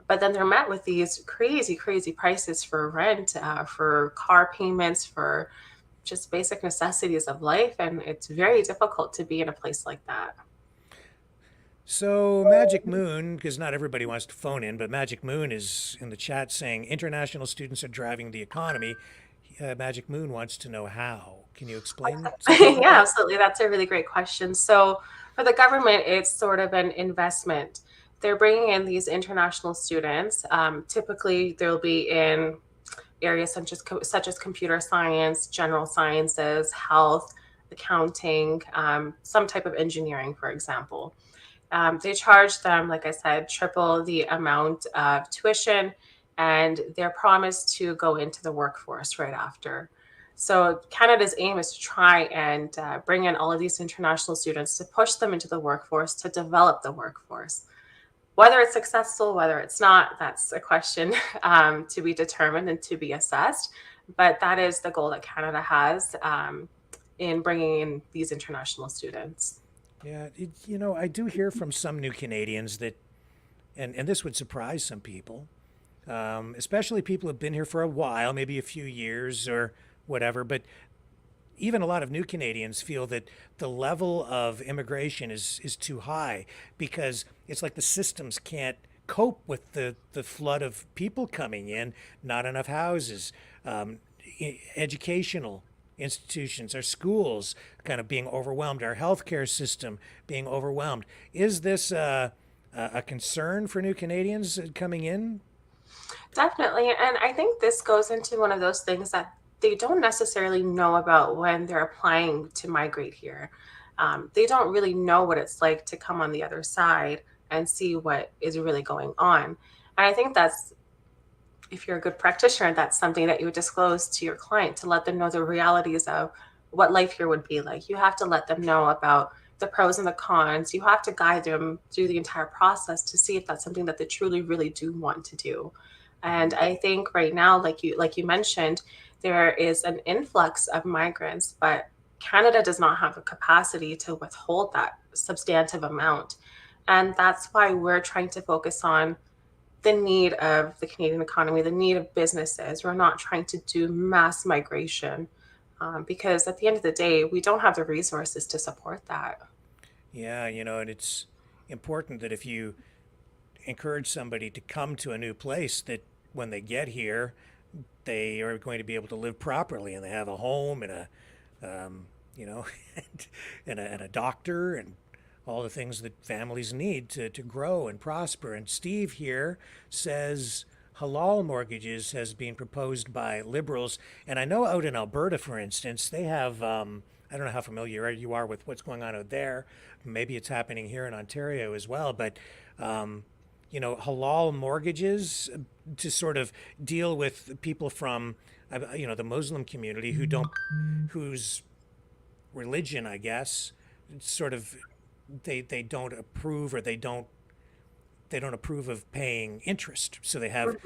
But then they're met with these crazy, crazy prices for rent, for car payments, for just basic necessities of life. And it's very difficult to be in a place like that. So Magic Moon, because not everybody wants to phone in, but Magic Moon is in the chat saying international students are driving the economy. Magic Moon wants to know how. Can you explain? Yeah, absolutely. That's a really great question. So for the government, it's sort of an investment. They're bringing in these international students. Typically, they'll be in areas such as computer science, general sciences, health, accounting, some type of engineering, for example. They charge them, like I said, triple the amount of tuition, and they're promised to go into the workforce right after. So Canada's aim is to try and bring in all of these international students to push them into the workforce, to develop the workforce. Whether it's successful, whether it's not, that's a question to be determined and to be assessed. But that is the goal that Canada has in bringing in these international students. Yeah, I do hear from some new Canadians that, and this would surprise some people, especially people who've been here for a while, maybe a few years or whatever, but even a lot of new Canadians feel that the level of immigration is too high because it's like the systems can't cope with the flood of people coming in, not enough houses, educational institutions, our schools kind of being overwhelmed, our healthcare system being overwhelmed. Is this a concern for new Canadians coming in? Definitely. And I think this goes into one of those things that they don't necessarily know about when they're applying to migrate here. They don't really know what it's like to come on the other side and see what is really going on. And I think that's, if you're a good practitioner, that's something that you would disclose to your client to let them know the realities of what life here would be like. You have to let them know about the pros and the cons. You have to guide them through the entire process to see if that's something that they truly, really do want to do. And I think right now, like you mentioned, there is an influx of migrants, but Canada does not have the capacity to withhold that substantive amount. And that's why we're trying to focus on the need of the Canadian economy, the need of businesses. We're not trying to do mass migration because at the end of the day, we don't have the resources to support that. Yeah, and it's important that if you encourage somebody to come to a new place, that when they get here, they are going to be able to live properly and they have a home and a, and a doctor and all the things that families need to grow and prosper. And Steve here says halal mortgages has been proposed by Liberals. And I know out in Alberta, for instance, they have, I don't know how familiar you are with what's going on out there. Maybe it's happening here in Ontario as well. But, halal mortgages to sort of deal with people from, the Muslim community whose religion, I guess, sort of, they don't approve, or they don't approve of paying interest. So they have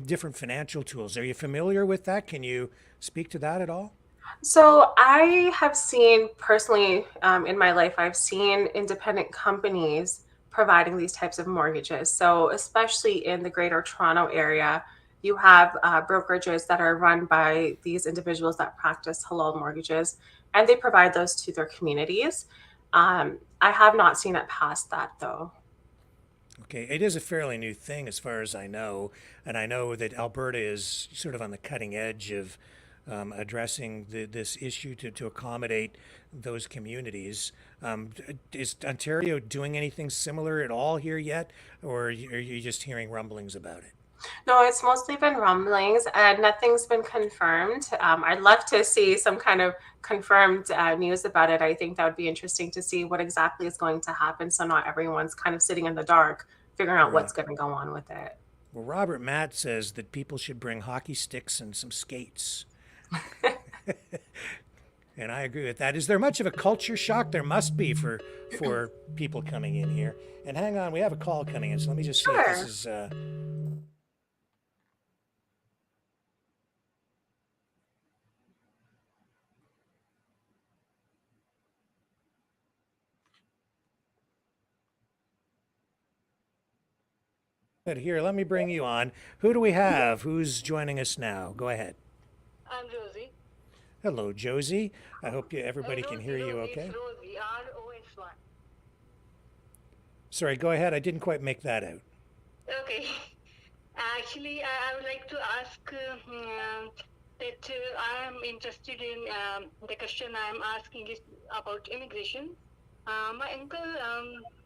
different financial tools. Are you familiar with that? Can you speak to that at all? So I have seen personally in my life, I've seen independent companies providing these types of mortgages. So especially in the Greater Toronto area, you have brokerages that are run by these individuals that practice halal mortgages, and they provide those to their communities. I have not seen it past that though. Okay, it is a fairly new thing as far as I know, and I know that Alberta is sort of on the cutting edge of addressing this issue to accommodate those communities. Is Ontario doing anything similar at all here yet, or are you just hearing rumblings about it? No, it's mostly been rumblings and nothing's been confirmed. I'd love to see some kind of confirmed news about it. I think that would be interesting to see what exactly is going to happen, so not everyone's kind of sitting in the dark figuring out what's going to go on with it. Well, Robert Matt says that people should bring hockey sticks and some skates. And I agree with that. Is there much of a culture shock? There must be for people coming in here. And hang on, we have a call coming in, so let me just see if this is... Here, let me bring you on. Who do we have? Who's joining us now? Go ahead. I'm Josie. Hello, Josie. I hope everybody can hear you okay. Rosie, ROSY. Sorry, go ahead. I didn't quite make that out. Okay. Actually, I would like to ask that I am interested in the question I'm asking is about immigration. My uncle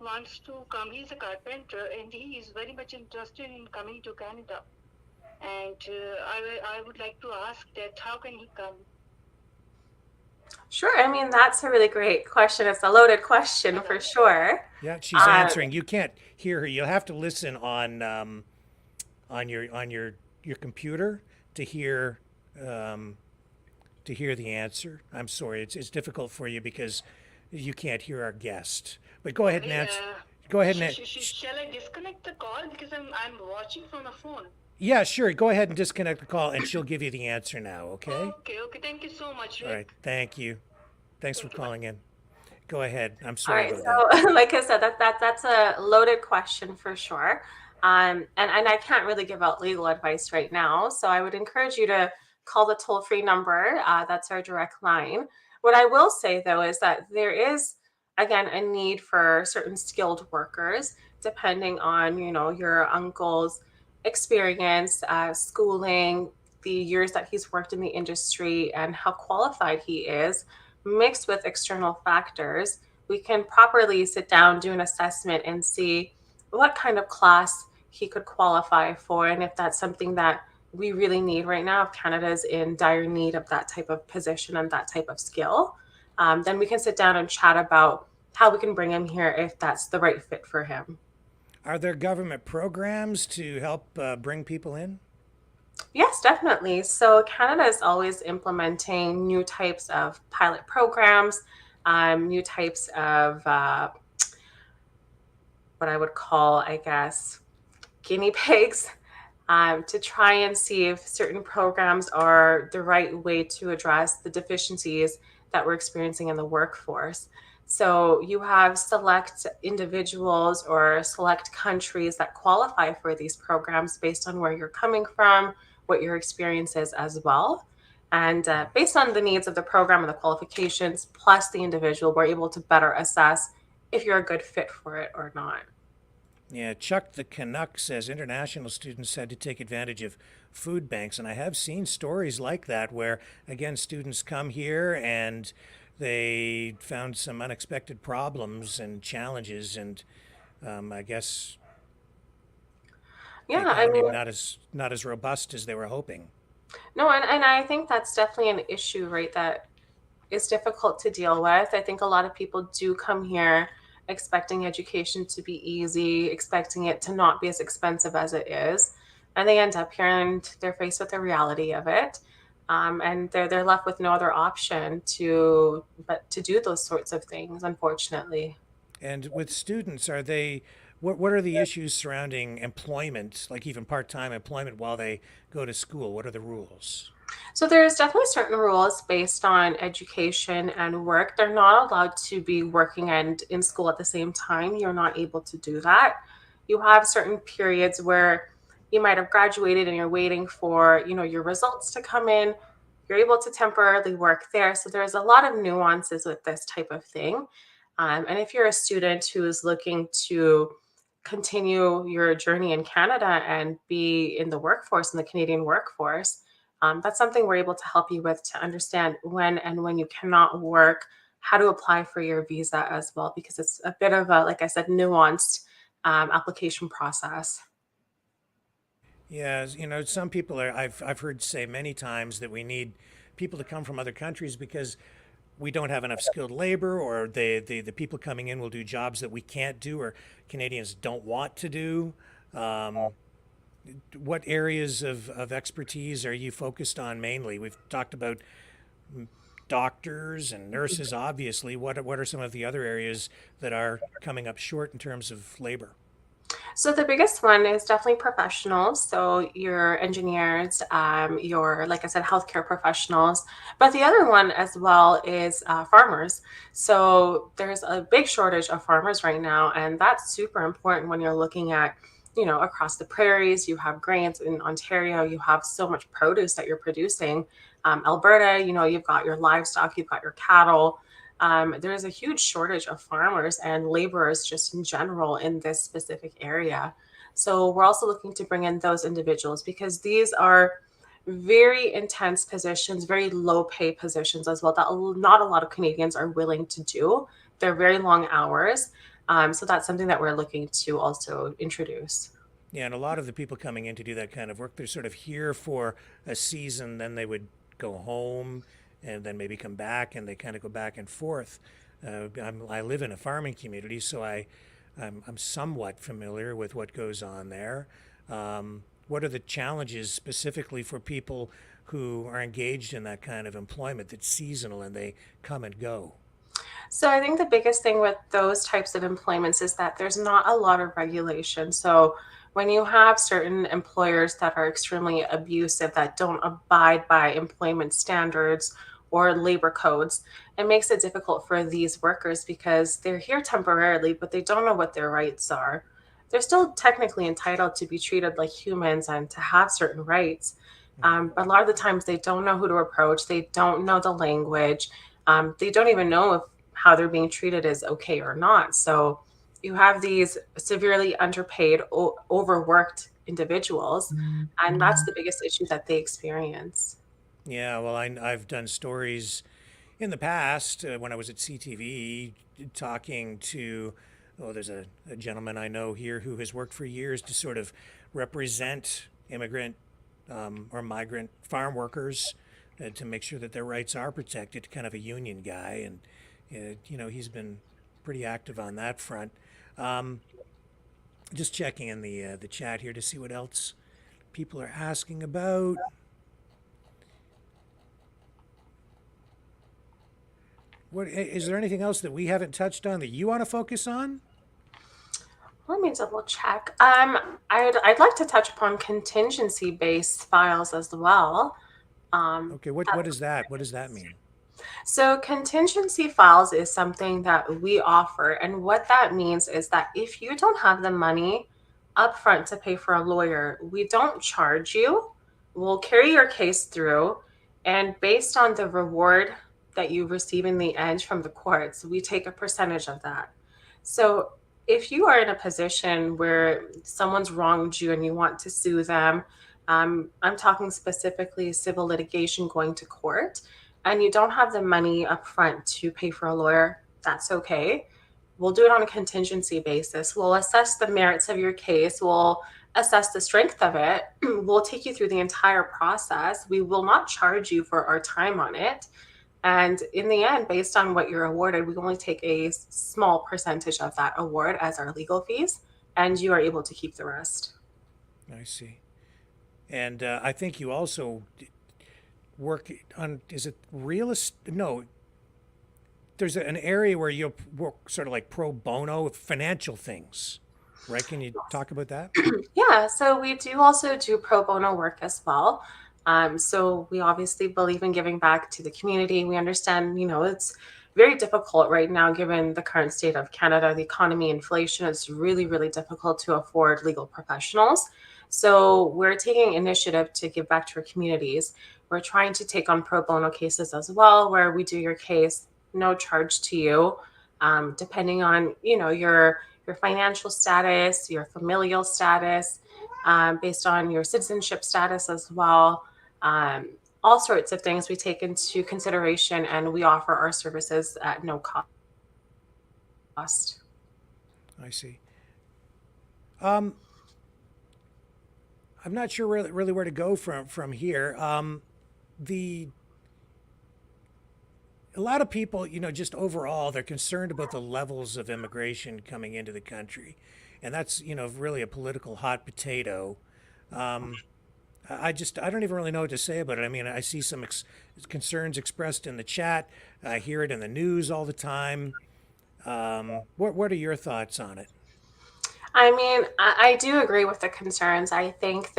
wants to come. He's a carpenter and he is very much interested in coming to Canada. And I would like to ask that how can he come? Sure. I mean, that's a really great question. It's a loaded question for sure. Yeah, she's answering. You can't hear her. You'll have to listen on your computer to hear the answer. I'm sorry. It's difficult for you because you can't hear our guest. But go ahead and answer. Go ahead and Shall I disconnect the call because I'm watching from a phone? Yeah, sure. Go ahead and disconnect the call, and she'll give you the answer now. Okay. Okay. Thank you so much, Rick. All right. Thank you. Thanks for calling in. Go ahead. I'm sorry. All right. So, like I said, that's a loaded question for sure. And I can't really give out legal advice right now. So I would encourage you to call the toll-free number. That's our direct line. What I will say, though, is that there is, again, a need for certain skilled workers, depending on, your uncle's experience, schooling, the years that he's worked in the industry, and how qualified he is, mixed with external factors. We can properly sit down, do an assessment, and see what kind of class he could qualify for, and if that's something that we really need right now, if Canada's in dire need of that type of position and that type of skill, then we can sit down and chat about how we can bring him here if that's the right fit for him. Are there government programs to help bring people in? Yes, definitely. So Canada is always implementing new types of pilot programs, new types of what I would call, I guess, guinea pigs, to try and see if certain programs are the right way to address the deficiencies that we're experiencing in the workforce. So you have select individuals or select countries that qualify for these programs based on where you're coming from, what your experience is as well. And based on the needs of the program and the qualifications, plus the individual, we're able to better assess if you're a good fit for it or not. Yeah, Chuck the Canuck says international students had to take advantage of food banks. And I have seen stories like that where, again, students come here and they found some unexpected problems and challenges. And I guess not as robust as they were hoping. No, and I think that's definitely an issue, right, that is difficult to deal with. I think a lot of people do come here expecting education to be easy, expecting it to not be as expensive as it is. And they end up here and they're faced with the reality of it. And they're left with no other option but to do those sorts of things, unfortunately. And with students, what are the issues surrounding employment, like even part-time employment while they go to school? What are the rules? So there's definitely certain rules based on education and work. They're not allowed to be working and in school at the same time. You're not able to do that. You have certain periods where you might have graduated and you're waiting for, your results to come in. You're able to temporarily work there. So there's a lot of nuances with this type of thing. And if you're a student who is looking to continue your journey in Canada and be in the workforce, in the Canadian workforce, that's something we're able to help you with to understand when you cannot work, how to apply for your visa as well, because it's a bit of a, like I said, nuanced application process. Yeah, some people are. I've heard say many times that we need people to come from other countries because we don't have enough skilled labor, or the people coming in will do jobs that we can't do, or Canadians don't want to do. Um, what areas of expertise are you focused on mainly? We've talked about doctors and nurses, obviously. What are some of the other areas that are coming up short in terms of labor? So the biggest one is definitely professionals. So your engineers, your, like I said, healthcare professionals. But the other one as well is farmers. So there's a big shortage of farmers right now, and that's super important when you're looking at, across the prairies. You have grains in Ontario. You have so much produce that you're producing. Alberta, you've got your livestock, you've got your cattle. There is a huge shortage of farmers and laborers just in general in this specific area. So we're also looking to bring in those individuals because these are very intense positions, very low pay positions as well, that not a lot of Canadians are willing to do. They're very long hours. So that's something that we're looking to also introduce. Yeah, and a lot of the people coming in to do that kind of work, they're sort of here for a season, then they would go home and then maybe come back, and they kind of go back and forth. I live in a farming community, so I'm somewhat familiar with what goes on there. What are the challenges specifically for people who are engaged in that kind of employment that's seasonal and they come and go? So I think the biggest thing with those types of employments is that there's not a lot of regulation. So when you have certain employers that are extremely abusive, that don't abide by employment standards or labor codes, it makes it difficult for these workers because they're here temporarily, but they don't know what their rights are. They're still technically entitled to be treated like humans and to have certain rights. But a lot of the times they don't know who to approach. They don't know the language. They don't even know if how they're being treated is okay or not. So you have these severely underpaid, overworked individuals, and that's the biggest issue that they experience. Yeah, well, I've done stories in the past when I was at CTV talking to, there's a gentleman I know here who has worked for years to sort of represent immigrant or migrant farm workers to make sure that their rights are protected, kind of a union guy. And, he's been pretty active on that front. Just checking in the chat here to see what else people are asking about. What is there anything else that we haven't touched on that you want to focus on? Let me double check. I'd like to touch upon contingency-based files as well. Okay, what is that? What does that mean? So contingency files is something that we offer. And what that means is that if you don't have the money upfront to pay for a lawyer, we don't charge you. We'll carry your case through. And based on the reward that you receive in the end from the courts, we take a percentage of that. So if you are in a position where someone's wronged you and you want to sue them, I'm talking specifically civil litigation going to court, and you don't have the money up front to pay for a lawyer, that's okay. We'll do it on a contingency basis. We'll assess the merits of your case. We'll assess the strength of it. We'll take you through the entire process. We will not charge you for our time on it. And in the end, based on what you're awarded, we only take a small percentage of that award as our legal fees, and you are able to keep the rest. I see. And I think you also work on, is it real estate? No, there's an area where you work sort of like pro bono with financial things, right? Can you talk about that? Yeah, so we do also do pro bono work as well. So we obviously believe in giving back to the community. We understand, it's very difficult right now given the current state of Canada, the economy, inflation. It's really, really difficult to afford legal professionals. So we're taking initiative to give back to our communities. We're trying to take on pro bono cases as well, where we do your case, no charge to you, depending on, your financial status, your familial status, based on your citizenship status as well. All sorts of things we take into consideration, and we offer our services at no cost. I see. I'm not sure really where to go from here. A lot of people, just overall, they're concerned about the levels of immigration coming into the country, and that's really a political hot potato. I don't even really know what to say about it. I mean, I see some concerns expressed in the chat. I hear it in the news all the time. What are your thoughts on it? I mean, I do agree with the concerns. I think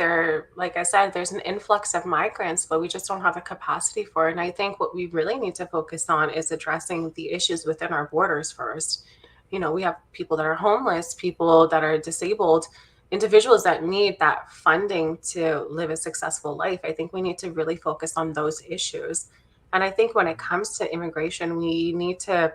like I said, there's an influx of migrants, but we just don't have the capacity for it. And I think what we really need to focus on is addressing the issues within our borders first. We have people that are homeless, people that are disabled, individuals that need that funding to live a successful life. I think we need to really focus on those issues. And I think when it comes to immigration, we need to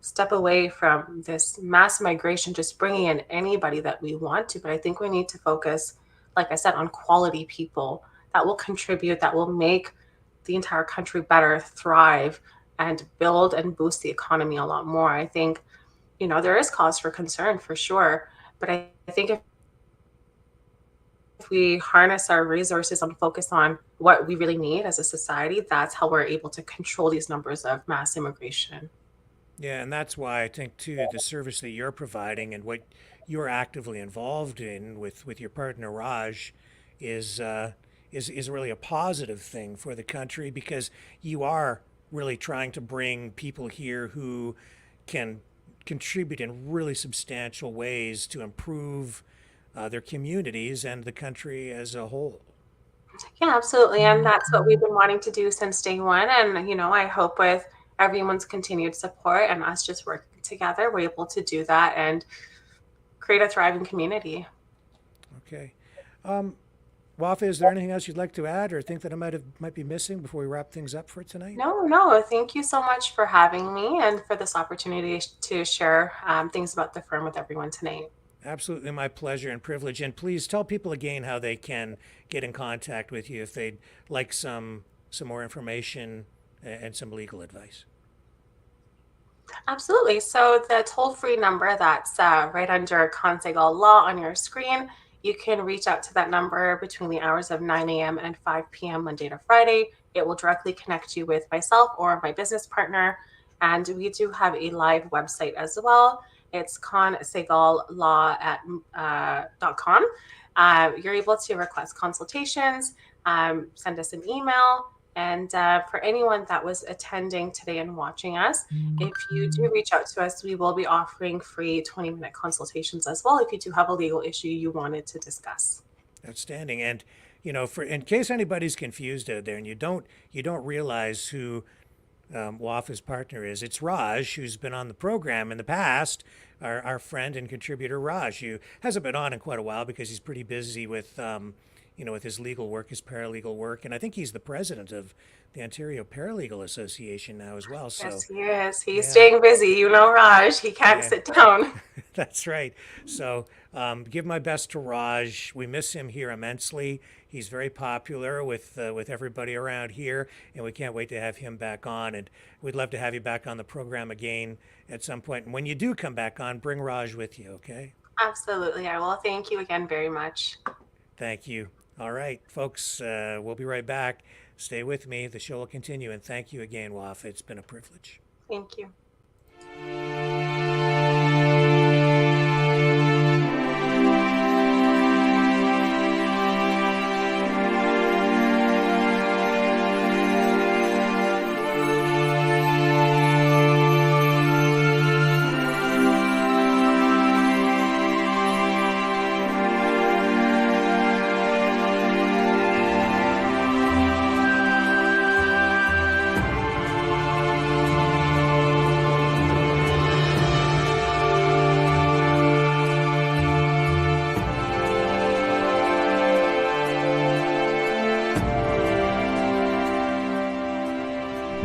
step away from this mass migration, just bringing in anybody that we want to. But I think we need to focus, like I said, on quality people that will contribute, that will make the entire country better, thrive, and build and boost the economy a lot more. I think, there is cause for concern for sure. But I think if we harness our resources and focus on what we really need as a society, that's how we're able to control these numbers of mass immigration. Yeah, and that's why I think too the service that you're providing and what you're actively involved in with your partner Raj is really a positive thing for the country, because you are really trying to bring people here who can contribute in really substantial ways to improve their communities and the country as a whole. Yeah, absolutely. And that's what we've been wanting to do since day one. And, I hope with everyone's continued support and us just working together, we're able to do that and create a thriving community. Okay. Wafa, is there anything else you'd like to add or think that I might be missing before we wrap things up for tonight? No. Thank you so much for having me and for this opportunity to share things about the firm with everyone tonight. Absolutely, my pleasure and privilege. And please tell people again how they can get in contact with you if they'd like some more information and some legal advice. Absolutely. So the toll-free number that's right under Consegal Law on your screen, you can reach out to that number between the hours of 9 a.m. and 5 p.m. Monday to Friday. It will directly connect you with myself or my business partner. And we do have a live website as well. It's consegallaw.com. You're able to request consultations, send us an email. And for anyone that was attending today and watching us, if you do reach out to us, we will be offering free 20-minute consultations as well if you do have a legal issue you wanted to discuss. Outstanding. And for in case anybody's confused out there and you don't realize who Wafa's partner is, it's Raj, who's been on the program in the past. Our friend and contributor Raj, who hasn't been on in quite a while because he's pretty busy with with his legal work, his paralegal work, and I think he's the president of the Ontario Paralegal Association now as well. So yes, he is. He's staying busy. Raj, he can't sit down. That's right. So give my best to Raj. We miss him here immensely. He's very popular with everybody around here, and we can't wait to have him back on. And we'd love to have you back on the program again at some point. And when you do come back on, bring Raj with you, okay? Absolutely, I will. Thank you again very much. Thank you. All right, folks, we'll be right back. Stay with me. The show will continue. And thank you again, Wafa. It's been a privilege. Thank you.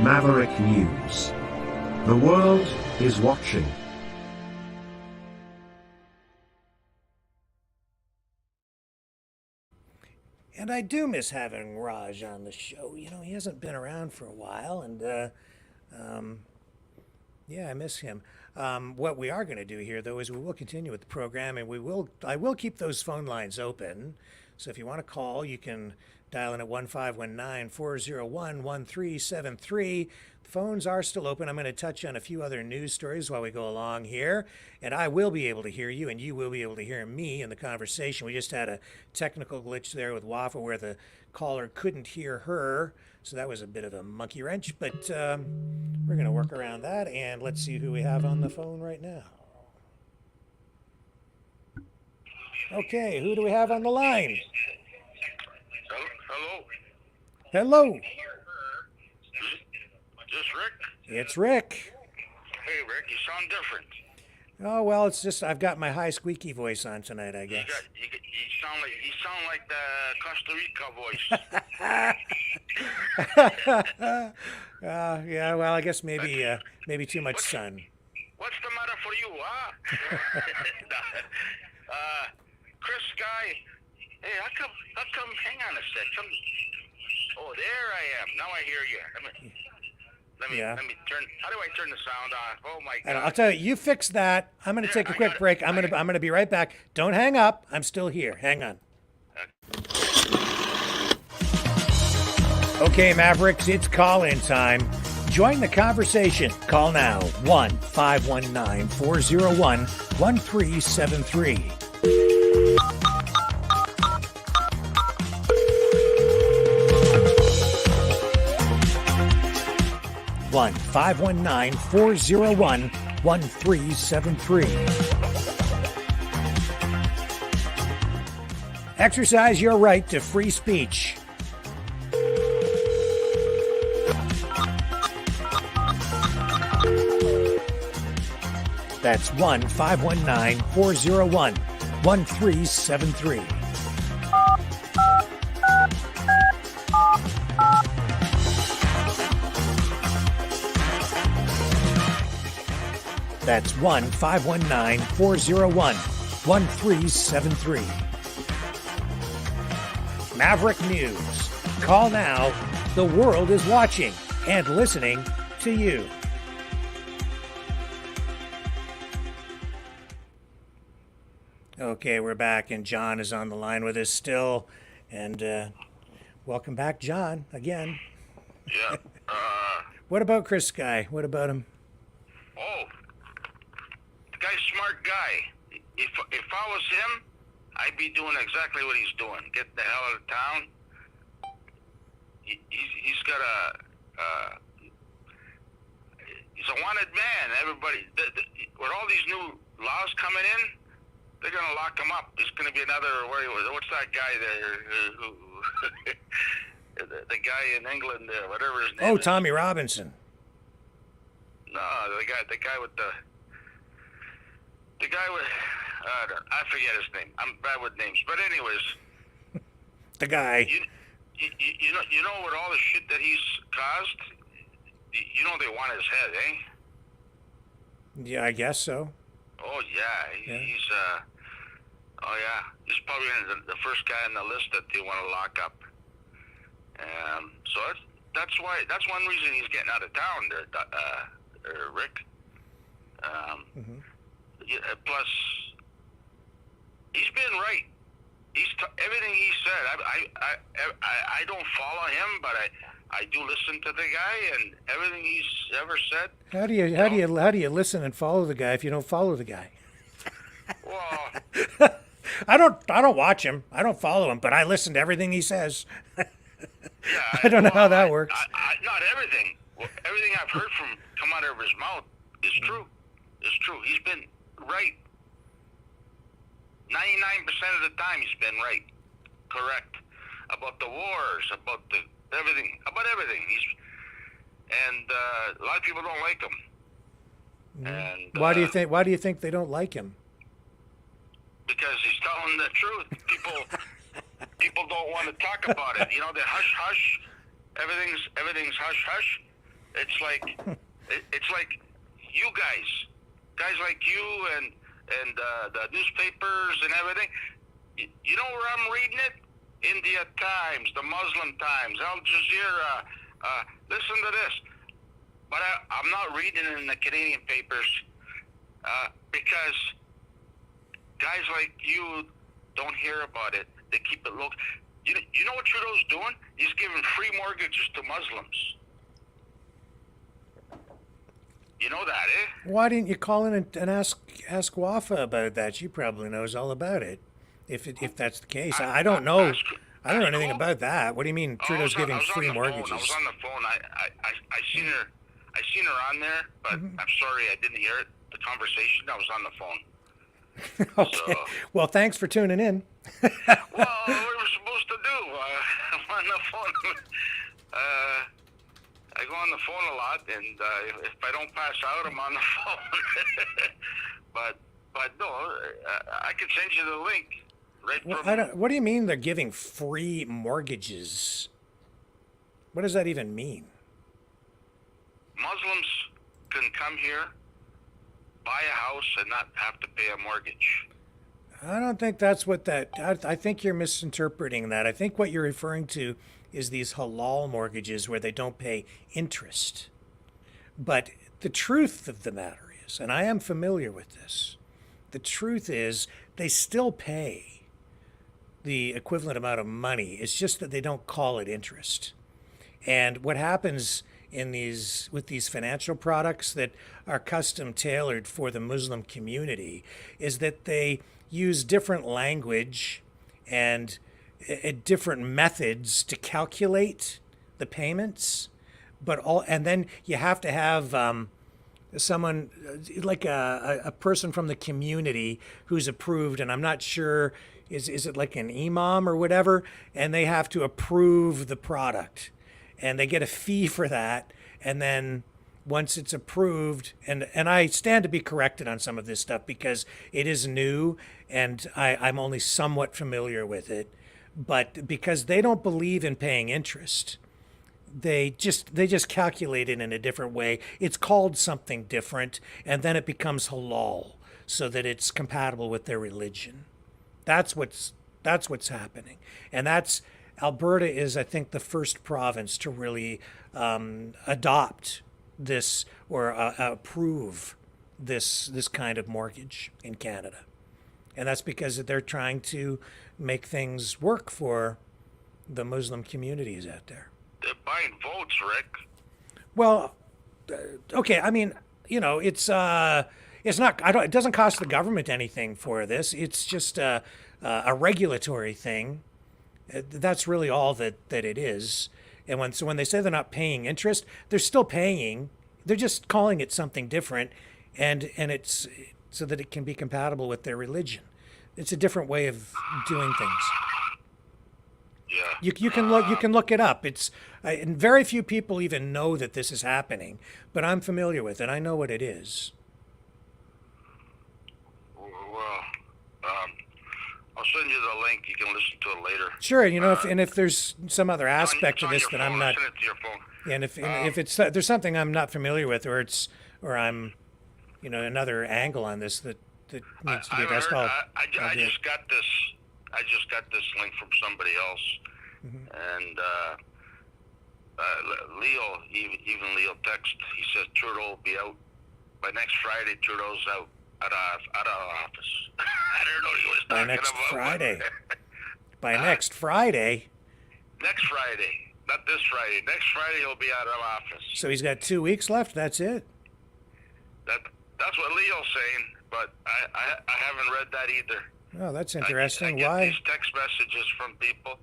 Maverick News. The world is watching. And I do miss having Raj on the show. You know, he hasn't been around for a while, and yeah, I miss him. What we are going to do here, though, is we will continue with the program, and I will keep those phone lines open. So if you want to call, you can dial in at 1519-401-1373. The phones are still open. I'm going to touch on a few other news stories while we go along here, and I will be able to hear you, and you will be able to hear me in the conversation. We just had a technical glitch there with Wafa where the caller couldn't hear her, so that was a bit of a monkey wrench, but we're going to work around that, and let's see who we have on the phone right now. Okay, who do we have on the line? Hello. Hello. Is this Rick? It's Rick. Hey, Rick, you sound different. Oh, well, it's just I've got my high squeaky voice on tonight, I guess. You sound like the Costa Rica voice. Yeah, well, I guess maybe too much sun. What's the matter for you, huh? Chris Guy. Hey, how come, hang on a sec. Oh, there I am. Now I hear you. Let me turn, how do I turn the sound on? Oh my God. I'll tell you, you fix that. I'm going to take a quick break. I'm going to be right back. Don't hang up. I'm still here. Hang on. Okay, Mavericks, it's call-in time. Join the conversation. Call now. 1-519-401-1373. One 519-401-1373. Exercise your right to free speech. That's 1-519-401-1373. That's 1-519-401-1373. Maverick News. Call now. The world is watching and listening to you. Okay, we're back, and John is on the line with us still. And welcome back, John, again. Yeah. What about Chris Guy? What about him? Oh, the guy's a smart guy. If I was him, I'd be doing exactly what he's doing. Get the hell out of town. He's got he's a wanted man. Everybody, with all these new laws coming in, they're going to lock him up. There's going to be another, what's that guy there? The guy in England, whatever his name is. Tommy Robinson. No, the guy with I forget his name. I'm bad with names. But anyways. The guy. You know with all the shit that he's caused, you know they want his head, eh? Yeah, I guess so. Oh yeah, he's he's probably the first guy on the list that they want to lock up. So that's one reason he's getting out of town, Rick. Plus, he's been right. Everything he said. I don't follow him, but I do listen to the guy, and everything he's ever said. How do you listen and follow the guy if you don't follow the guy? Well, I don't watch him. I don't follow him, but I listen to everything he says. I don't know how that works. Not everything. Well, everything I've heard come out of his mouth is true. It's true. He's been right. 99% of the time he's been right. Correct. About the wars, about everything. And a lot of people don't like him. And Why do you think they don't like him? Because he's telling the truth. People don't want to talk about it. You know, the hush hush. Everything's hush hush. It's like it's like you guys like you and the newspapers and everything. You know where I'm reading it? India Times, the Muslim Times, Al Jazeera. Listen to this. But I'm not reading it in the Canadian papers because guys like you don't hear about it. They keep it low. You know what Trudeau's doing? He's giving free mortgages to Muslims. You know that, eh? Why didn't you call in and ask Wafa about that? She probably knows all about it. If that's the case, I don't know. I don't know anything about that. What do you mean Trudeau's giving free mortgages? I was on the phone. I seen her. I seen her on there, but I'm sorry I didn't hear it. The conversation. I was on the phone. Okay. Well, thanks for tuning in. Well, what were we supposed to do? I'm on the phone. I go on the phone a lot, and if I don't pass out, I'm on the phone. but no, I can send you the link. Right from, What do you mean they're giving free mortgages? What does that even mean? Muslims can come here, buy a house, and not have to pay a mortgage. I don't think that's what that. I think you're misinterpreting that. I think what you're referring to is these halal mortgages where they don't pay interest. But the truth of the matter is, and I am familiar with this, the truth is they still pay the equivalent amount of money. It's just that they don't call it interest. And what happens with these financial products that are custom tailored for the Muslim community is that they use different language and different methods to calculate the payments, and then you have to have someone like a person from the community who's approved, and I'm not sure, is it like an imam or whatever, and they have to approve the product, and they get a fee for that, and then once it's approved, and I stand to be corrected on some of this stuff because it is new and I'm only somewhat familiar with it, but because they don't believe in paying interest, they just calculate it in a different way. It's called something different, and then it becomes halal so that it's compatible with their religion. That's what's happening, and Alberta is, I think, the first province to really adopt this or approve this kind of mortgage in Canada, and that's because they're trying to make things work for the Muslim communities out there. They're buying votes, Rick. Well, okay. I mean, it's not. It doesn't cost the government anything for this. It's just a regulatory thing. That's really all that it is. And when they say they're not paying interest, they're still paying. They're just calling it something different, and it's so that it can be compatible with their religion. It's a different way of doing things. Yeah. You can look it up. It's and very few people even know that this is happening, but I'm familiar with it. I know what it is. Well, I'll send you the link. You can listen to it later. Sure, if there's some other aspect to this that I'm not, send it to your phone. yeah, and if there's something I'm not familiar with, or I'm, another angle on this that needs to be addressed. I just got this link from somebody else, and Leo text. He says Trudeau will be out by next Friday. Trudeau's out at our office. I don't know what he was talking about. Next Friday. By next Friday. Next Friday, not this Friday. Next Friday he'll be out of office. So he's got 2 weeks left. That's it. That's what Leo's saying, but I haven't read that either. Oh, that's interesting. I get Why? these text messages from people,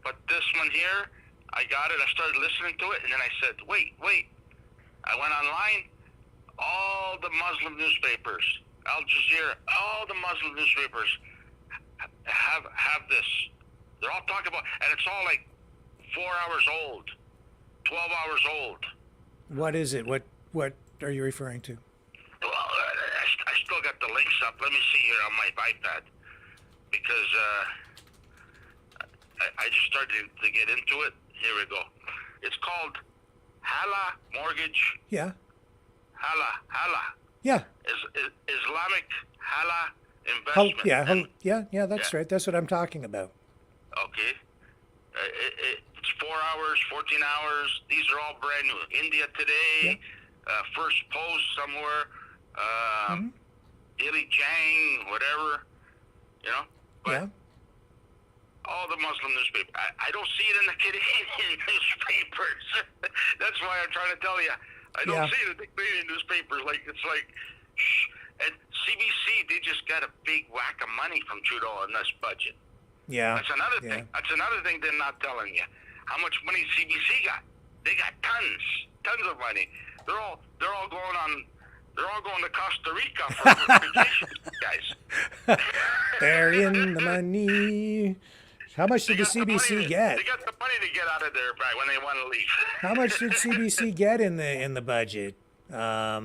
but this one here, I got it. I started listening to it, and then I said, wait. I went online. All the Muslim newspapers, Al Jazeera, all the Muslim newspapers have this. They're all talking about, and it's all like 4 hours old, 12 hours old. What is it? What are you referring to? Well, I still got the links up. Let me see here on my iPad, because I just started to get into it. Here we go. It's called Hala Mortgage. Yeah. Hala. Yeah. Islamic Hala Hal, Investment. yeah, that's right. That's what I'm talking about. Okay. It's 4 hours, 14 hours. These are all brand new. India Today, First Post somewhere, Daily Chang, whatever, you know. But all the Muslim newspapers. I don't see it in the Canadian newspapers. That's why I'm trying to tell you. I don't see it in the Canadian newspapers. It's like, shh. And CBC, they just got a big whack of money from Trudeau in this budget. Yeah. That's another thing. That's another thing they're not telling you. How much money CBC got? They got tons of money. They're all going to Costa Rica for vacation, guys. They're in the money. How much did the CBC get? They got the money to get out of there back when they want to leave. How much did CBC get in the budget? I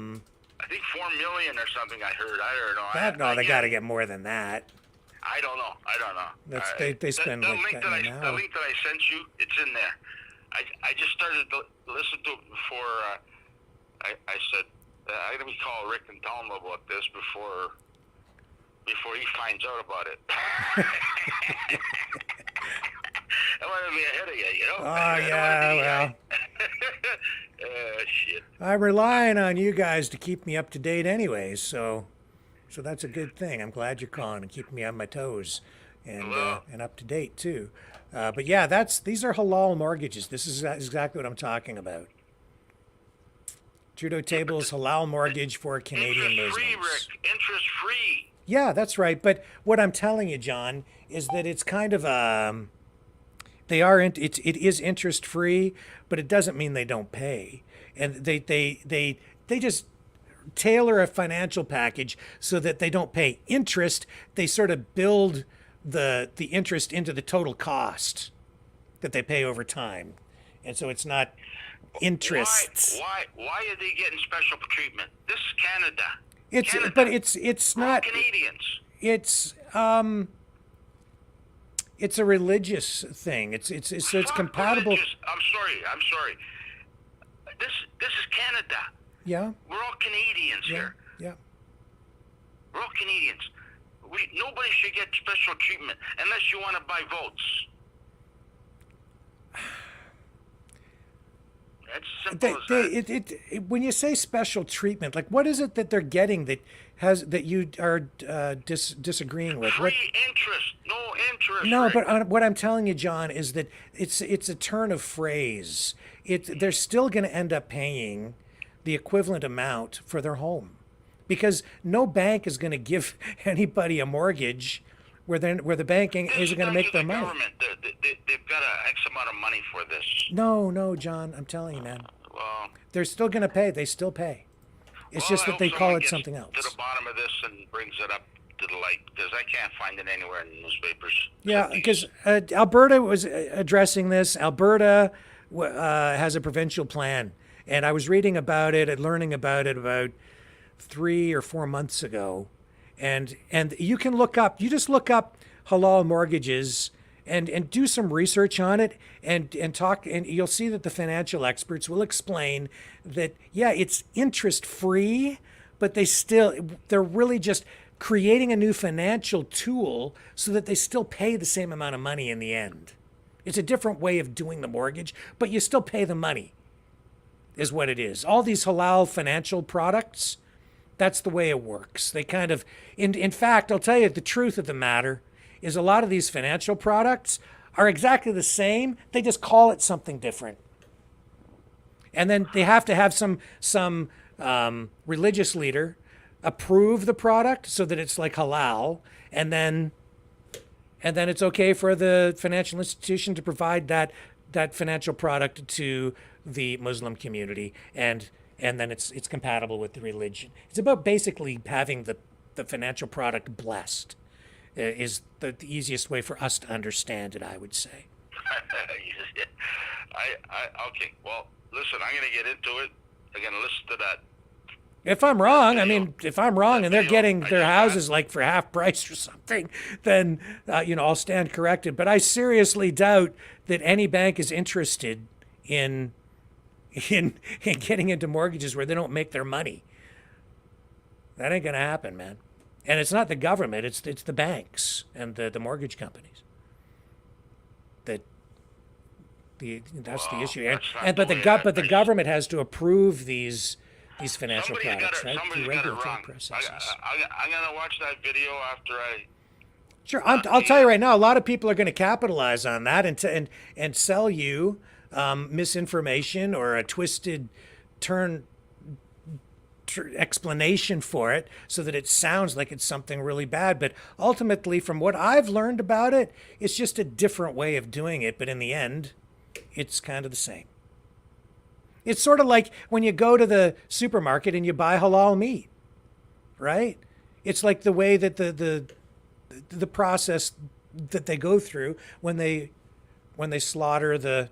think $4 million or something. I heard. I don't know. They got to get more than that. I don't know. They spend the like link that that an the hour. link that I sent you, it's in there. I just started to listen to it before. I said I'm gonna call Rick and tell him about this before he finds out about it. I want to be ahead of you, you know. Oh yeah, well. Shit. I'm relying on you guys to keep me up to date anyways, so that's a good thing. I'm glad you're calling and keeping me on my toes and up to date too. But yeah, these are halal mortgages. This is exactly what I'm talking about. Trudeau tables halal mortgage for Canadian Muslims. Interest-free, Rick. Interest-free. Yeah, that's right. But what I'm telling you, John, is that it's kind of it is interest free, but it doesn't mean they don't pay. And they just tailor a financial package so that they don't pay interest. They sort of build the interest into the total cost that they pay over time. And so it's not interest. Why are they getting special treatment? This is Canada. It's not Canadians. It's a religious thing. It's compatible. I'm sorry. This is Canada. Yeah. We're all Canadians here. Yeah. We're all Canadians. Nobody should get special treatment unless you want to buy votes. That's simple as that. When you say special treatment, like what is it that they're getting that you are disagreeing with? Free interest, no interest. No, Rick. but what I'm telling you, John, is that it's a turn of phrase. They're still going to end up paying the equivalent amount for their home, because no bank is going to give anybody a mortgage where the bank isn't going to make their money. Government, they've got an X amount of money for this. No, John, I'm telling you, man. Well, they're still going to pay. They still pay. It's just that they call it something else. To the bottom of this and brings it up to the light, because I can't find it anywhere in the newspapers. Yeah, because Alberta was addressing this. Alberta has a provincial plan, and I was reading about it and learning about it about 3 or 4 months ago. And you can you just look up halal mortgages and do some research on it and talk, and you'll see that the financial experts will explain that, yeah, it's interest free, but they're really just creating a new financial tool so that they still pay the same amount of money in the end. It's a different way of doing the mortgage, but you still pay the money, is what it is. All these halal financial products, that's the way it works. They kind of, in fact, I'll tell you the truth of the matter is a lot of these financial products are exactly the same. They just call it something different. And then they have to have some religious leader approve the product so that it's like halal, and then it's okay for the financial institution to provide that financial product to the Muslim community, and then it's compatible with the religion. It's about basically having the financial product blessed, is the easiest way for us to understand it, I would say. Okay, well, listen, I'm going to get into it. I'm going to listen to that. If I'm wrong, and they're getting their houses like for half price or something, then I'll stand corrected. But I seriously doubt that any bank is interested in in getting into mortgages where they don't make their money. That ain't gonna happen, man. And it's not the government; it's the banks and the mortgage companies. That's the issue. But the government has to approve these financial products, right? Through regulatory processes. I'm gonna watch that video after I. Sure, I'll tell you right now. A lot of people are going to capitalize on that and sell you misinformation or a twisted explanation for it, so that it sounds like it's something really bad. But ultimately, from what I've learned about it, it's just a different way of doing it. But in the end, it's kind of the same. It's sort of like when you go to the supermarket and you buy halal meat, right? It's like the way that the process that they go through when they slaughter the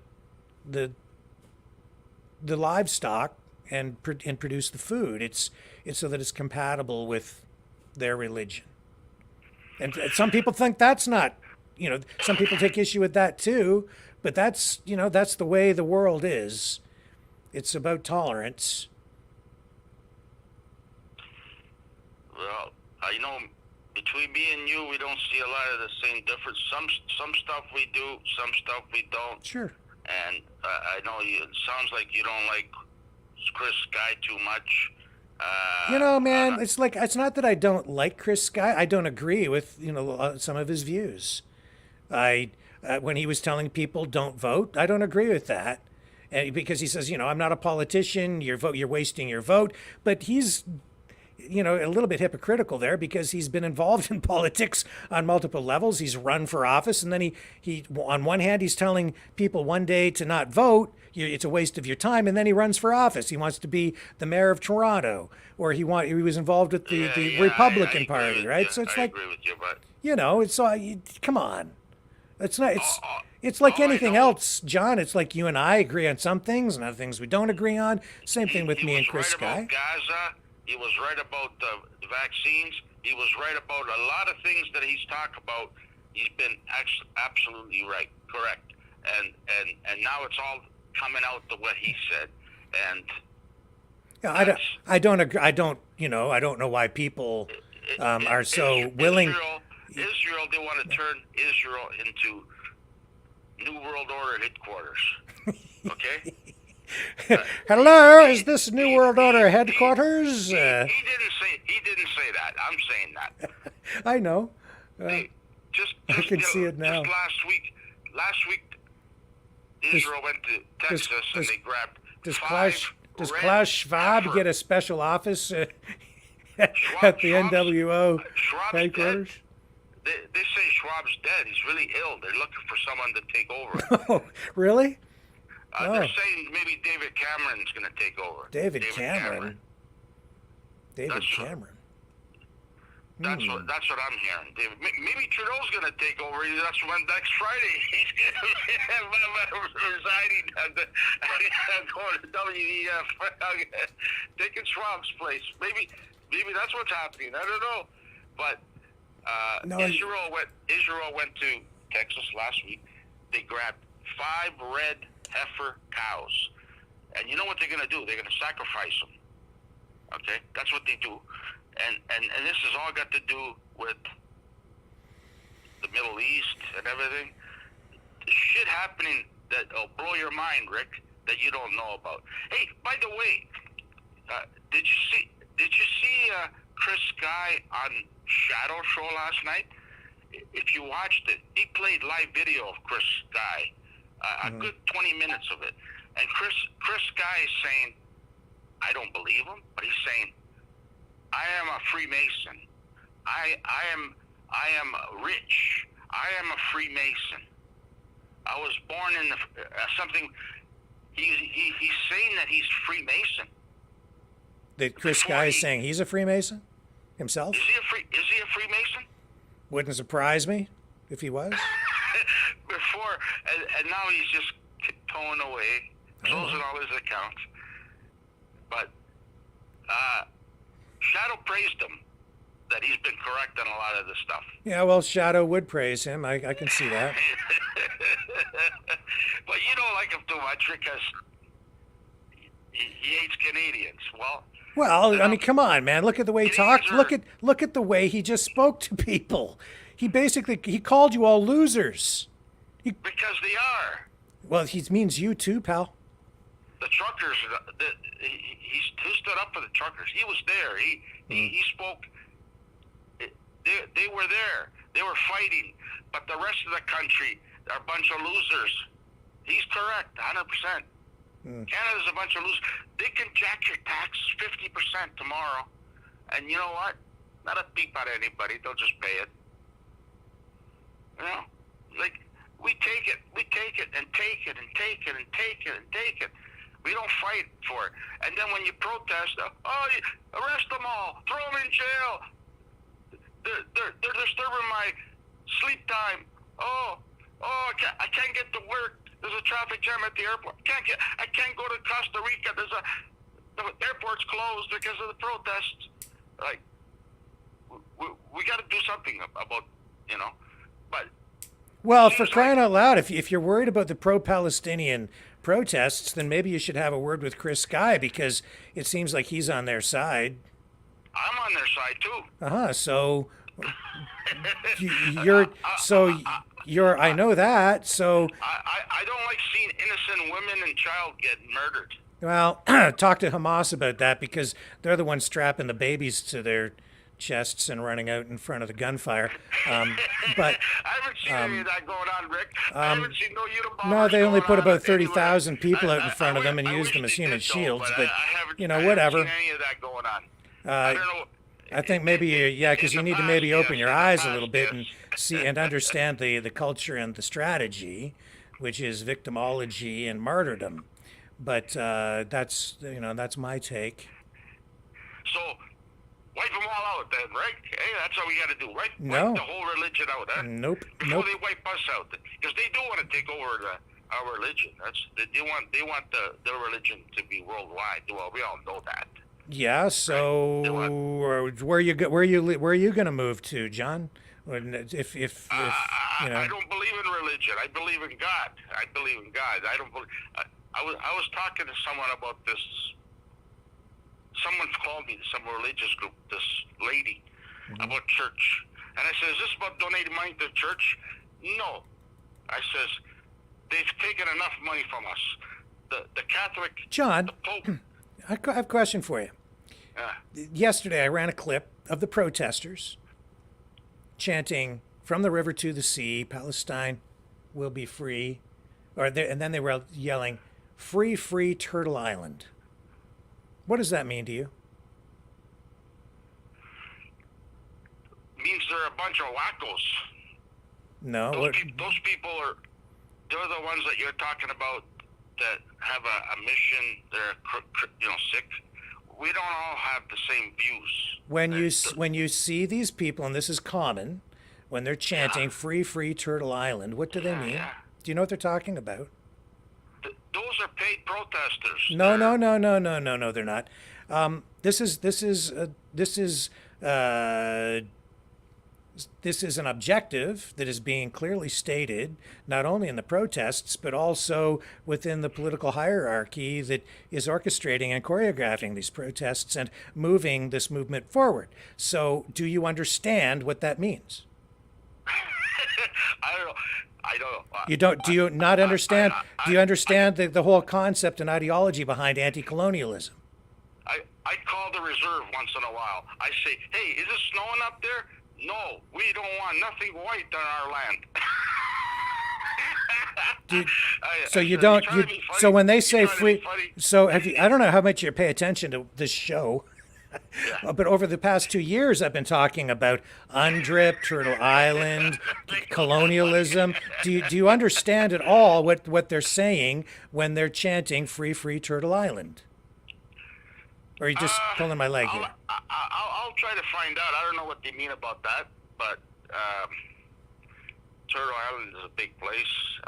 livestock and produce the food. It's so that it's compatible with their religion. And some people think that's not, some people take issue with that too, but that's the way the world is. It's about tolerance. Well, I know between me and you, we don't see a lot of the same difference. Some stuff we do, some stuff we don't. Sure. And I know it sounds like you don't like Chris Sky too much. Man, it's not that I don't like Chris Sky. I don't agree with some of his views. When he was telling people don't vote, I don't agree with that. Because he says, I'm not a politician. You're wasting your vote. But he's a little bit hypocritical there, because he's been involved in politics on multiple levels. He's run for office, and then he on one hand, he's telling people one day to not vote, it's a waste of your time, and then he runs for office. He wants to be the mayor of Toronto, or he was involved with the Republican Party, right? So it's I agree with you, but come on. It's like anything else, John. It's like you and I agree on some things and other things we don't agree on. Same thing with me and Chris Sky. About Gaza. He was right about the vaccines. He was right about a lot of things that he's talked about. He's been absolutely right, correct. And now it's all coming out to what he said. And I don't agree. I don't know why people are so willing. Israel, they want to turn Israel into New World Order headquarters. Okay? Hello, is this New World Order headquarters? He didn't say that. I'm saying that. I know. I can see it now. Just last week, Israel went to Texas and they grabbed Does Klaus Schwab get a special office at the NWO headquarters? They say Schwab's dead. He's really ill. They're looking for someone to take over. Oh, really? They're saying maybe David Cameron's going to take over. David Cameron. That's what I'm hearing. Maybe Trudeau's going to take over. That's when next Friday he's resigning going to WEF, taking Schwab's place. Maybe that's what's happening. I don't know, but Israel went to Texas last week. They grabbed 5 red heifer cows, and you know what they're going to do? They're going to sacrifice them. Okay, that's what they do. And this has all got to do with the Middle East and everything. Shit happening that'll blow your mind, Rick, that you don't know about. Hey, by the way, did you see Chris Sky on Shadow Show last night? If you watched it, he played live video of Chris Sky, a good 20 minutes of it. And Chris Sky is saying, I don't believe him, but he's saying, I am a Freemason. I am rich. I am a Freemason. I was born in something. He's saying that he's Freemason. That Chris Sky is saying he's a Freemason himself? Is he a Freemason? Wouldn't surprise me if he was. Before, and now he's just tiptoeing away, closing all his accounts. But Shadow praised him, that he's been correct on a lot of this stuff. Yeah, well, Shadow would praise him. I can see that. But you don't like him too much because he hates Canadians. Well, I mean, come on, man. Look at the way he talked. Look at the way he just spoke to people. He called you all losers. Because they are. Well, he means you too, pal. The truckers, he stood up for the truckers. He was there. He spoke. They were there. They were fighting. But the rest of the country are a bunch of losers. He's correct, 100%. Canada's a bunch of losers. They can jack your taxes 50% tomorrow. And you know what? Not a peep at anybody. They'll just pay it. You know? Like, we take it and take it and take it and take it and take it. We don't fight for it. And then when you protest, arrest them all, throw them in jail. They're disturbing my sleep time. I can't get to work. There's a traffic jam at the airport. I can't go to Costa Rica. The airport's closed because of the protests. Like, we got to do something about, but. Well, for crying out loud, if you're worried about the pro-Palestinian protests, then maybe you should have a word with Chris Sky, because it seems like he's on their side. I'm on their side too. So you're I know that. So I don't like seeing innocent women and child get murdered. Well, talk to Hamas about that, because they're the ones strapping the babies to their chests and running out in front of the gunfire. But I haven't seen any of that going on, Rick. I haven't seen no Unabomber. No, they only put about 30,000 people out in front of them and used them as human shields. But whatever. I haven't seen any of that going on. I don't know. I think maybe because you need to maybe open your eyes a little bit and see and understand the culture and the strategy, which is victimology and martyrdom. But that's my take. So wipe them all out then, right? Hey, that's what we got to do, right? No. Wipe the whole religion out, huh? Nope. Before they wipe us out, because they do want to take over our religion. They want their religion to be worldwide. Well, we all know that. Yeah. So where are you going to move to, John? I don't believe in religion. I believe in God. I don't believe. I was talking to someone about this. Someone called me, some religious group, this lady, about church. And I said, is this about donating money to the church? No. I says, they've taken enough money from us. The Catholic... John, the Pope, I have a question for you. Yesterday, I ran a clip of the protesters chanting, "From the river to the sea, Palestine will be free." And then they were yelling, "Free, free Turtle Island." What does that mean to you? means they're a bunch of wackos. No. Those people they're the ones that you're talking about that have a mission. They're sick. We don't all have the same views. When you see these people, and this is common, when they're chanting "Free, free Turtle Island," what do they mean? Yeah. Do you know what they're talking about? Those are paid protesters. No, they're not. This is an objective that is being clearly stated, not only in the protests, but also within the political hierarchy that is orchestrating and choreographing these protests and moving this movement forward. So do you understand what that means? I don't know. You don't? Do you not understand? Do you understand the whole concept and ideology behind anti-colonialism? I call the reserve once in a while. I say, hey, is it snowing up there? No, we don't want nothing white on our land. So you don't. So when they say free, so have you? I don't know how much you pay attention to this show, but over the past 2 years, I've been talking about UNDRIP, Turtle Island, colonialism. Do you understand at all what they're saying when they're chanting "Free, free Turtle Island"? Or are you just pulling my leg here? I'll try to find out. I don't know what they mean about that, but Turtle Island is a big place.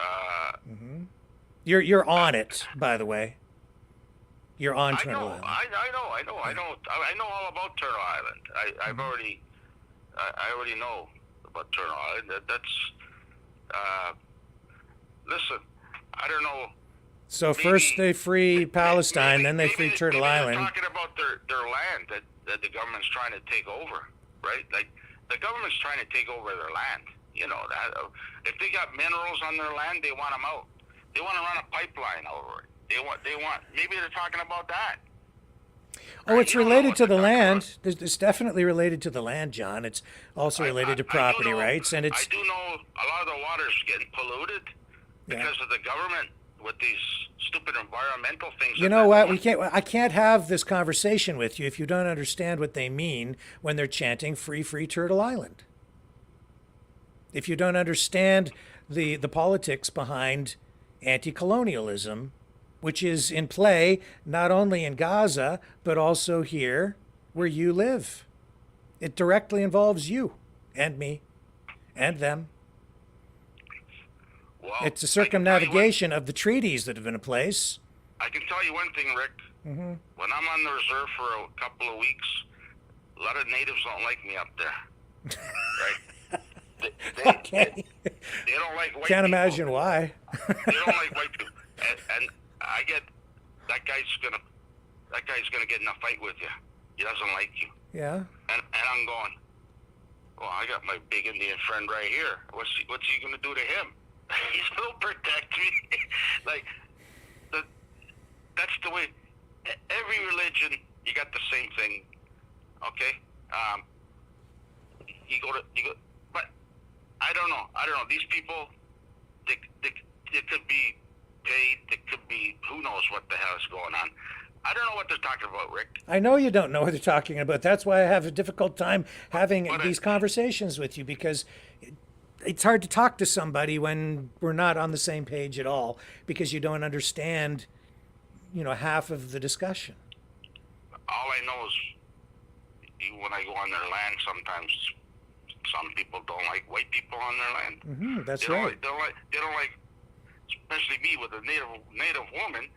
You're on it, by the way. You're on Turtle Island. I know all about Turtle Island. I already know about Turtle Island. That's listen. I don't know. So first they free Palestine, then they free Turtle Island. They're talking about their land that the government's trying to take over, right? Like the government's trying to take over their land. You know that if they got minerals on their land, they want them out. They want to run a pipeline over it. They want. Maybe they're talking about that. Oh, it's related to the land. It's definitely related to the land, John. It's also related to property rights, and it's. I do know a lot of the water's getting polluted because of the government with these stupid environmental things. You know what? I can't have this conversation with you if you don't understand what they mean when they're chanting "Free, Free Turtle Island." If you don't understand the politics behind anti-colonialism, which is in play not only in Gaza, but also here where you live. It directly involves you and me and them. Well, it's a circumnavigation of the treaties that have been in place. I can tell you one thing, Rick. Mm-hmm. When I'm on the reserve for a couple of weeks, a lot of natives don't like me up there. Right? Okay. They don't like white Can't people. imagine why. They don't like white people. And I get that guy's gonna get in a fight with you. He doesn't like you. Yeah. And I'm going, well, I got my big Indian friend right here. What's he gonna do to him? He's gonna protect me. Like that's the way. Every religion, you got the same thing. Okay. You go, but I don't know. These people, they could be paid. It could be, who knows what the hell is going on. I don't know what they're talking about, Rick. I know you don't know what they're talking about. That's why I have a difficult time having these conversations with you, because it's hard to talk to somebody when we're not on the same page at all, because you don't understand, half of the discussion. All I know is when I go on their land, sometimes some people don't like white people on their land. Mm-hmm, that's they right. They don't like, especially me with a native woman.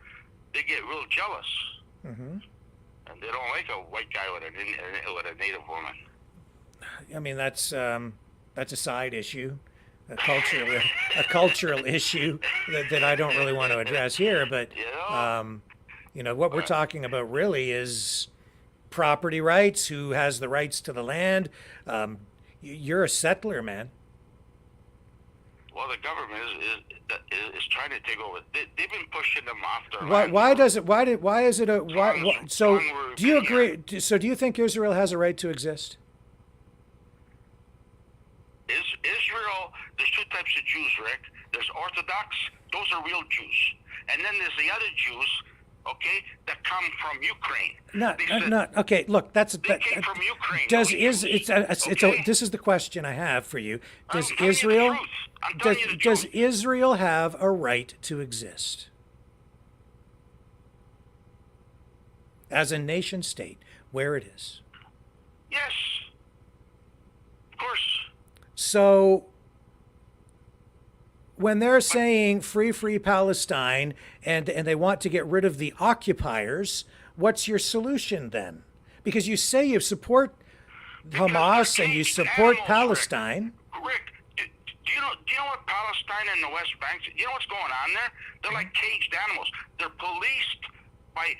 They get real jealous, mm-hmm. and they don't like a white guy with a native woman. I mean, that's a side issue, a cultural issue that I don't really want to address here. But what we're talking about really is property rights. Who has the rights to the land? You're a settler, man. Well, the government is trying to take over. They've been pushing them off their Why? land. Why is it a? Why? So do you agree? So do you think Israel has a right to exist? Israel, there's two types of Jews, Rick. There's Orthodox, those are real Jews. And then there's the other Jews, okay, that come from Ukraine. Okay, look, They came from Ukraine. This is the question I have for you. Does Does Israel have a right to exist as a nation state where it is? Yes. Of course. So when they're saying free Palestine and they want to get rid of the occupiers, what's your solution then? Because you say you support Hamas and you support Palestine. Rick, do you know what Palestine and the West Bank, you know what's going on there? They're like caged animals. They're policed by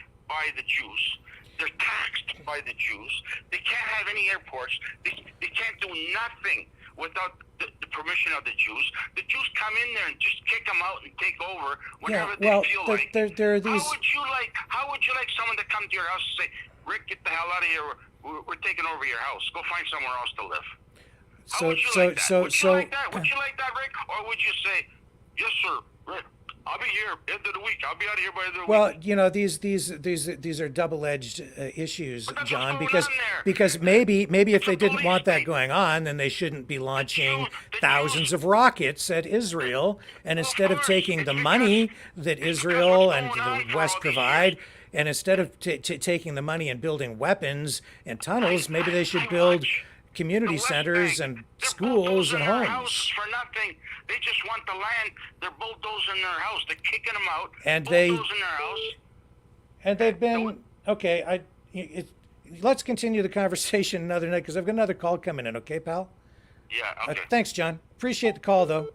the Jews. They're taxed by the Jews. They can't have any airports. They can't do nothing without the permission of the Jews. The Jews come in there and just kick them out and take over whenever they feel like. There are these. How would you like someone to come to your house and say, "Rick, get the hell out of here. We're taking over your house. Go find somewhere else to live." How would you like that? Would you like that? Would you like that, Rick? Or would you say, "Yes, sir, Rick, I'll be here end of the week. I'll be out of here by the end of the week." These are double-edged issues, John, because maybe if they didn't want that going on, then they shouldn't be launching thousands of rockets at Israel, and instead of taking the money that Israel and the West provide, and instead of taking the money and building weapons and tunnels, maybe they should build community centers and schools and homes. For nothing. They just want the land. They're bulldozing their house. They're kicking them out. And bulldozing their house. And they've been okay. Let's continue the conversation another night because I've got another call coming in. Okay, pal. Yeah. Okay. Thanks, John. Appreciate the call, though.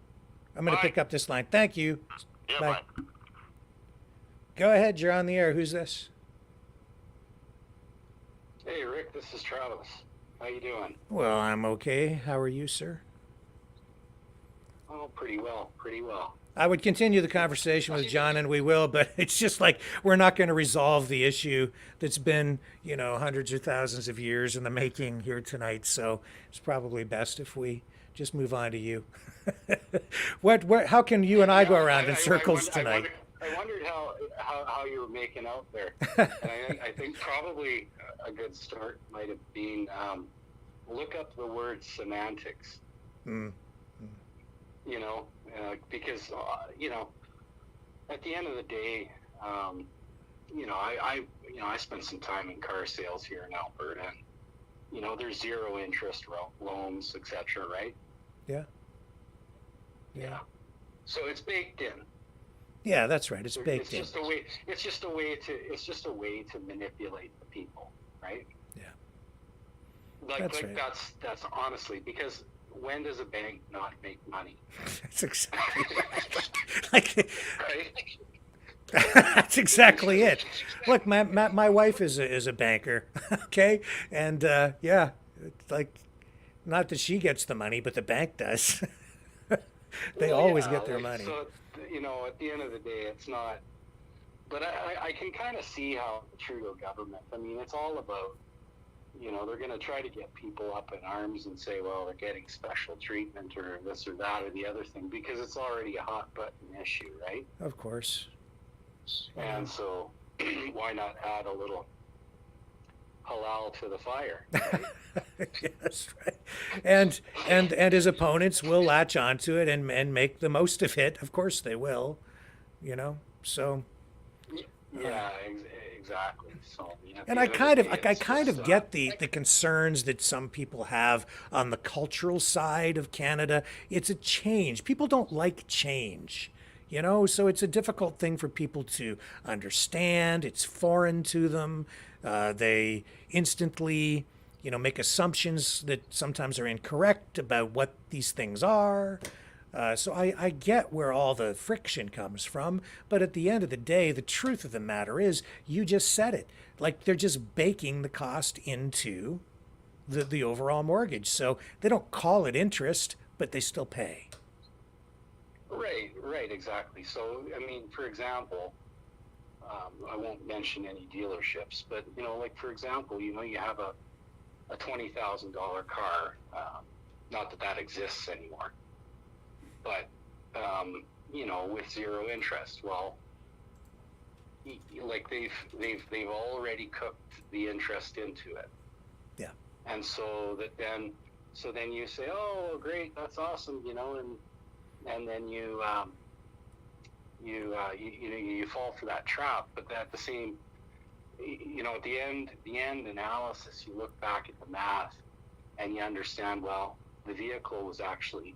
I'm going to pick up this line. Thank you. Yeah, bye. Go ahead, you're on the air. Who's this? Hey, Rick, this is Travis. How you doing? Well, I'm okay. How are you, sir? Oh, pretty well, pretty well. I would continue the conversation with John, and we will, but it's just like we're not going to resolve the issue that's been, hundreds or thousands of years in the making here tonight. So it's probably best if we just move on to you. How can you and I go around in circles tonight? I wondered how you were making out there. And I think probably a good start might have been look up the word semantics. Because at the end of the day, I spent some time in car sales here in Alberta, and there's zero interest loans, etc. Right? Yeah. So it's baked in. Yeah, that's right. It's baked in. It's just a way to manipulate the people, right? Yeah. That's right. That's honestly, because when does a bank not make money? That's exactly right. That's exactly it. Look, my wife is a banker, okay, and it's like, not that she gets the money, but the bank does. They always get their money. So at the end of the day, it's not. But I can kind of see how the Trudeau government. I mean, it's all about. They're going to try to get people up in arms and say, well, they're getting special treatment or this or that or the other thing, because it's already a hot button issue, right? Of course. And so why not add a little halal to the fire? Right? Yes, right. And his opponents will latch onto it and make the most of it. Of course they will, so. Yeah, exactly. So, and I kind of get the concerns that some people have on the cultural side of Canada. It's a change. People don't like change, so it's a difficult thing for people to understand. It's foreign to them. They instantly, make assumptions that sometimes are incorrect about what these things are. So I get where all the friction comes from, but at the end of the day, the truth of the matter is, you just said it. Like, they're just baking the cost into the overall mortgage. So they don't call it interest, but they still pay. Right, exactly. So, I mean, for example, I won't mention any dealerships, but, for example, you have a $20,000 car, not that exists anymore. But, with zero interest, well, like they've already cooked the interest into it. Yeah. And so then you say, oh, great, that's awesome, and then you fall for that trap. But at the same, at the end analysis, you look back at the math and you understand, well, the vehicle was actually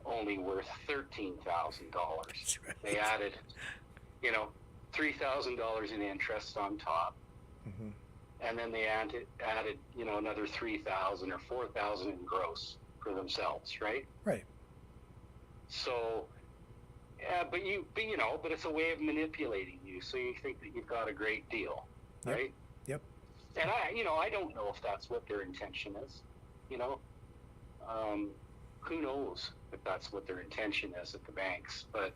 only worth $13,000. Right. They added, $3,000 in interest on top, and then they added, another $3,000 or $4,000 in gross for themselves, right? Right. So, but it's a way of manipulating you, so you think that you've got a great deal, right? Yep. And I don't know if that's what their intention is, who knows if that's what their intention is at the banks, but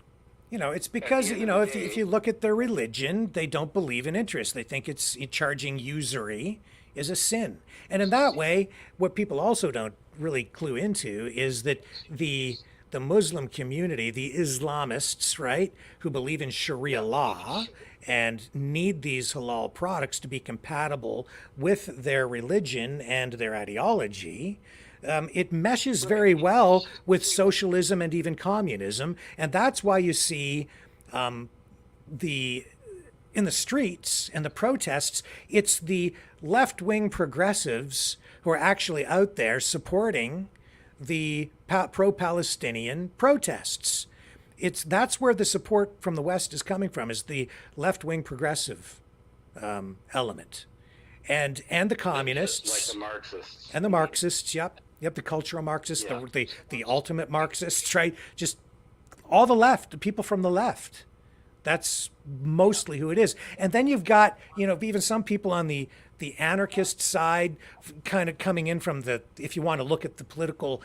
it's because, if you look at their religion, they don't believe in interest. They think it's charging usury is a sin. And in that way, what people also don't really clue into is that the Muslim community, the Islamists, right, who believe in Sharia law and need these halal products to be compatible with their religion and their ideology, it meshes very well with socialism and even communism. And that's why you see in the streets and the protests, it's the left-wing progressives who are actually out there supporting the pro-Palestinian protests. That's where the support from the West is coming from, is the left-wing progressive element. And the communists. Like the Marxists. And the Marxists, yep, the cultural Marxists, the ultimate Marxists, right? Just all the left, the people from the left. That's mostly who it is. And then you've got, even some people on the anarchist side kind of coming in from the, if you want to look at the political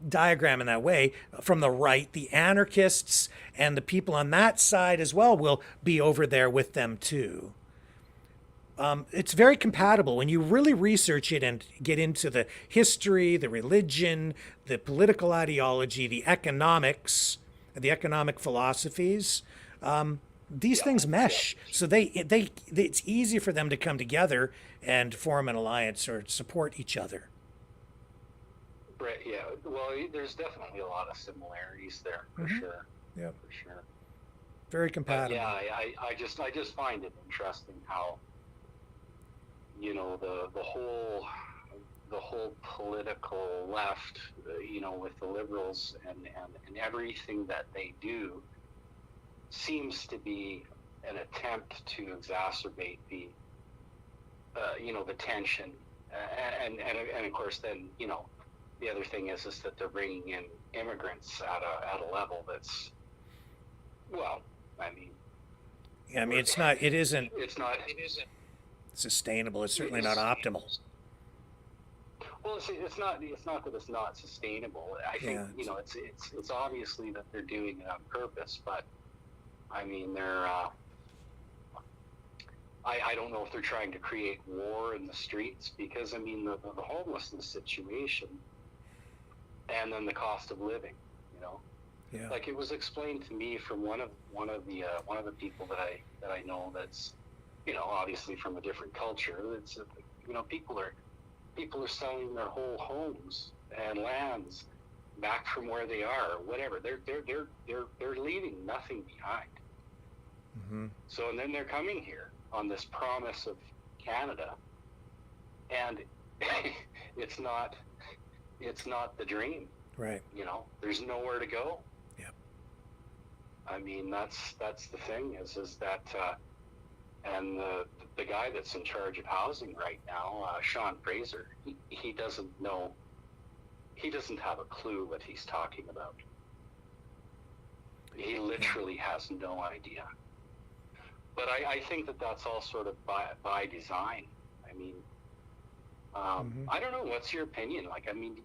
diagram in that way, from the right, the anarchists and the people on that side as well will be over there with them too. It's very compatible when you really research it and get into the history, the religion, the political ideology, the economics, the economic philosophies. These things mesh, so it's easy for them to come together and form an alliance or support each other. Right. Yeah. Well, there's definitely a lot of similarities there for sure. Yeah. For sure. Very compatible. But yeah, I just find it interesting how, the whole political left, with the liberals and everything that they do seems to be an attempt to exacerbate the tension. And of course then, the other thing is that they're bringing in immigrants at a level that's, well, I mean. Yeah, I mean, it isn't sustainable. It's certainly not optimal. Well, it's not that it's not sustainable. I think it's obviously that they're doing it on purpose, but I mean they're I don't know if they're trying to create war in the streets, because I mean the homelessness situation and then the cost of living, like it was explained to me from one of the people that I know that's obviously from a different culture. It's people are selling their whole homes and lands back from where they are, or whatever. They're leaving nothing behind. Mm-hmm. So and then they're coming here on this promise of Canada, and it's not the dream. Right. There's nowhere to go. Yep. I mean, that's the thing is that, and the guy that's in charge of housing right now, Sean Fraser, he doesn't know. He doesn't have a clue what he's talking about. He literally has no idea. But I think that that's all sort of by design. I mean, I don't know. What's your opinion? Like, I mean,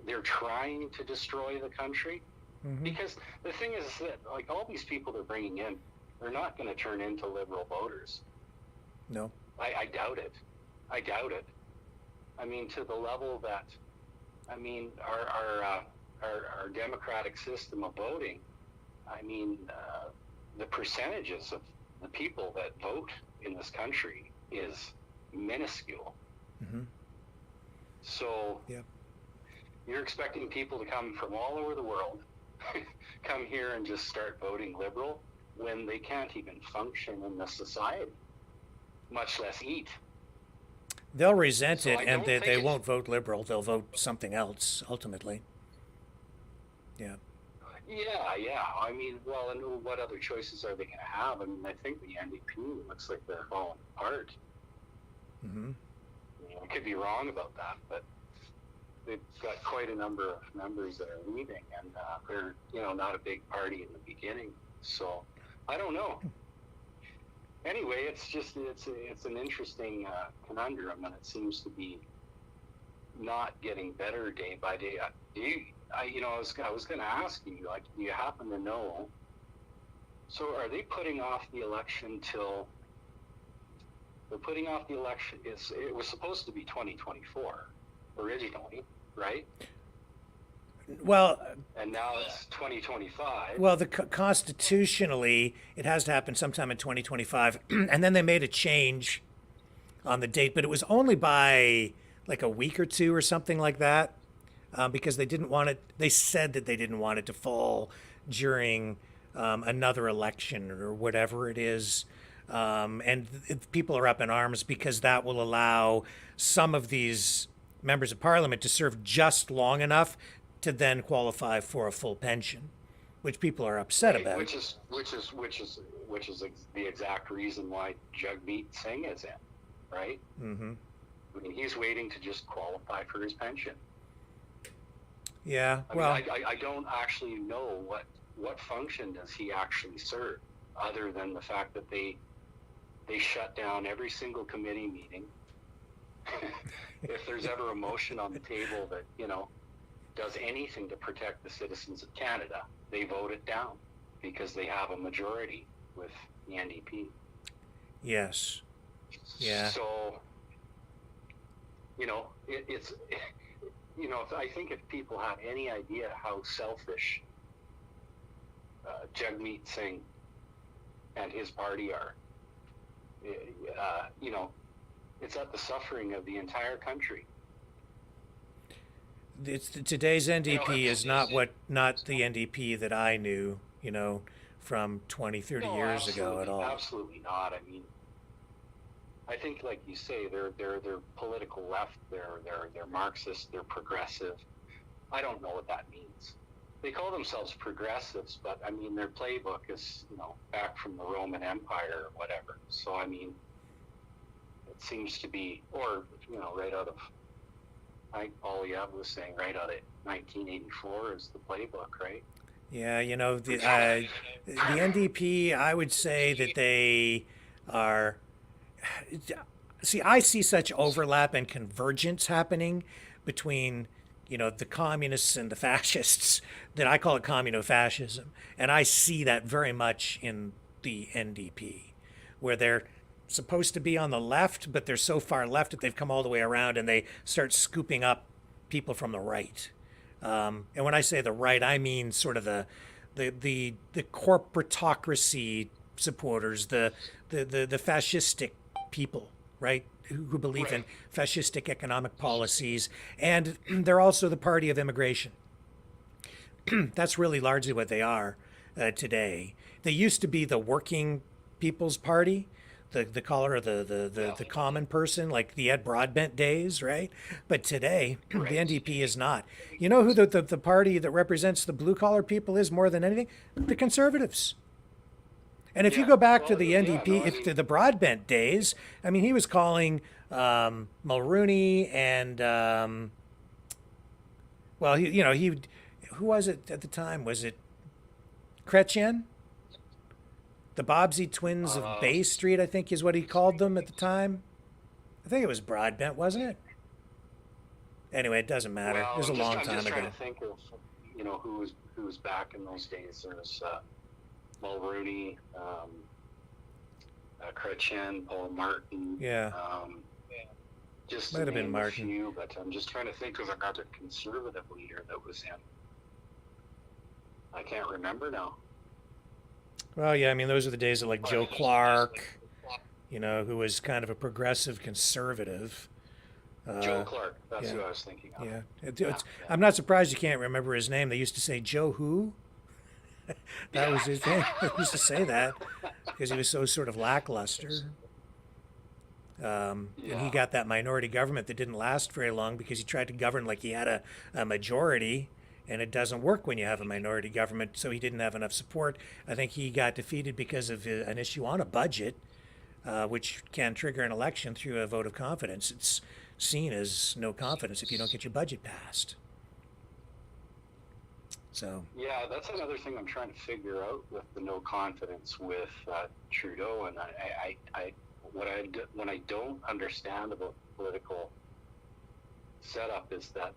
they're trying to destroy the country. Mm-hmm. Because the thing is that, like, all these people they're bringing in, they're not going to turn into liberal voters. No. I doubt it. I doubt it. I mean, to the level that, I mean, our democratic system of voting, I mean, the percentages of the people that vote in this country is minuscule. Mm-hmm. So you're expecting people to come from all over the world, come here and just start voting liberal when they can't even function in the society, much less eat. They'll resent it, and they won't vote liberal. They'll vote something else, ultimately. Yeah. Yeah. I mean, well, and what other choices are they going to have? I mean, I think the NDP looks like they're falling apart. Mm-hmm. I could be wrong about that, but they've got quite a number of members that are leaving, and they're, not a big party in the beginning. So I don't know. Anyway, it's an interesting conundrum, and it seems to be not getting better day by day. I was going to ask you, like, do you happen to know? So are they putting off the election till? They're putting off the election. It was supposed to be 2024 originally, right? Well, and now it's 2025. Well, constitutionally, it has to happen sometime in 2025, and then they made a change on the date, but it was only by like a week or two or something like that, because they didn't want it. They said that they didn't want it to fall during another election or whatever it is. And people are up in arms because that will allow some of these members of parliament to serve just long enough to then qualify for a full pension, which people are upset about. Which is the exact reason why Jagmeet Singh is in, right? Mm-hmm. I mean, he's waiting to just qualify for his pension. Yeah, I mean, I don't actually know what function does he actually serve, other than the fact that they shut down every single committee meeting? If there's ever a motion on the table that, does anything to protect the citizens of Canada, they vote it down because they have a majority with the NDP. Yes. Yeah. So, it's, I think if people have any idea how selfish Jagmeet Singh and his party are, it's at the suffering of the entire country. Today's NDP is not the NDP that I knew, from 20, 30 years ago at all. Absolutely not. I mean, I think, like you say, they're political left. They're Marxist. They're progressive. I don't know what that means. They call themselves progressives, but I mean, their playbook is, back from the Roman Empire or whatever. So I mean, it seems to be, or right out of, Paul Yeb was saying, right out of 1984 is the playbook, right? Yeah, the NDP, I would say that they are. See, I see such overlap and convergence happening between, the communists and the fascists that I call it communo-fascism. And I see that very much in the NDP, where they're supposed to be on the left, but they're so far left that they've come all the way around and they start scooping up people from the right. And when I say the right, I mean sort of the corporatocracy supporters, the fascistic people, right? Who believe in fascistic economic policies, and they're also the party of immigration. That's really largely what they are today. They used to be the working people's party, the common person, like the Ed Broadbent days, right? But today, the NDP is not. You know who the party that represents the blue collar people is more than anything? The Conservatives. And if you go back to the NDP, to the Broadbent days, I mean, he was calling Mulrooney and, who was it at the time? Was it Chrétien? The Bobbsey twins of Bay Street, I think is what he called them at the time. I think it was Broadbent, wasn't it? Anyway, it doesn't matter. It was a long time ago. I'm just trying to think of, who was back in those days. There was Mulrooney, Chrétien, Paul Martin. Yeah. Just might have been Martin. A few, but I'm just trying to think of another conservative leader that was in. I can't remember now. Well, yeah, I mean, those are the days of like Joe Clark, who was kind of a progressive conservative. Joe Clark, that's who I was thinking of. Yeah. I'm not surprised you can't remember his name. They used to say Joe who? That was his name. They used to say that because he was so sort of lackluster. And he got that minority government that didn't last very long because he tried to govern like he had a majority, and it doesn't work when you have a minority government, so he didn't have enough support. I think he got defeated because of an issue on a budget, which can trigger an election through a vote of confidence. It's seen as no confidence if you don't get your budget passed. So. Yeah, that's another thing I'm trying to figure out with the no confidence with Trudeau, and when I don't understand about the political setup is that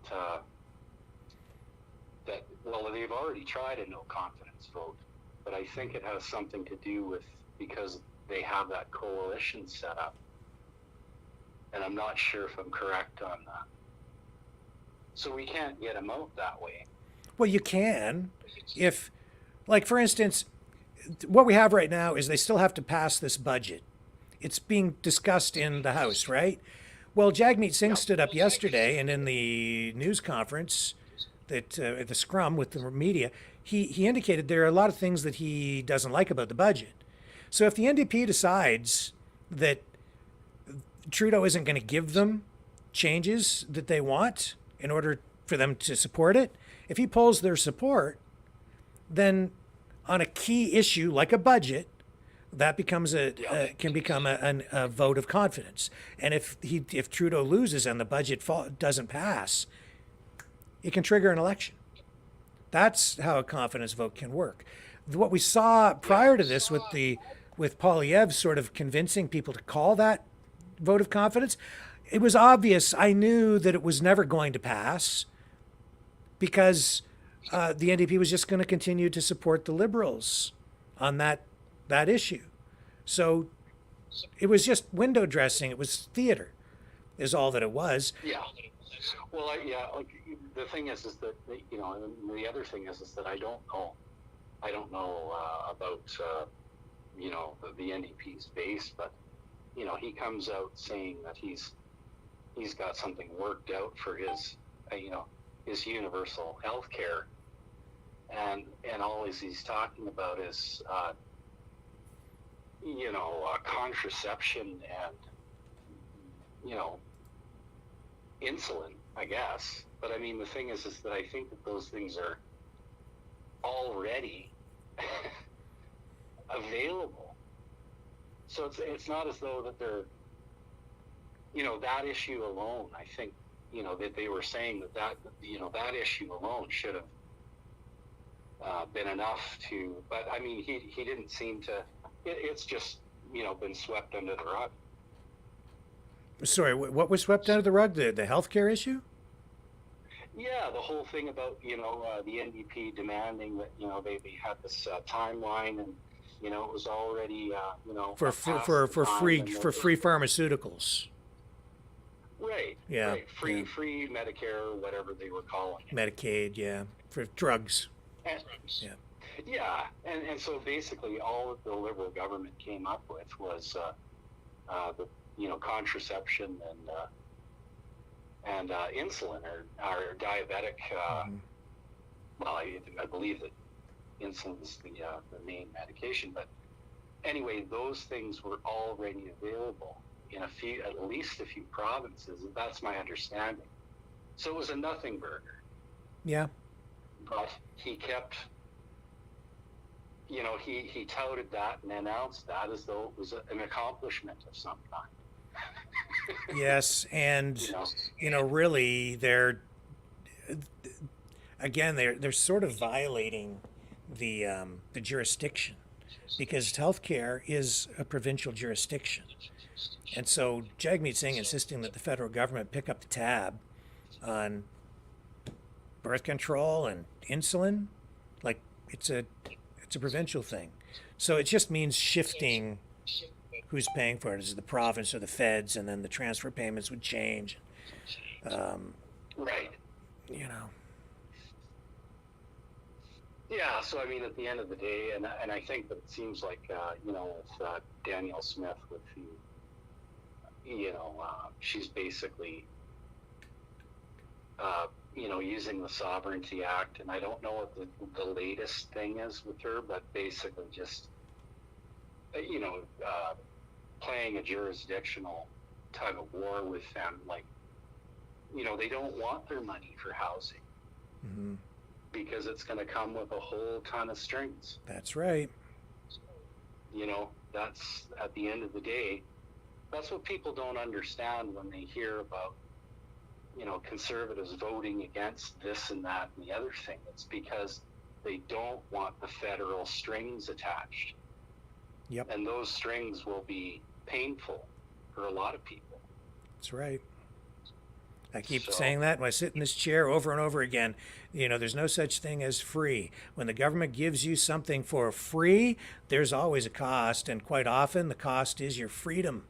they've already tried a no confidence vote, but I think it has something to do with because they have that coalition set up, and I'm not sure if I'm correct on that. So we can't get them out that way. Well, you can, if, like, for instance, what we have right now is they still have to pass this budget. It's being discussed in the House, right? Well, Jagmeet Singh stood up yesterday, and in the news conference, that at the scrum with the media, he indicated there are a lot of things that he doesn't like about the budget. So if the NDP decides that Trudeau isn't going to give them changes that they want in order for them to support it, if he pulls their support, then on a key issue like a budget, that becomes can become a vote of confidence. And if Trudeau loses and the budget doesn't pass, it can trigger an election. That's how a confidence vote can work. What we saw prior to this with Polyev sort of convincing people to call that vote of confidence, it was obvious. I knew that it was never going to pass because the NDP was just going to continue to support the Liberals on that issue. So it was just window dressing. It was theater, is all that it was. Yeah. Well, like the thing is that you know, and the other thing is that I don't know about you know, the NDP's base, but you know, he comes out saying that he's got something worked out for his you know, his universal health care, and all he's talking about is you know, contraception and you know, insulin, I guess. But I mean, the thing is that I think that those things are already available. So it's not as though that they're, you know, that issue alone. I think, you know, that they were saying that you know, that issue alone should have been enough to. But I mean, he didn't seem to. It's just, you know, been swept under the rug. Sorry, what was swept under the rug? The healthcare issue? Yeah, the whole thing about, you know, the NDP demanding that, you know, they had this timeline, and you know, it was already you know, for free pharmaceuticals. Right. Yeah. Right. Free Medicare, or whatever they were calling it. Medicaid, yeah, for drugs. Yeah. Yeah, and so basically all that the Liberal government came up with was the, you know, contraception and insulin or diabetic. Well, I believe that insulin is the main medication, but anyway, those things were already available in at least a few provinces. That's my understanding. So it was a nothing burger. Yeah. But he kept, you know, he touted that and announced that as though it was an accomplishment of some kind. Yes, and you know, really, they're sort of violating the jurisdiction, because healthcare is a provincial jurisdiction, and so Jagmeet Singh insisting that the federal government pick up the tab on birth control and insulin, like it's a provincial thing, so it just means shifting who's paying for it. Is it the province or the feds, and then the transfer payments would change. Right. You know. Yeah, so I mean, at the end of the day, and I think that it seems like, you know, with Danielle Smith, with the, you know, she's basically, you know, using the Sovereignty Act, and I don't know what the latest thing is with her, but basically just, you know, playing a jurisdictional tug of war with them, like, you know, they don't want their money for housing. Mm-hmm. Because it's going to come with a whole ton of strings. That's right. You know, that's, at the end of the day, that's what people don't understand when they hear about, you know, conservatives voting against this and that and the other thing. It's because they don't want the federal strings attached. Yep. And those strings will be painful for a lot of people. That's right. I keep saying that when I sit in this chair over and over again. You know, there's no such thing as free. When the government gives you something for free, there's always a cost, and quite often the cost is your freedom,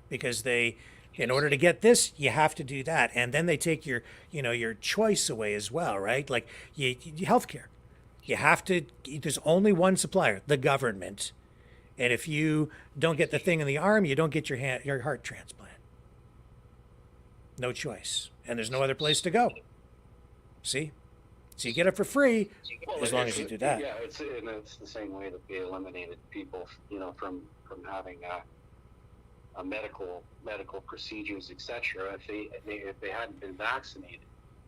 because they, in order to get this, you have to do that, and then they take your, you know, your choice away as well, right? Like healthcare, you have to. There's only one supplier, the government, and if you don't get the thing in the arm, you don't get your heart transplant. No choice. And there's no other place to go. See? So you get it for free, as long as you do that. Yeah, it's the same way that they eliminated people, you know, from having a medical procedures, etc. If they hadn't been vaccinated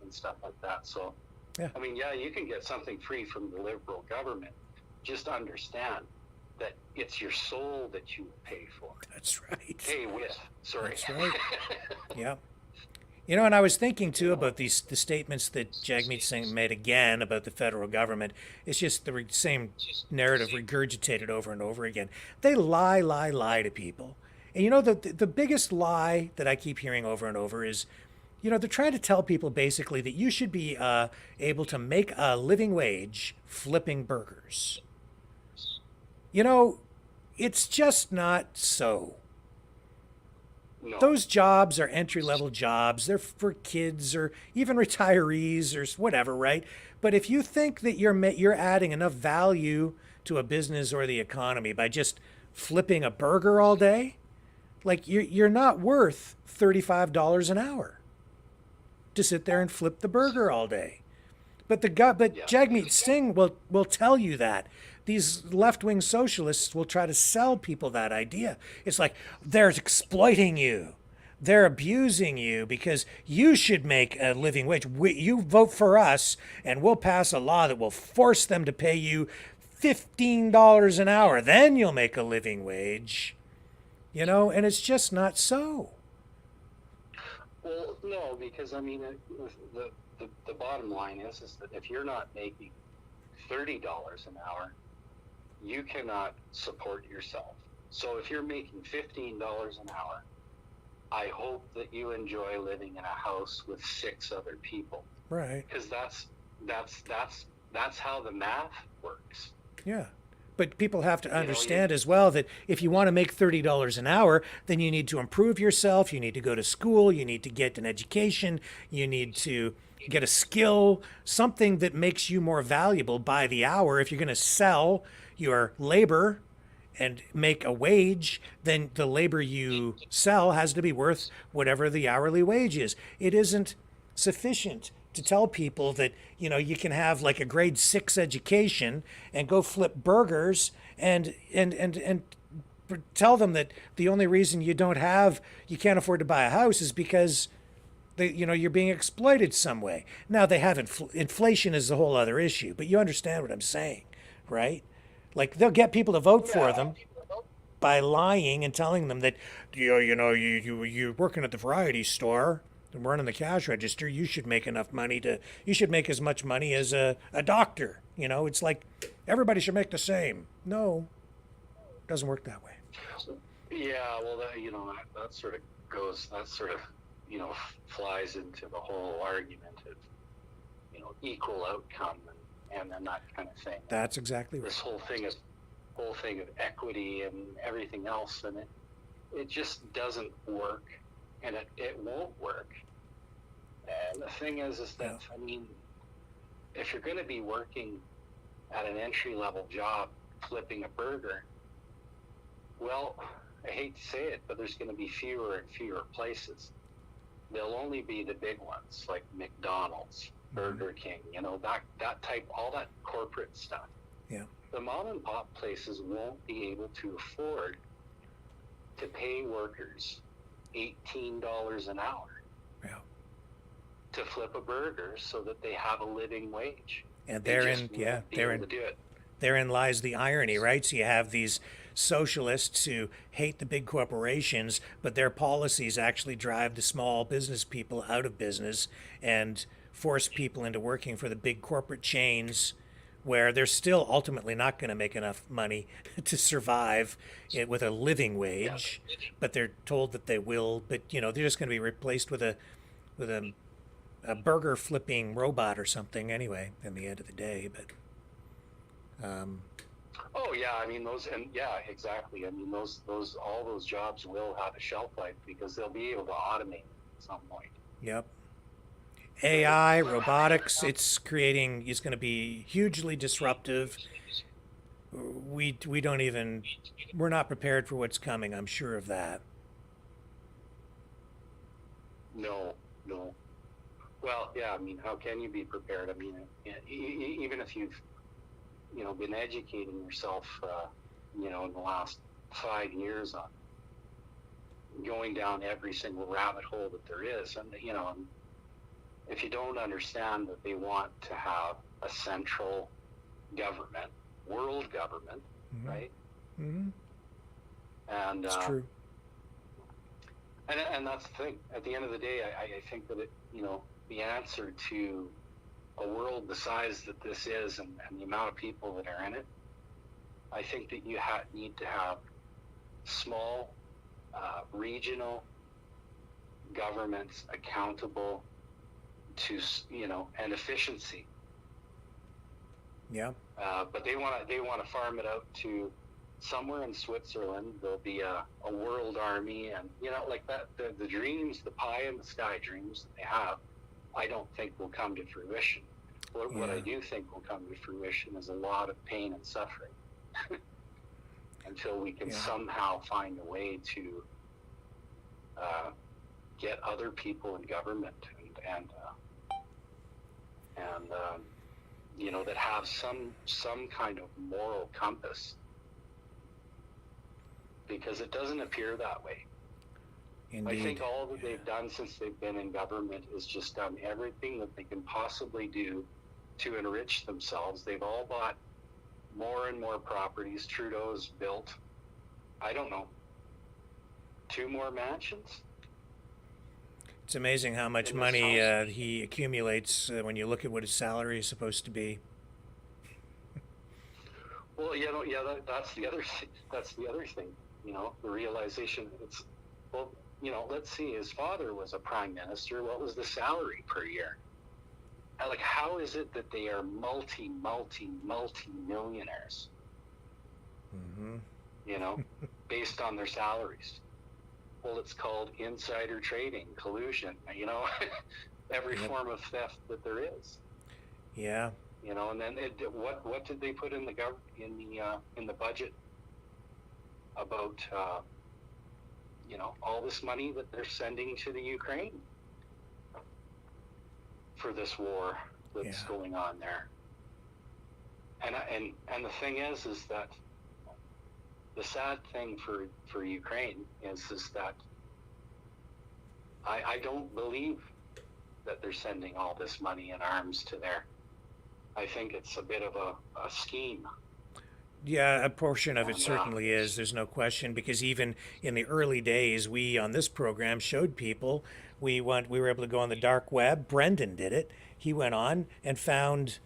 and stuff like that. So, yeah. I mean, yeah, you can get something free from the Liberal government. Just understand that it's your soul that you pay for. That's right. Pay with. Sorry. That's right. Yeah. You know, and I was thinking too about the statements that Jagmeet Singh made again about the federal government. It's just the same narrative regurgitated over and over again. They lie to people. And you know, the biggest lie that I keep hearing over and over is, you know, they're trying to tell people basically that you should be able to make a living wage flipping burgers. You know, it's just not so. No. Those jobs are entry-level jobs. They're for kids or even retirees or whatever, right? But if you think that you're adding enough value to a business or the economy by just flipping a burger all day, like you're not worth $35 an hour to sit there and flip the burger all day. But Jagmeet Singh will tell you that. These left-wing socialists will try to sell people that idea. It's like they're exploiting you. They're abusing you because you should make a living wage. You vote for us and we'll pass a law that will force them to pay you $15 an hour. Then you'll make a living wage. You know, and it's just not so. Well, no, because I mean, the bottom line is that if you're not making $30 an hour, you cannot support yourself. So if you're making $15 an hour, I hope that you enjoy living in a house with 6 other people. Right. Because that's how the math works. Yeah. But people have to understand as well that if you want to make $30 an hour, then you need to improve yourself. You need to go to school. You need to get an education. You need to get a skill, something that makes you more valuable by the hour. If you're going to sell your labor and make a wage, then the labor you sell has to be worth whatever the hourly wage is. It isn't sufficient to tell people that, you know, you can have like a grade 6 education and go flip burgers and tell them that the only reason you can't afford to buy a house is because you're being exploited some way. Now they have inflation is a whole other issue, but you understand what I'm saying, right? Like they'll get people to vote for them by lying and telling them that, you're working at the variety store and running the cash register, you should make you should make as much money as a doctor. You know, it's like everybody should make the same. No, it doesn't work that way. Yeah, well, that sort of flies into the whole argument of, equal outcome and that kind of thing. That's exactly right. This whole thing of equity and everything else, and it just doesn't work, and it won't work. And the thing is that, I mean, if you're going to be working at an entry-level job flipping a burger, well, I hate to say it, but there's going to be fewer and fewer places. They'll only be the big ones like McDonald's, Burger King, that type, all that corporate stuff. Yeah. The mom and pop places won't be able to afford to pay workers $18 an hour to flip a burger so that they have a living wage. And therein lies the irony, right? So you have these socialists who hate the big corporations, but their policies actually drive the small business people out of business and force people into working for the big corporate chains, where they're still ultimately not going to make enough money to survive with a living wage, but they're told that they will. But they're just going to be replaced with a burger flipping robot or something anyway in the end of the day. But oh yeah, I mean exactly. I mean all those jobs will have a shelf life because they'll be able to automate at some point. Yep. AI, robotics, it's going to be hugely disruptive. We're not prepared for what's coming, I'm sure of that. No. Well, yeah, I mean, how can you be prepared? I mean, even if you've, been educating yourself, in the last 5 years on going down every single rabbit hole that there is, and, if you don't understand that they want to have a central government, world government, right? Mm-hmm. And it's true. And that's the thing. At the end of the day, I think that the answer to a world the size that this is and the amount of people that are in it, I think that you need to have small, regional governments accountable to, and efficiency. Yeah. But they want to farm it out to somewhere in Switzerland. There'll be a world army, and like that. The dreams, the pie in the sky dreams that they have, I don't think will come to fruition. What I do think will come to fruition is a lot of pain and suffering until we can somehow find a way to get other people in government and that have some kind of moral compass, because it doesn't appear that way. Indeed. I think all that they've done since they've been in government is just done everything that they can possibly do to enrich themselves. They've all bought more and more properties. Trudeau's built, I don't know, 2 more mansions. It's amazing how much money he accumulates when you look at what his salary is supposed to be. Well, that's the other thing. The realization. Let's see. His father was a prime minister. What was the salary per year? Like, how is it that they are multi-millionaires? Mm-hmm. Based on their salaries. Well, it's called insider trading, collusion. Every form of theft that there is. Yeah. And then what did they put in the budget about all this money that they're sending to the Ukraine for this war that's going on there? And the thing is that the sad thing for Ukraine is that I don't believe that they're sending all this money and arms to there. I think it's a bit of a scheme. Yeah, a portion of it certainly is. There's no question, because even in the early days, we on this program showed people we were able to go on the dark web. Brendan did it. He went on and found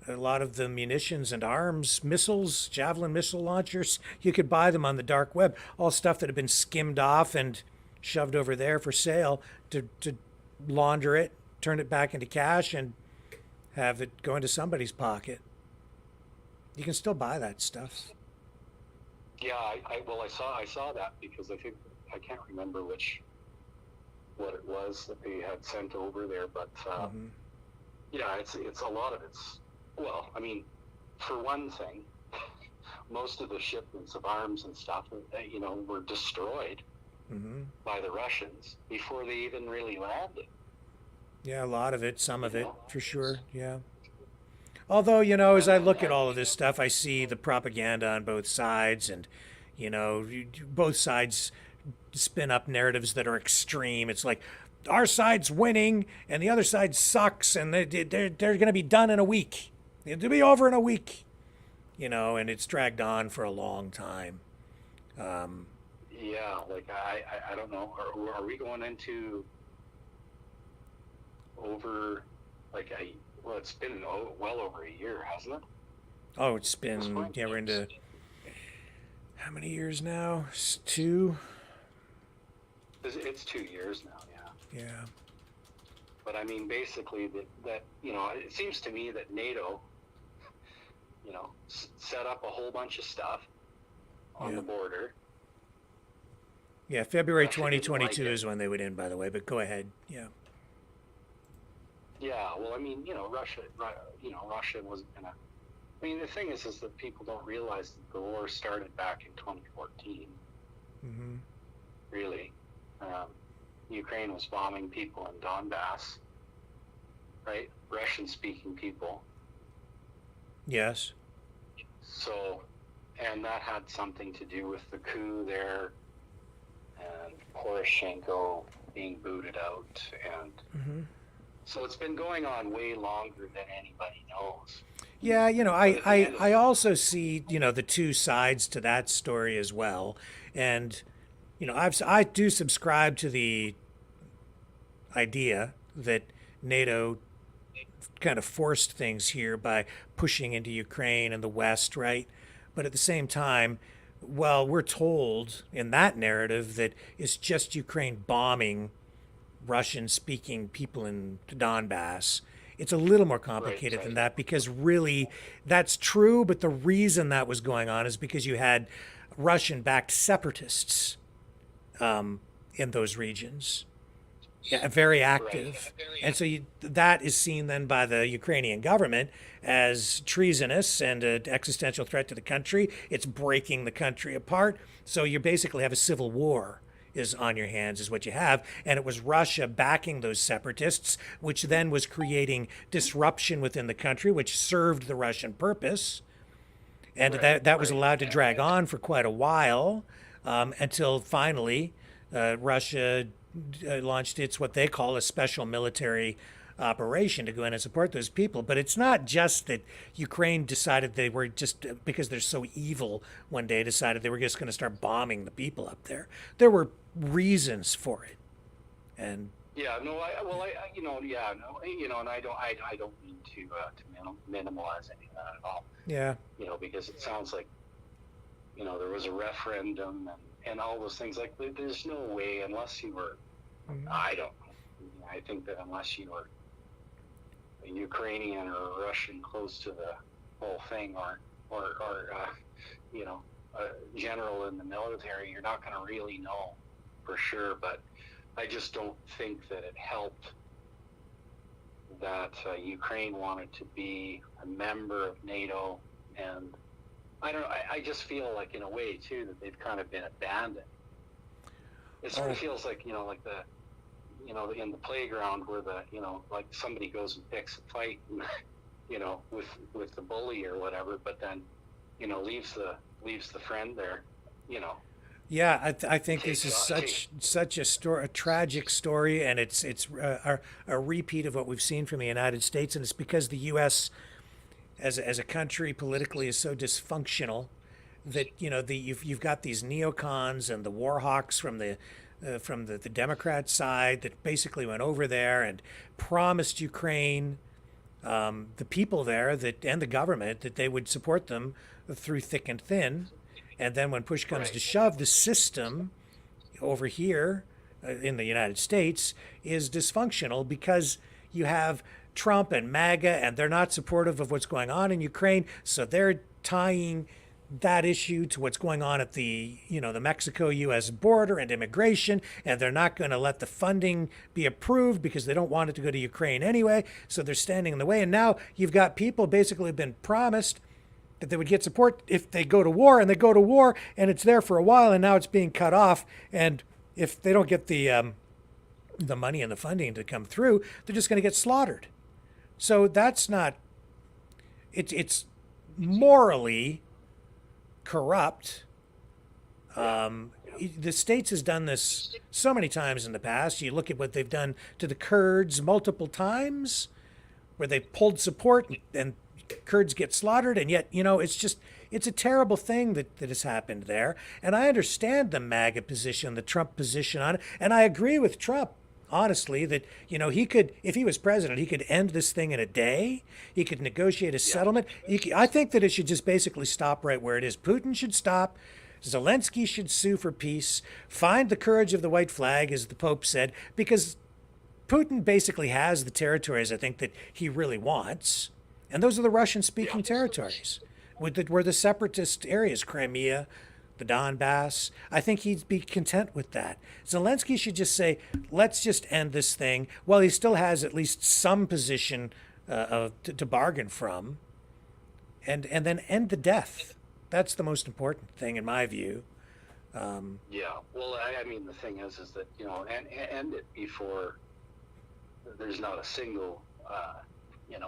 a lot of the munitions and arms, missiles, Javelin missile launchers. You could buy them on the dark web. All stuff that had been skimmed off and shoved over there for sale to launder it, turn it back into cash, and have it go into somebody's pocket. You can still buy that stuff. Yeah, I saw that, because I can't remember what it was that they had sent over there, but it's a lot of it's. Well, I mean, for one thing, most of the shipments of arms and stuff, were destroyed by the Russians before they even really landed. Yeah, a lot of it, some of it, for sure, yeah. Although, as I look at all of this stuff, I see the propaganda on both sides, and, both sides spin up narratives that are extreme. It's like, our side's winning, and the other side sucks, and they're going to be done in a week. It'll be over in a week. And it's dragged on for a long time. Yeah, like, I don't know. Are we going into over, like, well, it's been well over a year, hasn't it? Oh, it's been, we're into, how many years now? 2? It's 2 years now, yeah. Yeah. But I mean, basically, that it seems to me that NATO, set up a whole bunch of stuff on the border. Yeah, February 2022 is when they would end, by the way, but go ahead, yeah. Yeah, well, I mean, Russia wasn't gonna. I mean, the thing is that people don't realize that the war started back in 2014. Mm-hmm. Really, Ukraine was bombing people in Donbass, right? Russian-speaking people. Yes. So, and that had something to do with the coup there, and Poroshenko being booted out, and. Mm-hmm. So it's been going on way longer than anybody knows. Yeah, I also see, the two sides to that story as well. And I do subscribe to the idea that NATO kind of forced things here by pushing into Ukraine and the West, right? But at the same time, well, we're told in that narrative that it's just Ukraine bombing Russian-speaking people in Donbass. It's a little more complicated than that, because really that's true, but the reason that was going on is because you had Russian-backed separatists in those regions. Yeah, very active. And so that is seen then by the Ukrainian government as treasonous and an existential threat to the country. It's breaking the country apart. So you basically have a civil war is on your hands, is what you have. And it was Russia backing those separatists, which then was creating disruption within the country, which served the Russian purpose. And that was allowed to drag on for quite a while, until finally Russia launched its what they call a special military operation to go in and support those people. But it's not just that Ukraine decided they were just, because they're so evil, one day decided they were just going to start bombing the people up there. There were reasons for it. And and I don't mean to minimize any of that at all. Yeah. Because it sounds like, there was a referendum and all those things. Like, there's no way, unless you were, I don't know. I think that unless you were a Ukrainian or a Russian close to the whole thing, or a general in the military, you're not going to really know for sure. But I just don't think that it helped that Ukraine wanted to be a member of NATO. And I don't know, I just feel like, in a way too, that they've kind of been abandoned. It sort of feels like, like the, in the playground where like somebody goes and picks a fight, with the bully or whatever, but then, leaves the friend there, Yeah, I think this is such a tragic story, and it's a repeat of what we've seen from the United States, and it's because the U.S. as a country politically is so dysfunctional that you've got these neocons and the war hawks from the Democrat side that basically went over there and promised Ukraine, the people there and the government, that they would support them through thick and thin. And then when push comes to shove, the system over here in the United States is dysfunctional, because you have Trump and MAGA, and they're not supportive of what's going on in Ukraine. So they're tying that issue to what's going on at the Mexico-U.S. border and immigration, and they're not going to let the funding be approved because they don't want it to go to Ukraine anyway. So they're standing in the way. And now you've got people basically been promised that they would get support if they go to war, and they go to war, and it's there for a while, and now it's being cut off. And if they don't get the money and the funding to come through, they're just going to get slaughtered. So that's not. It's morally corrupt. The States has done this so many times in the past. You look at what they've done to the Kurds multiple times, where they pulled support and Kurds get slaughtered, and yet, it's a terrible thing that has happened there. And I understand the MAGA position, the Trump position on it, and I agree with Trump, honestly, that, he could, if he was president, he could end this thing in a day. He could negotiate a settlement. I think that it should just basically stop right where it is. Putin should stop. Zelensky should sue for peace. Find the courage of the white flag, as the Pope said, because Putin basically has the territories, I think, that he really wants. And those are the Russian-speaking territories, where the separatist areas, Crimea, the Donbass. I think he'd be content with that. Zelensky should just say, let's just end this thing, while he still has at least some position to bargain from, and then end the death. That's the most important thing, in my view. Yeah. Well, I mean, the thing is that, end it before there's not a single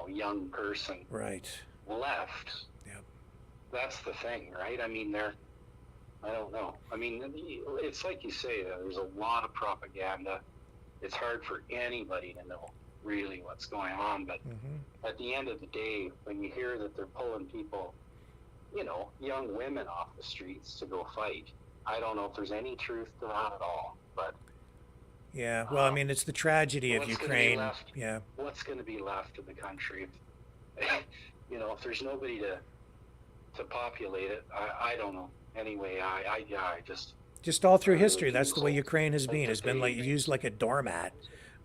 young person left. Yep. That's the thing, right? I mean, I don't know. I mean, it's like you say, there's a lot of propaganda. It's hard for anybody to know really what's going on. But at the end of the day, when you hear that they're pulling people, young women off the streets to go fight, I don't know if there's any truth to that at all. But Yeah, well, I mean, it's the tragedy of what's gonna be Ukraine. left? Yeah. What's going to be left of the country? You know, if there's nobody to populate it, I don't know. Anyway, I Just all through I really history, that's the way feel Ukraine has been. Has been like used like a doormat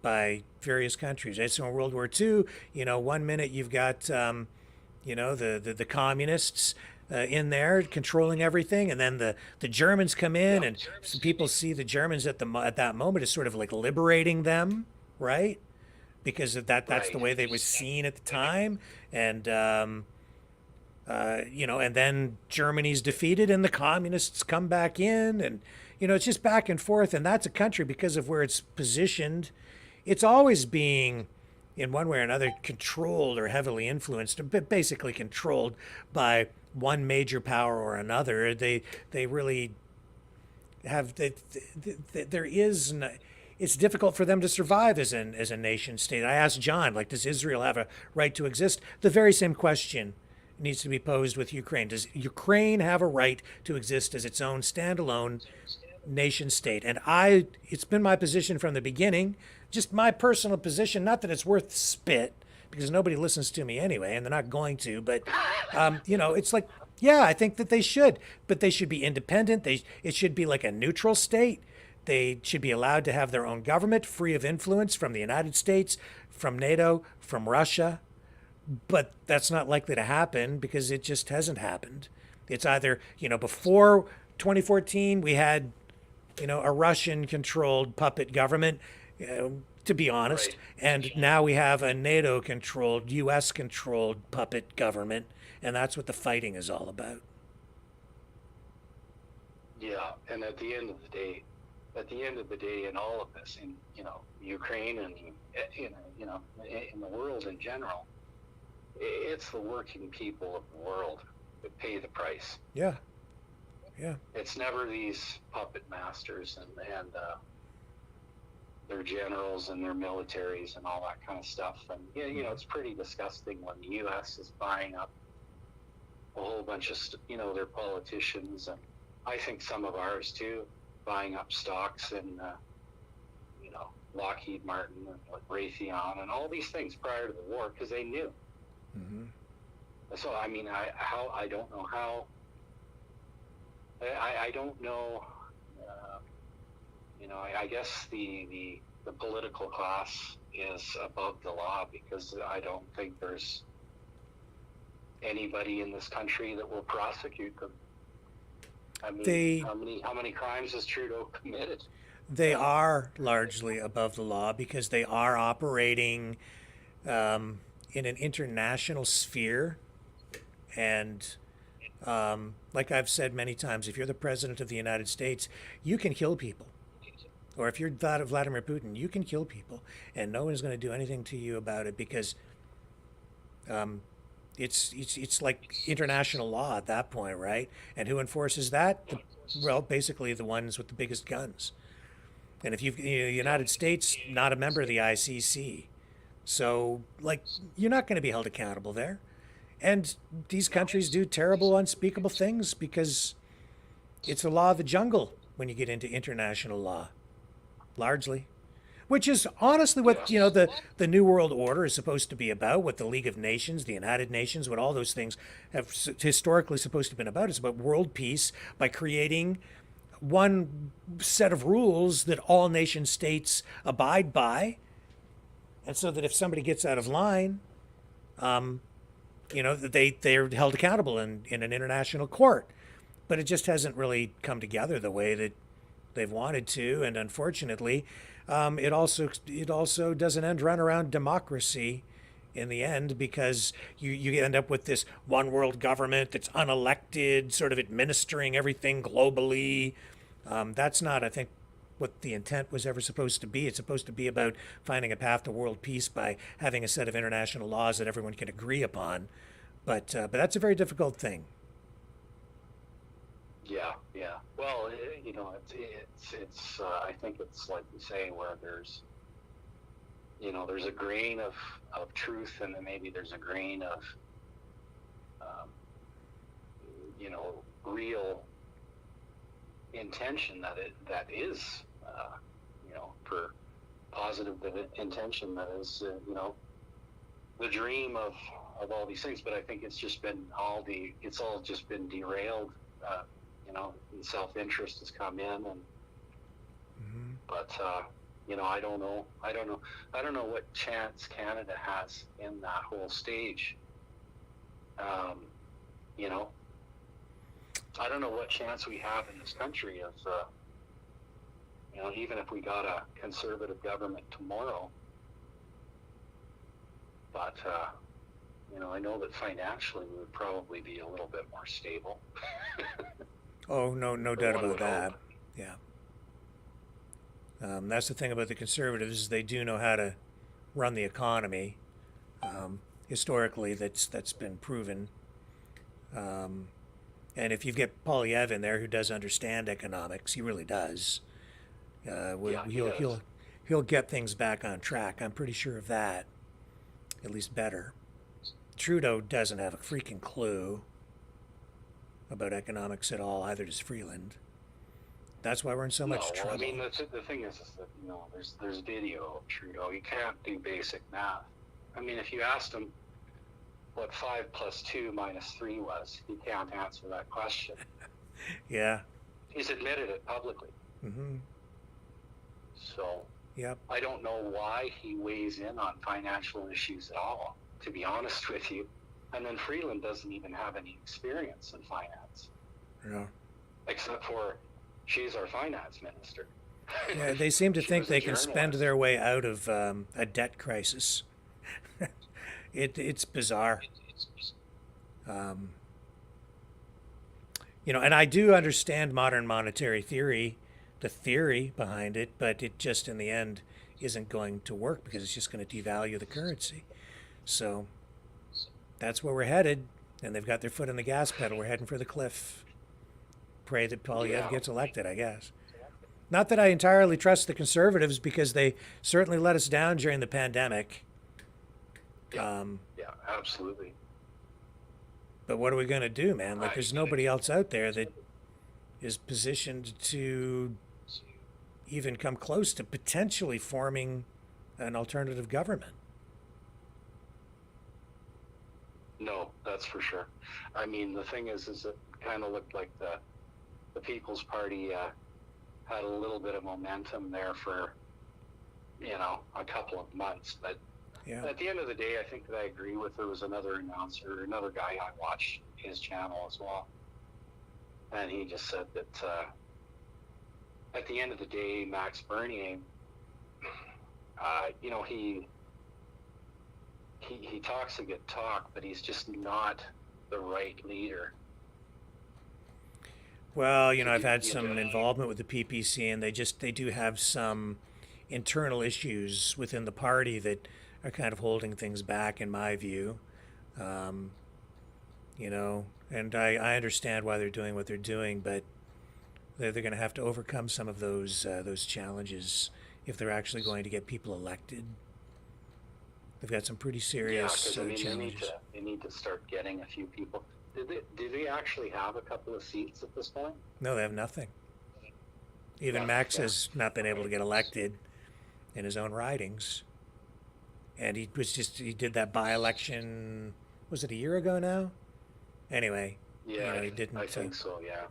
by various countries. Right? So in World War II, you know, one minute you've got, you know, the communists in there controlling everything, and then the Germans come in, and some people see the Germans at that moment as sort of like liberating them, right? Because of that's the way they were seen at the time, and you know, and then Germany's defeated and the communists come back in, and you know, it's just back and forth. And that's a country, because of where it's positioned, it's always being, in one way or another, controlled or heavily influenced, but basically controlled by one major power or another. They really have there is. It's difficult for them to survive as a nation state. I asked John, like, does Israel have a right to exist? The very same question needs to be posed with Ukraine. Does Ukraine have a right to exist as its own standalone nation state? And it's been my position from the beginning, just my personal position, not that it's worth spit, because nobody listens to me anyway, and they're not going to, but, you know, it's like, yeah, I think that they should, but they should be independent. It should be like a neutral state. They should be allowed to have their own government, free of influence from the United States, from NATO, from Russia. But that's not likely to happen, because it just hasn't happened. It's either, you know, before 2014, we had, you know, a Russian-controlled puppet government, to be honest, and now we have a NATO-controlled, U.S.-controlled puppet government, and that's what the fighting is all about. Yeah, and at the end of the day, in all of this, in, you know, Ukraine and you know, in the world in general, it's the working people of the world that pay the price. Yeah. Yeah. It's never these puppet masters and their generals and their militaries and all that kind of stuff. And yeah, you know, it's pretty disgusting when the U.S. is buying up a whole bunch of you know, their politicians, and I think some of ours too, buying up stocks in you know, Lockheed Martin and Raytheon and all these things prior to the war, because they knew. Mm-hmm. So I mean, I don't know how. I don't know. You know, I guess the political class is above the law, because I don't think there's anybody in this country that will prosecute them. I mean, how many crimes has Trudeau committed? They are largely above the law, because they are operating in an international sphere. And like I've said many times, if you're the president of the United States, you can kill people. Or if you're Vladimir Putin, you can kill people, and no one's going to do anything to you about it, because it's like international law at that point, right? And who enforces that? Well, basically the ones with the biggest guns. And if the United States, not a member of the ICC, so like, you're not going to be held accountable there. And these countries do terrible, unspeakable things, because it's the law of the jungle when you get into international law, largely. Which is honestly what, you know, the New World Order is supposed to be about, what the League of Nations, the United Nations, what all those things have historically supposed to have been about. It's about world peace by creating one set of rules that all nation states abide by. And so that if somebody gets out of line, you know, they're held accountable in an international court. But it just hasn't really come together the way that they've wanted to, and unfortunately, it also doesn't run around democracy in the end, because you end up with this one world government that's unelected, sort of administering everything globally. That's not, I think, what the intent was ever supposed to be. It's supposed to be about finding a path to world peace by having a set of international laws that everyone can agree upon. But that's a very difficult thing. Yeah, yeah. Well, you know, it's I think it's like you say, where there's, you know, there's a grain of truth, and then maybe there's a grain of, you know, real intention that is, for positive intention that is, the dream of all these things. But I think it's just been it's all just been derailed. And self-interest has come in, and but I don't know what chance Canada has in that whole stage. I don't know what chance we have in this country of, even if we got a conservative government tomorrow. But, I know that financially we would probably be a little bit more stable. Oh, no doubt about that. Yeah. That's the thing about the Conservatives, is they do know how to run the economy. Historically, that's been proven. And if you get Polyev in there, who does understand economics, he really does. He'll get things back on track. I'm pretty sure of that. At least better. Trudeau doesn't have a freaking clue about economics at all. Either does Freeland. That's why we're in so much trouble. I mean, the thing is that there's video of Trudeau. You can't do basic math. I mean, if you asked him what 5 + 2 - 3 was, he can't answer that question. Yeah. He's admitted it publicly. Mm-hmm. So. Yep. I don't know why he weighs in on financial issues at all, to be honest with you. And then Freeland doesn't even have any experience in finance. Yeah. Except for she's our finance minister. Yeah, they seem to think they can spend their way out of a debt crisis. It's bizarre. And I do understand modern monetary theory, the theory behind it, but it just in the end isn't going to work because it's just going to devalue the currency. So that's where we're headed, and they've got their foot on the gas pedal. We're heading for the cliff. Pray that Polyev gets elected, I guess. Not that I entirely trust the Conservatives, because they certainly let us down during the pandemic. Yeah, absolutely. But what are we going to do, man? Like, there's nobody else out there that is positioned to even come close to potentially forming an alternative government. No, that's for sure. I mean, the thing is it kind of looked like the People's Party had a little bit of momentum there for, a couple of months. But at the end of the day, I think that I agree with, there was another announcer, another guy, I watched his channel as well. And he just said that at the end of the day, Max Bernier, he talks a good talk, but he's just not the right leader. Well, I've had some involvement with the PPC, and they do have some internal issues within the party that are kind of holding things back, in my view. And I understand why they're doing what they're doing, but they're going to have to overcome some of those challenges if they're actually going to get people elected. They've got some pretty serious challenges. They need to start getting a few people. Do they actually have a couple of seats at this point? No, they have nothing. Even Max has not been able to get elected in his own ridings. And he did that by-election, was it a year ago now? Anyway, yeah, he didn't. I think so, yeah.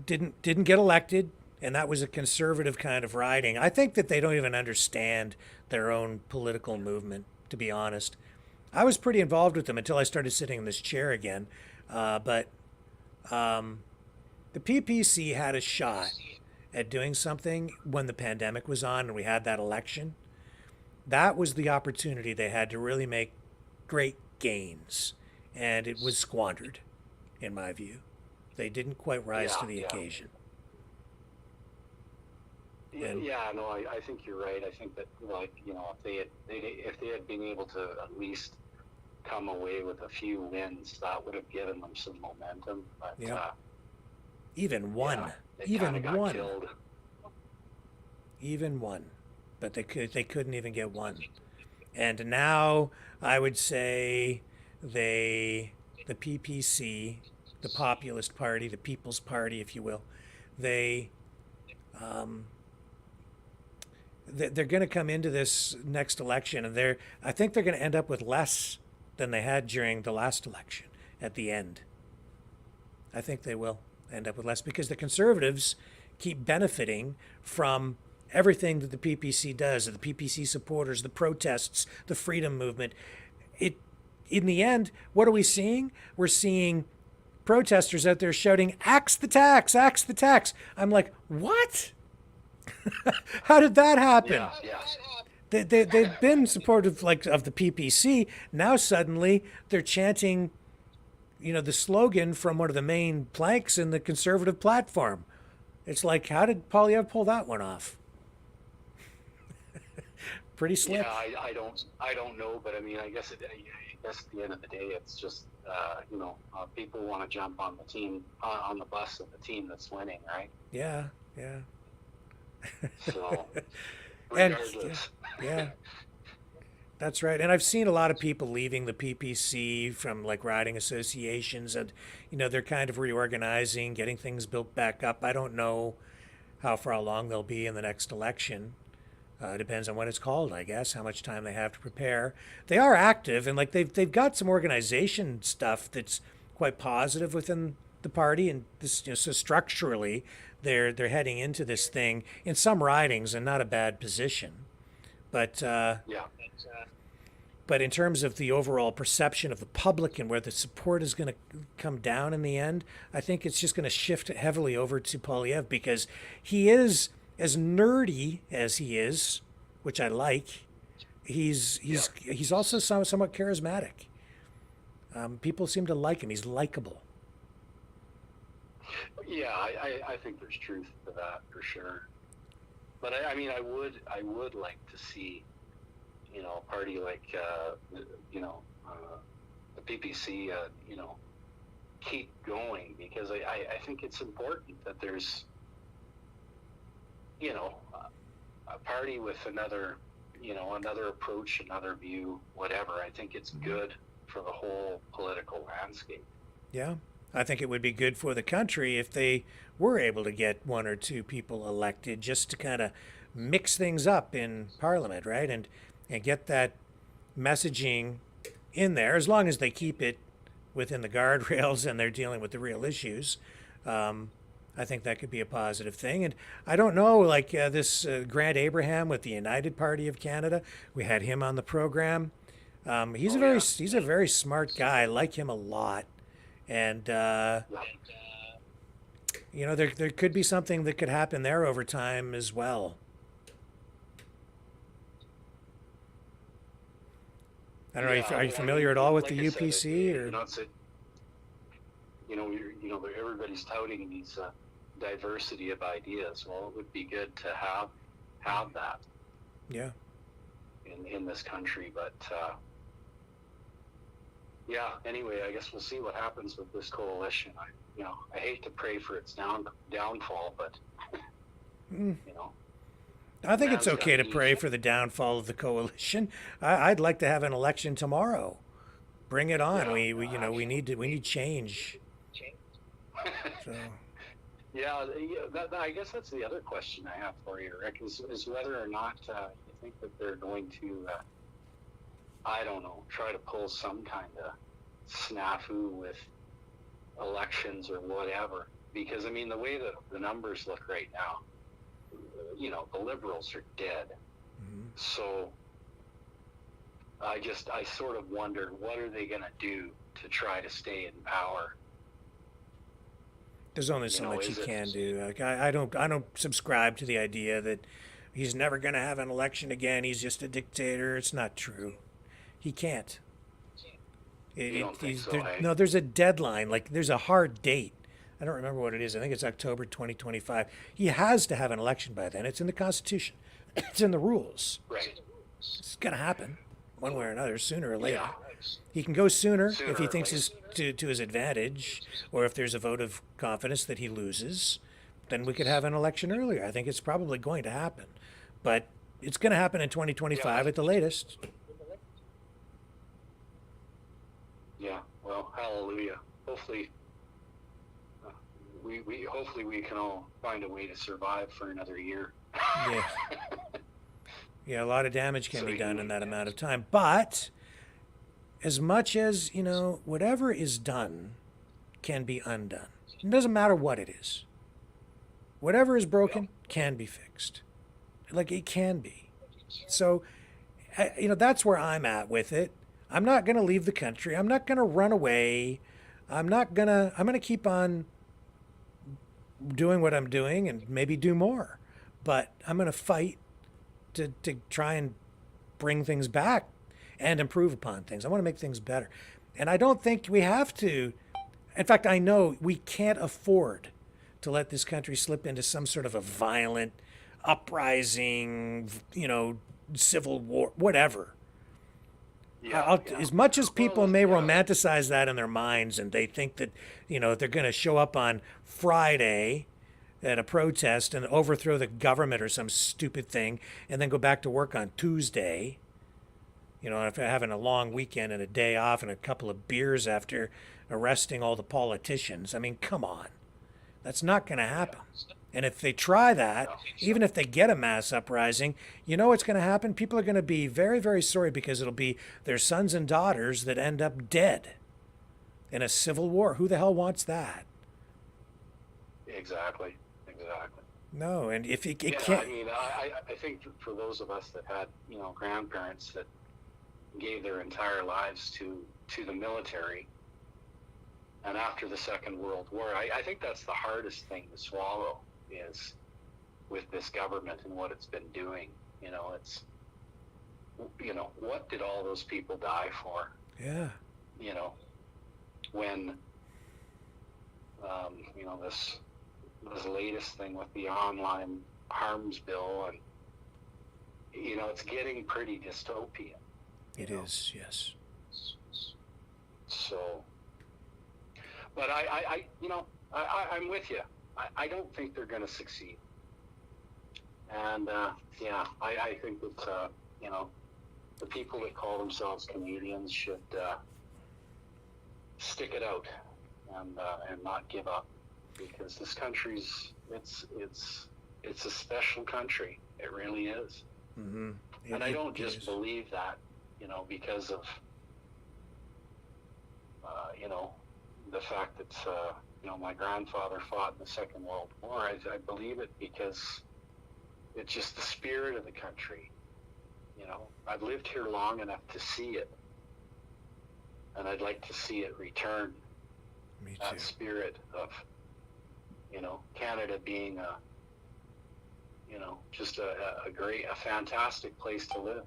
Didn't get elected, and that was a conservative kind of riding. I think that they don't even understand their own political movement, to be honest. I was pretty involved with them until I started sitting in this chair again. But the PPC had a shot at doing something when the pandemic was on and we had that election. That was the opportunity they had to really make great gains, and it was squandered, in my view. They didn't quite rise to the occasion. I think you're right. I think that, if they had been able to at least come away with a few wins, that would have given them some momentum. But even one, but they couldn't even get one. And now I would say the PPC, the Populist Party, the People's Party, if you will, they're going to come into this next election, and I think they're going to end up with less than they had during the last election at the end. I think they will end up with less because the Conservatives keep benefiting from everything that the PPC does, the PPC supporters, the protests, the freedom movement. In the end, what are we seeing? We're seeing protesters out there shouting, "Axe the tax, axe the tax." I'm like, what? How did that happen? They've been supportive of the PPC. Now suddenly they're chanting, the slogan from one of the main planks in the Conservative platform. It's like, how did Poilievre pull that one off? Pretty slick. Yeah, I don't know, but I mean, I guess at the end of the day, it's just people want to jump on the team on the bus of the team that's winning, right? Yeah. So, regardless. Yeah. That's right. And I've seen a lot of people leaving the PPC from like riding associations, and they're kind of reorganizing, getting things built back up. I don't know how far along they'll be in the next election. It depends on what it's called, I guess, how much time they have to prepare. They are active, and like they've got some organization stuff that's quite positive within the party, and this so structurally they're heading into this thing in some ridings and not a bad position. But but in terms of the overall perception of the public and where the support is going to come down in the end, I think it's just going to shift heavily over to Poilievre because he is, as nerdy as he is, which I like, he's also somewhat charismatic. People seem to like him. He's likable. Yeah, I think there's truth to that for sure. But I mean, I would like to see, a party like the PPC, keep going, because I think it's important that there's, a party with another approach, another view, whatever. I think it's good for the whole political landscape. Yeah. I think it would be good for the country if they were able to get one or two people elected just to kind of mix things up in Parliament, right? And get that messaging in there, as long as they keep it within the guardrails and they're dealing with the real issues. I think that could be a positive thing. And I don't know, like this Grant Abraham with the United Party of Canada, we had him on the program. He's a very smart guy. I like him a lot. And, there could be something that could happen there over time as well. I don't know, are you familiar at all with the UPC? Or? Everybody's touting these diversity of ideas. Well, it would be good to have that. Yeah. In this country, but anyway, I guess we'll see what happens with this coalition. I hate to pray for its downfall, but I think it's okay to pray for the downfall of the coalition. I'd like to have an election tomorrow. Bring it on. We need change. So. I guess that's the other question I have for you, Rick, is whether or not you think that they're going to, try to pull some kind of snafu with elections or whatever. Because, I mean, the way that the numbers look right now, the Liberals are dead. Mm-hmm. So I sort of wonder, what are they going to do to try to stay in power? There's only so much he can do. Like I don't subscribe to the idea that he's never going to have an election again. He's just a dictator. It's not true. He can't. No, there's a deadline. Like there's a hard date. I don't remember what it is. I think it's October 2025. He has to have an election by then. It's in the Constitution. It's in the rules. Right. It's going to happen one way or another, sooner or later. Yeah. He can go sooner if he thinks is to his advantage, or if there's a vote of confidence that he loses, then we could have an election earlier. I think it's probably going to happen. But it's going to happen in 2025 at the latest. Yeah, well, hallelujah. Hopefully we hopefully we can all find a way to survive for another year. Yeah. Yeah, a lot of damage can be done in that amount of time. But as much as, whatever is done can be undone. It doesn't matter what it is. Whatever is broken can be fixed. Like, it can be. So, that's where I'm at with it. I'm not going to leave the country. I'm not going to run away. I'm going to keep on doing what I'm doing and maybe do more. But I'm going to fight to try and bring things back and improve upon things. I want to make things better. And I don't think we have to. In fact, I know we can't afford to let this country slip into some sort of a violent uprising, civil war, whatever. As much as people may romanticize that in their minds and they think that, they're going to show up on Friday at a protest and overthrow the government or some stupid thing and then go back to work on Tuesday, if they're having a long weekend and a day off and a couple of beers after arresting all the politicians. I mean, come on. That's not going to happen. And if they try that, even if they get a mass uprising, what's going to happen? People are going to be very, very sorry because it'll be their sons and daughters that end up dead in a civil war. Who the hell wants that? Exactly. No, and if it can't... I mean, I think for those of us that had, grandparents that gave their entire lives to the military, and after the Second World War, I think that's the hardest thing to swallow is with this government and what it's been doing. It's, what did all those people die for? Yeah. When, this latest thing with the online harms bill, and it's getting pretty dystopian. It is, yes. So, but I'm with you. I don't think they're going to succeed. And I think that the people that call themselves Canadians should stick it out and not give up. Because this country's it's a special country. It really is. Mm-hmm. And I don't just believe that, because of the fact that my grandfather fought in the Second World War. I believe it because it's just the spirit of the country. I've lived here long enough to see it, and I'd like to see it return. Me too. That spirit of Canada being just a fantastic place to live.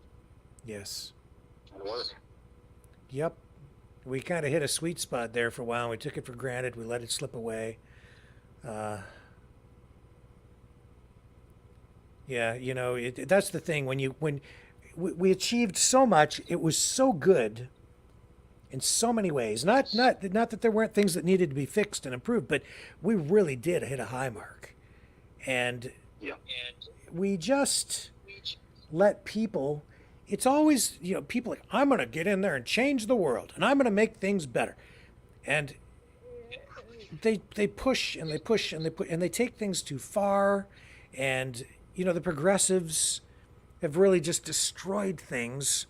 Yes. And work. Yep. We kind of hit a sweet spot there for a while. We took it for granted. We let it slip away. That's the thing. When we achieved so much, it was so good in so many ways. Not that there weren't things that needed to be fixed and improved, but we really did hit a high mark. And we just let people, it's always, people like, I'm going to get in there and change the world and I'm going to make things better. And they push and they push and they put, and they take things too far. And, the progressives have really just destroyed things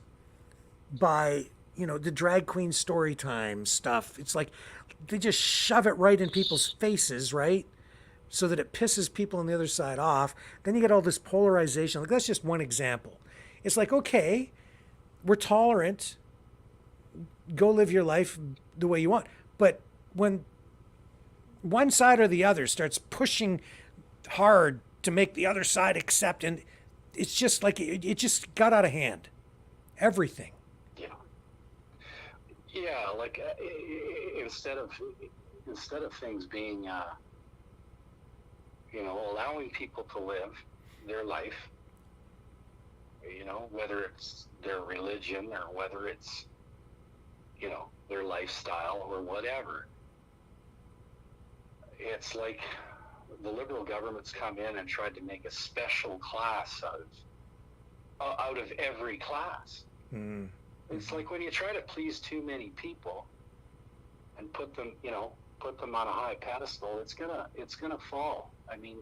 by, the drag queen story time stuff. It's like they just shove it right in people's faces, right? So that it pisses people on the other side off. Then you get all this polarization. Like, that's just one example. It's like, okay, we're tolerant. Go live your life the way you want. But when one side or the other starts pushing hard to make the other side accept, and it's just like it just got out of hand. Everything. Yeah, like instead of things being, allowing people to live their life, whether it's their religion or whether it's, their lifestyle or whatever. It's like the Liberal government's come in and tried to make a special class out of every class. It's like when you try to please too many people and put them, put them on a high pedestal, it's gonna fall. I mean,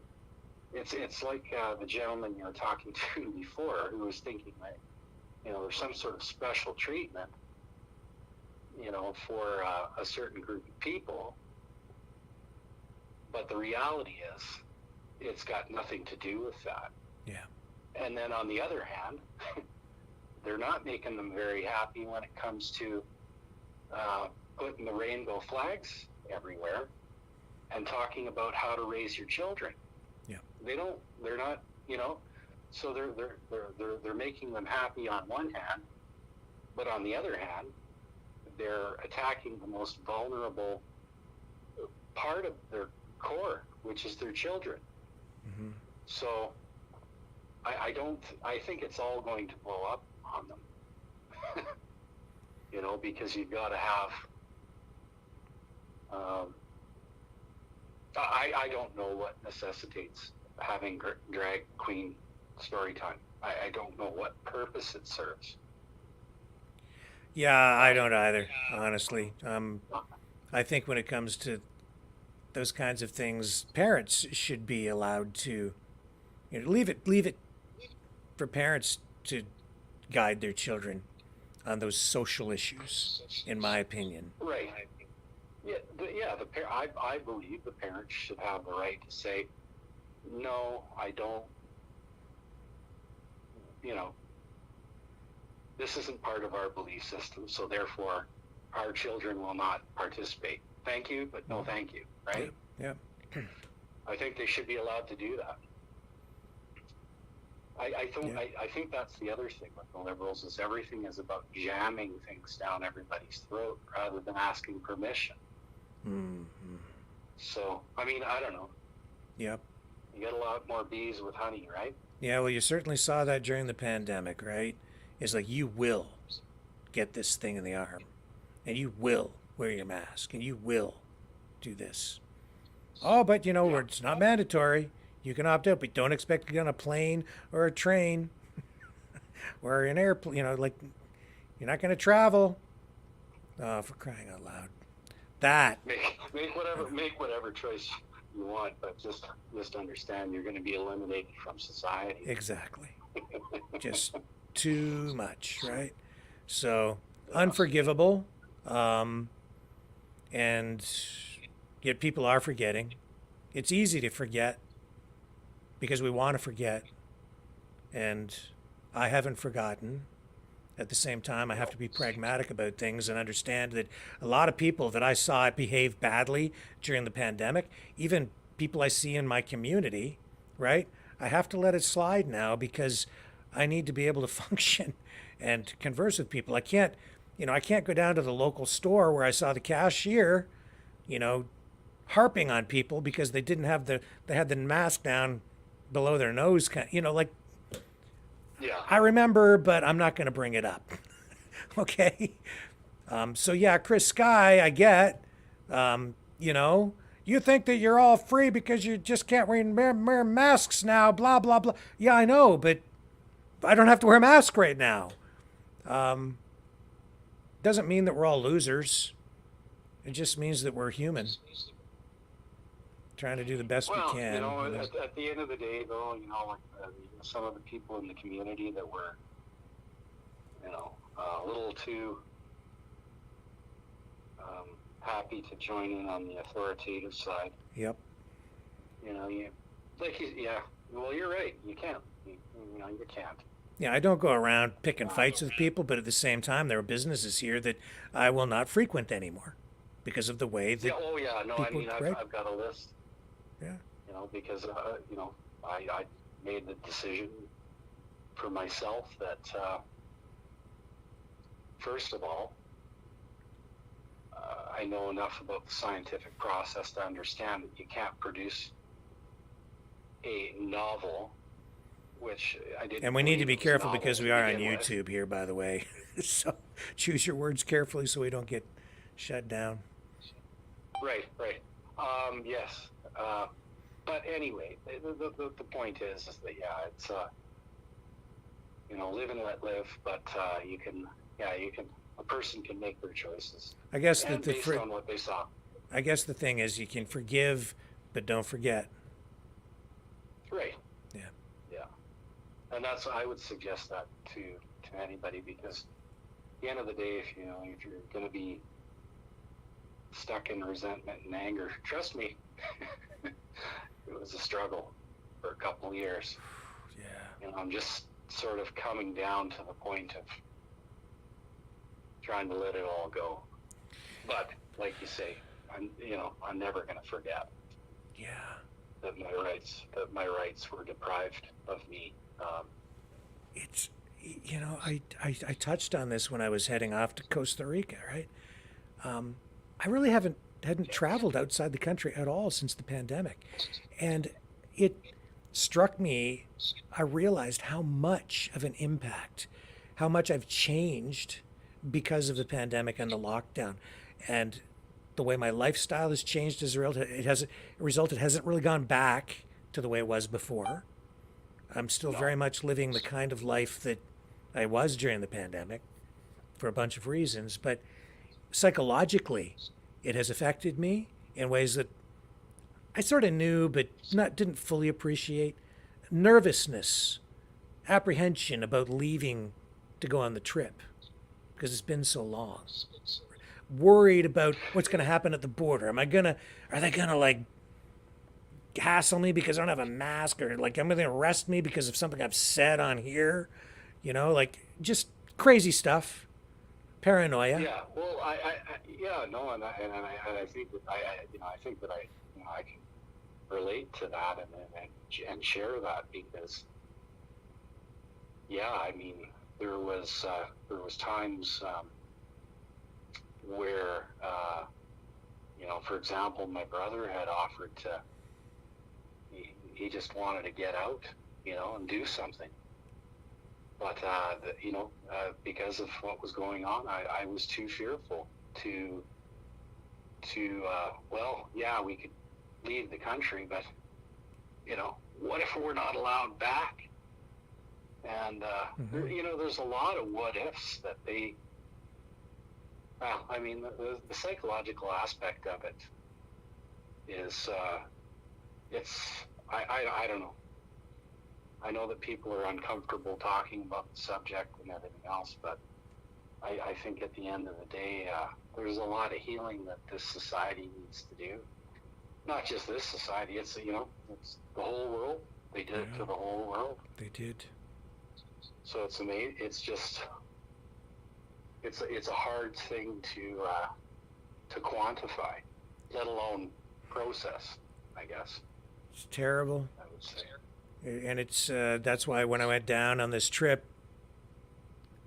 it's like the gentleman you were talking to before, who was thinking that, you know, there's some sort of special treatment, you know, for a certain group of people. But the reality is, it's got nothing to do with that. Yeah. And then on the other hand, they're not making them very happy when it comes to putting the rainbow flags everywhere and talking about how to raise your children. Yeah. They're not, you know, so they're making them happy on one hand, but on the other hand, they're attacking the most vulnerable part of their core, which is their children. Mm-hmm. So I think it's all going to blow up on them. You know, because you've got to have, I don't know what necessitates having drag queen story time. I don't know what purpose it serves. Yeah, I don't either, honestly. I think when it comes to those kinds of things, parents should be allowed to, you know, leave it for parents to guide their children on those social issues, in my opinion. Right. Yeah. I believe the parents should have the right to say, no, I don't. You know, this isn't part of our belief system, so therefore, our children will not participate. Thank you, but no thank you, right? Yeah. I think they should be allowed to do that. I think that's the other thing with the Liberals, is everything is about jamming things down everybody's throat rather than asking permission. Mm-hmm. So, I mean, I don't know. Yep. You get a lot more bees with honey, right? Yeah, well, you certainly saw that during the pandemic, right? It's like, you will get this thing in the arm, and you will wear your mask, and you will do this. Oh, but you know, it's not mandatory. You can opt out, but don't expect to get on a plane or a train or an airplane. You know, like, you're not going to travel. Oh, for crying out loud! That make whatever choice you want, but just understand you're going to be eliminated from society. Exactly. Just too much, right? So unforgivable, and yet people are forgetting. It's easy to forget because we want to forget, and I haven't forgotten. At the same time, I have to be pragmatic about things and understand that a lot of people that I saw behave badly during the pandemic, even people I see in my community, right? I have to let it slide now because I need to be able to function and converse with people. I can't go down to the local store where I saw the cashier, you know, harping on people because they had the mask down below their nose, you know, like, yeah. I remember, but I'm not going to bring it up. Okay. So yeah, Chris Sky, I get, you know, you think that you're all free because you just can't wear masks now, blah, blah, blah. Yeah, I know, but I don't have to wear a mask right now. Doesn't mean that we're all losers. It just means that we're human. Trying to do the best we can. You know, at the end of the day, though, you know, like some of the people in the community that were, you know, a little too happy to join in on the authoritative side. Yep. You know, well, you're right. You can't. You can't. Yeah, I don't go around picking fights with people, but at the same time, there are businesses here that I will not frequent anymore because of the way that Yeah, oh yeah, no, I people, mean, right? I've got a list. Yeah. You know, because you know, I made the decision for myself that first of all, I know enough about the scientific process to understand that you can't produce a novel, which I didn't. And we need to be believe was careful novel because to we are on begin with. YouTube here, by the way. So choose your words carefully so we don't get shut down. Right. Yes. But anyway, the point is that it's you know, live and let live. But a person can make their choices. I guess and that based on what they saw. I guess the thing is you can forgive, but don't forget. Right. Yeah. Yeah. And that's, I would suggest that to anybody, because at the end of the day, if you're going to be stuck in resentment and anger, trust me, it was a struggle for a couple of years. Yeah. I'm just sort of coming down to the point of trying to let it all go. But like you say, I'm never going to forget. Yeah. That my rights were deprived of me. It's, I touched on this when I was heading off to Costa Rica, right? I really hadn't traveled outside the country at all since the pandemic. And it struck me, I realized how much of an impact, how much I've changed because of the pandemic and the lockdown. And the way my lifestyle has changed as a result, it hasn't really gone back to the way it was before. I'm still very much living the kind of life that I was during the pandemic for a bunch of reasons, but psychologically, it has affected me in ways that I sort of knew, but didn't fully appreciate. Nervousness, apprehension about leaving to go on the trip because it's been so long. Worried about what's going to happen at the border. Are they going to like hassle me because I don't have a mask, or like I'm going to arrest me because of something I've said on here? Just crazy stuff. Paranoia. Yeah. Well, and I think that I think that I can relate to that and share that, because there was times where for example, my brother had offered to, he just wanted to get out, and do something. But, because of what was going on, I was too fearful to we could leave the country, but, what if we're not allowed back? And, there's a lot of what ifs that the psychological aspect of it is, I don't know. I know that people are uncomfortable talking about the subject and everything else, but I think at the end of the day, there's a lot of healing that this society needs to do. Not just this society, it's the whole world. They did it to the whole world. They did. So it's amazing. It's just, it's a hard thing to quantify, let alone process, I guess. It's terrible. I would say. And it's that's why when I went down on this trip,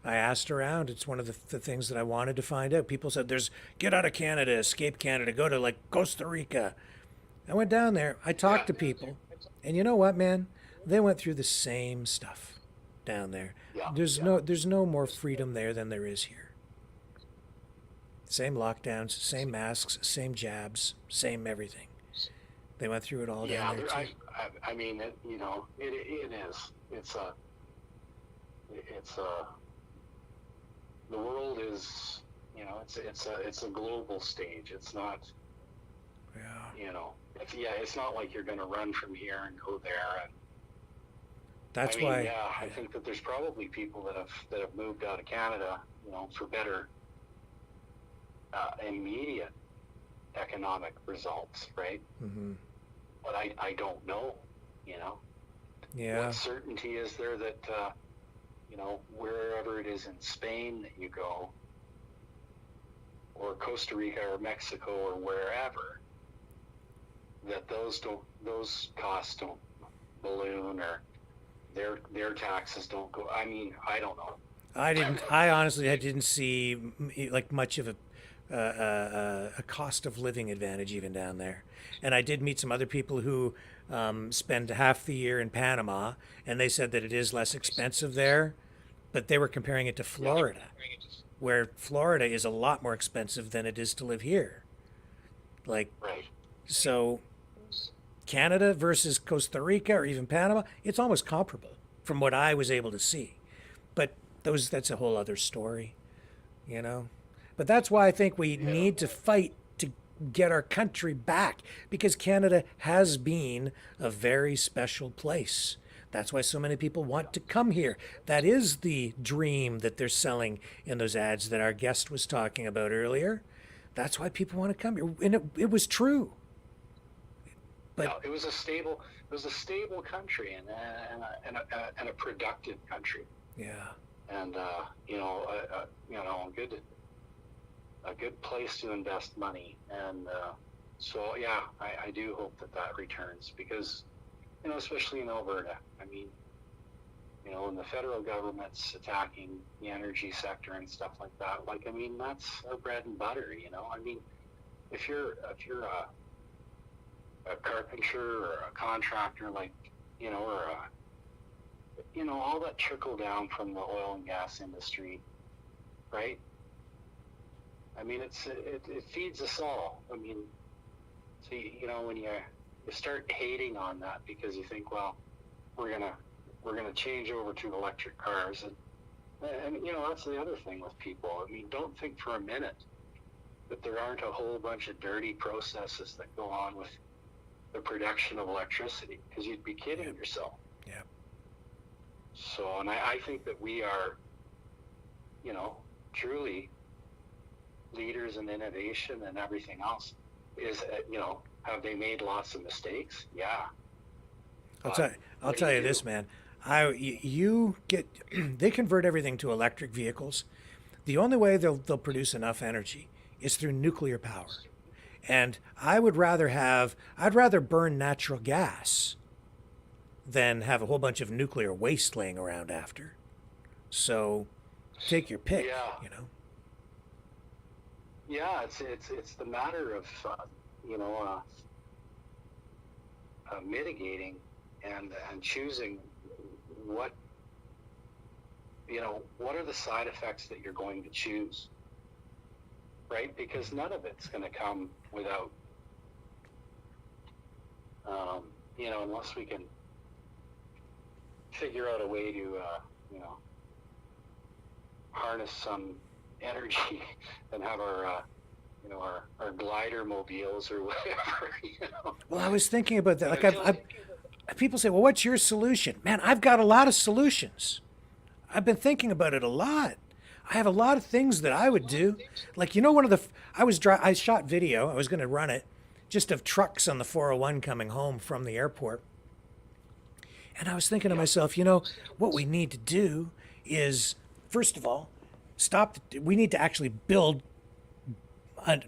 I asked around. It's one of the things that I wanted to find out. People said, get out of Canada, escape Canada, go to like Costa Rica. I went down there. I talked to people. And you know what, man? They went through the same stuff down there. There's no more freedom there than there is here. Same lockdowns, same masks, same jabs, same everything. They went through it all down there too. It is. The world is, it's a global stage. It's not. It's not like you're going to run from here and go there. And that's why. I think that there's probably people that have moved out of Canada, for better immediate economic results, right? Mm-hmm. But I don't know, Yeah. What certainty is there that, wherever it is in Spain that you go, or Costa Rica or Mexico or wherever, that those costs don't balloon, or their taxes don't go. I don't know. I honestly didn't see like much of a cost of living advantage even down there. And I did meet some other people who spend half the year in Panama, and they said that it is less expensive there, but they were comparing it to Florida, where Florida is a lot more expensive than it is to live here. So Canada versus Costa Rica or even Panama, it's almost comparable from what I was able to see. But that's a whole other story, But that's why I think we need to fight to get our country back, because Canada has been a very special place. That's why so many people want to come here. That is the dream that they're selling in those ads that our guest was talking about earlier. That's why people want to come here, and it was true. But no, it was a stable country and a productive country. Yeah. And a good place to invest money. And so yeah, I do hope that returns, because especially in Alberta. I mean, when the federal government's attacking the energy sector and stuff like that, that's our bread and butter. I mean, if you're a carpenter or a contractor, all that trickle down from the oil and gas industry, right? I mean, it feeds us all. I mean, so when you start hating on that because you think, well, we're gonna change over to electric cars, and that's the other thing with people. I mean, don't think for a minute that there aren't a whole bunch of dirty processes that go on with the production of electricity, because you'd be kidding yourself. Yeah. So, and I think that we are, truly leaders in innovation and everything else. Have they made lots of mistakes? Yeah. I'll tell you this, man. They convert everything to electric vehicles. The only way they'll produce enough energy is through nuclear power. And I'd rather burn natural gas than have a whole bunch of nuclear waste laying around after. So take your pick, Yeah, it's the matter of mitigating and choosing what are the side effects that you're going to choose, right? Because none of it's going to come without unless we can figure out a way to harness some energy and have our glider mobiles or whatever. Well, I was thinking about that. Like, people say, well, what's your solution? Man, I've got a lot of solutions. I've been thinking about it a lot. I have a lot of things that I would do. Like, I shot video. I was going to run it just of trucks on the 401 coming home from the airport. And I was thinking to myself, what we need to do is, first of all, we need to actually build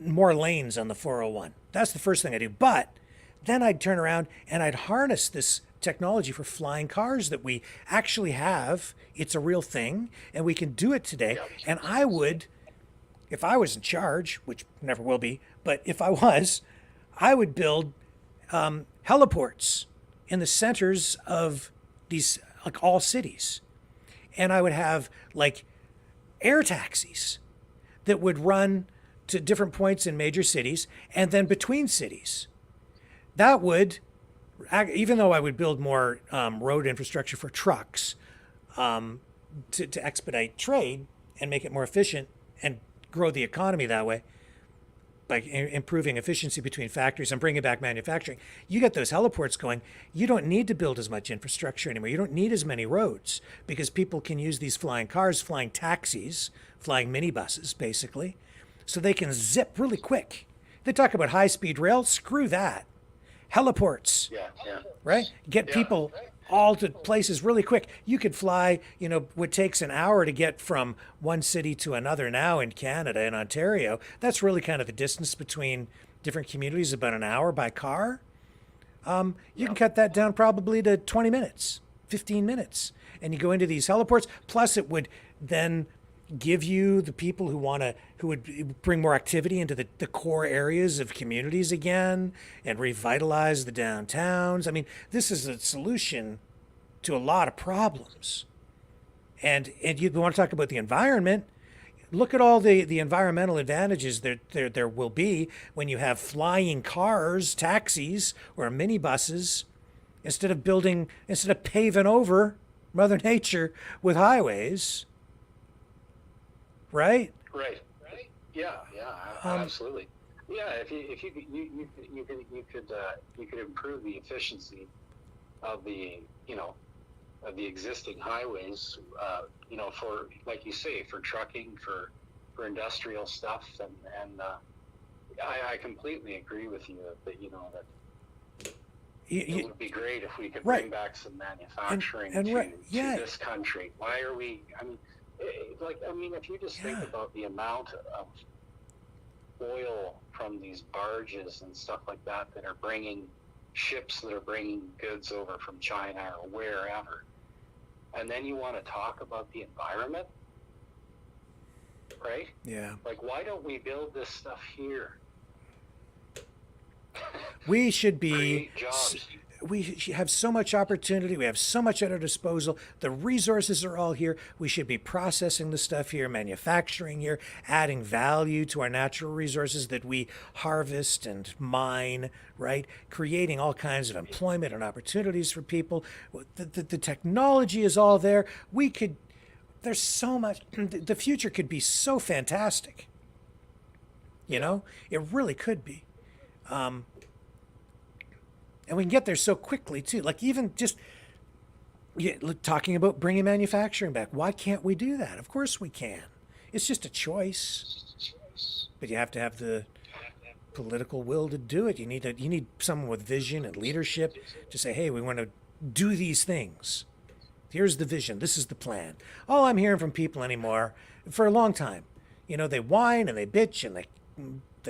more lanes on the 401. That's the first thing I do. But then I'd turn around and I'd harness this technology for flying cars that we actually have. It's a real thing, and we can do it today. And I would, if I was in charge, which never will be, but if I was, I would build heliports in the centers of these, like, all cities. And I would have, like, air taxis that would run to different points in major cities and then between cities. That would, even though I would build more road infrastructure for trucks to expedite trade and make it more efficient and grow the economy that way, by improving efficiency between factories and bringing back manufacturing, you get those heliports going. You don't need to build as much infrastructure anymore. You don't need as many roads, because people can use these flying cars, flying taxis, flying minibuses, basically, so they can zip really quick. They talk about high-speed rail. Screw that. Heliports. Yeah. Right? Get people all to places really quick. You could fly, what takes an hour to get from one city to another now in Canada, in Ontario. That's really kind of the distance between different communities, about an hour by car. You can cut that down probably to 20 minutes, 15 minutes. And you go into these heliports. Plus, it would then give you the people who would bring more activity into the core areas of communities again and revitalize the downtowns. I mean, this is a solution to a lot of problems. And you want to talk about the environment. Look at all the environmental advantages there will be when you have flying cars, taxis, or minibuses, instead of paving over Mother Nature with highways. Right? Right. Yeah, absolutely. Yeah, if you could improve the efficiency of the of the existing highways, for, like you say, for trucking, for industrial stuff, and I completely agree with you that it would be great if we could bring back some manufacturing to this country. Why are we? I mean, if you just think about the amount of oil from these barges and stuff like that are bringing ships that are bringing goods over from China or wherever, and then you want to talk about the environment, right? Yeah. Like, why don't we build this stuff here? We should be. Create jobs. We have so much opportunity. We have so much at our disposal. The resources are all here. We should be processing the stuff here, manufacturing here, adding value to our natural resources that we harvest and mine, right? Creating all kinds of employment and opportunities for people. The technology is all there. There's so much. The future could be so fantastic. It really could be. And we can get there so quickly, too. Like, even just talking about bringing manufacturing back. Why can't we do that? Of course we can. It's just a choice. But you have to have the political will to do it. You need someone with vision and leadership to say, hey, we want to do these things. Here's the vision. This is the plan. All I'm hearing from people anymore, for a long time, they whine and they bitch and they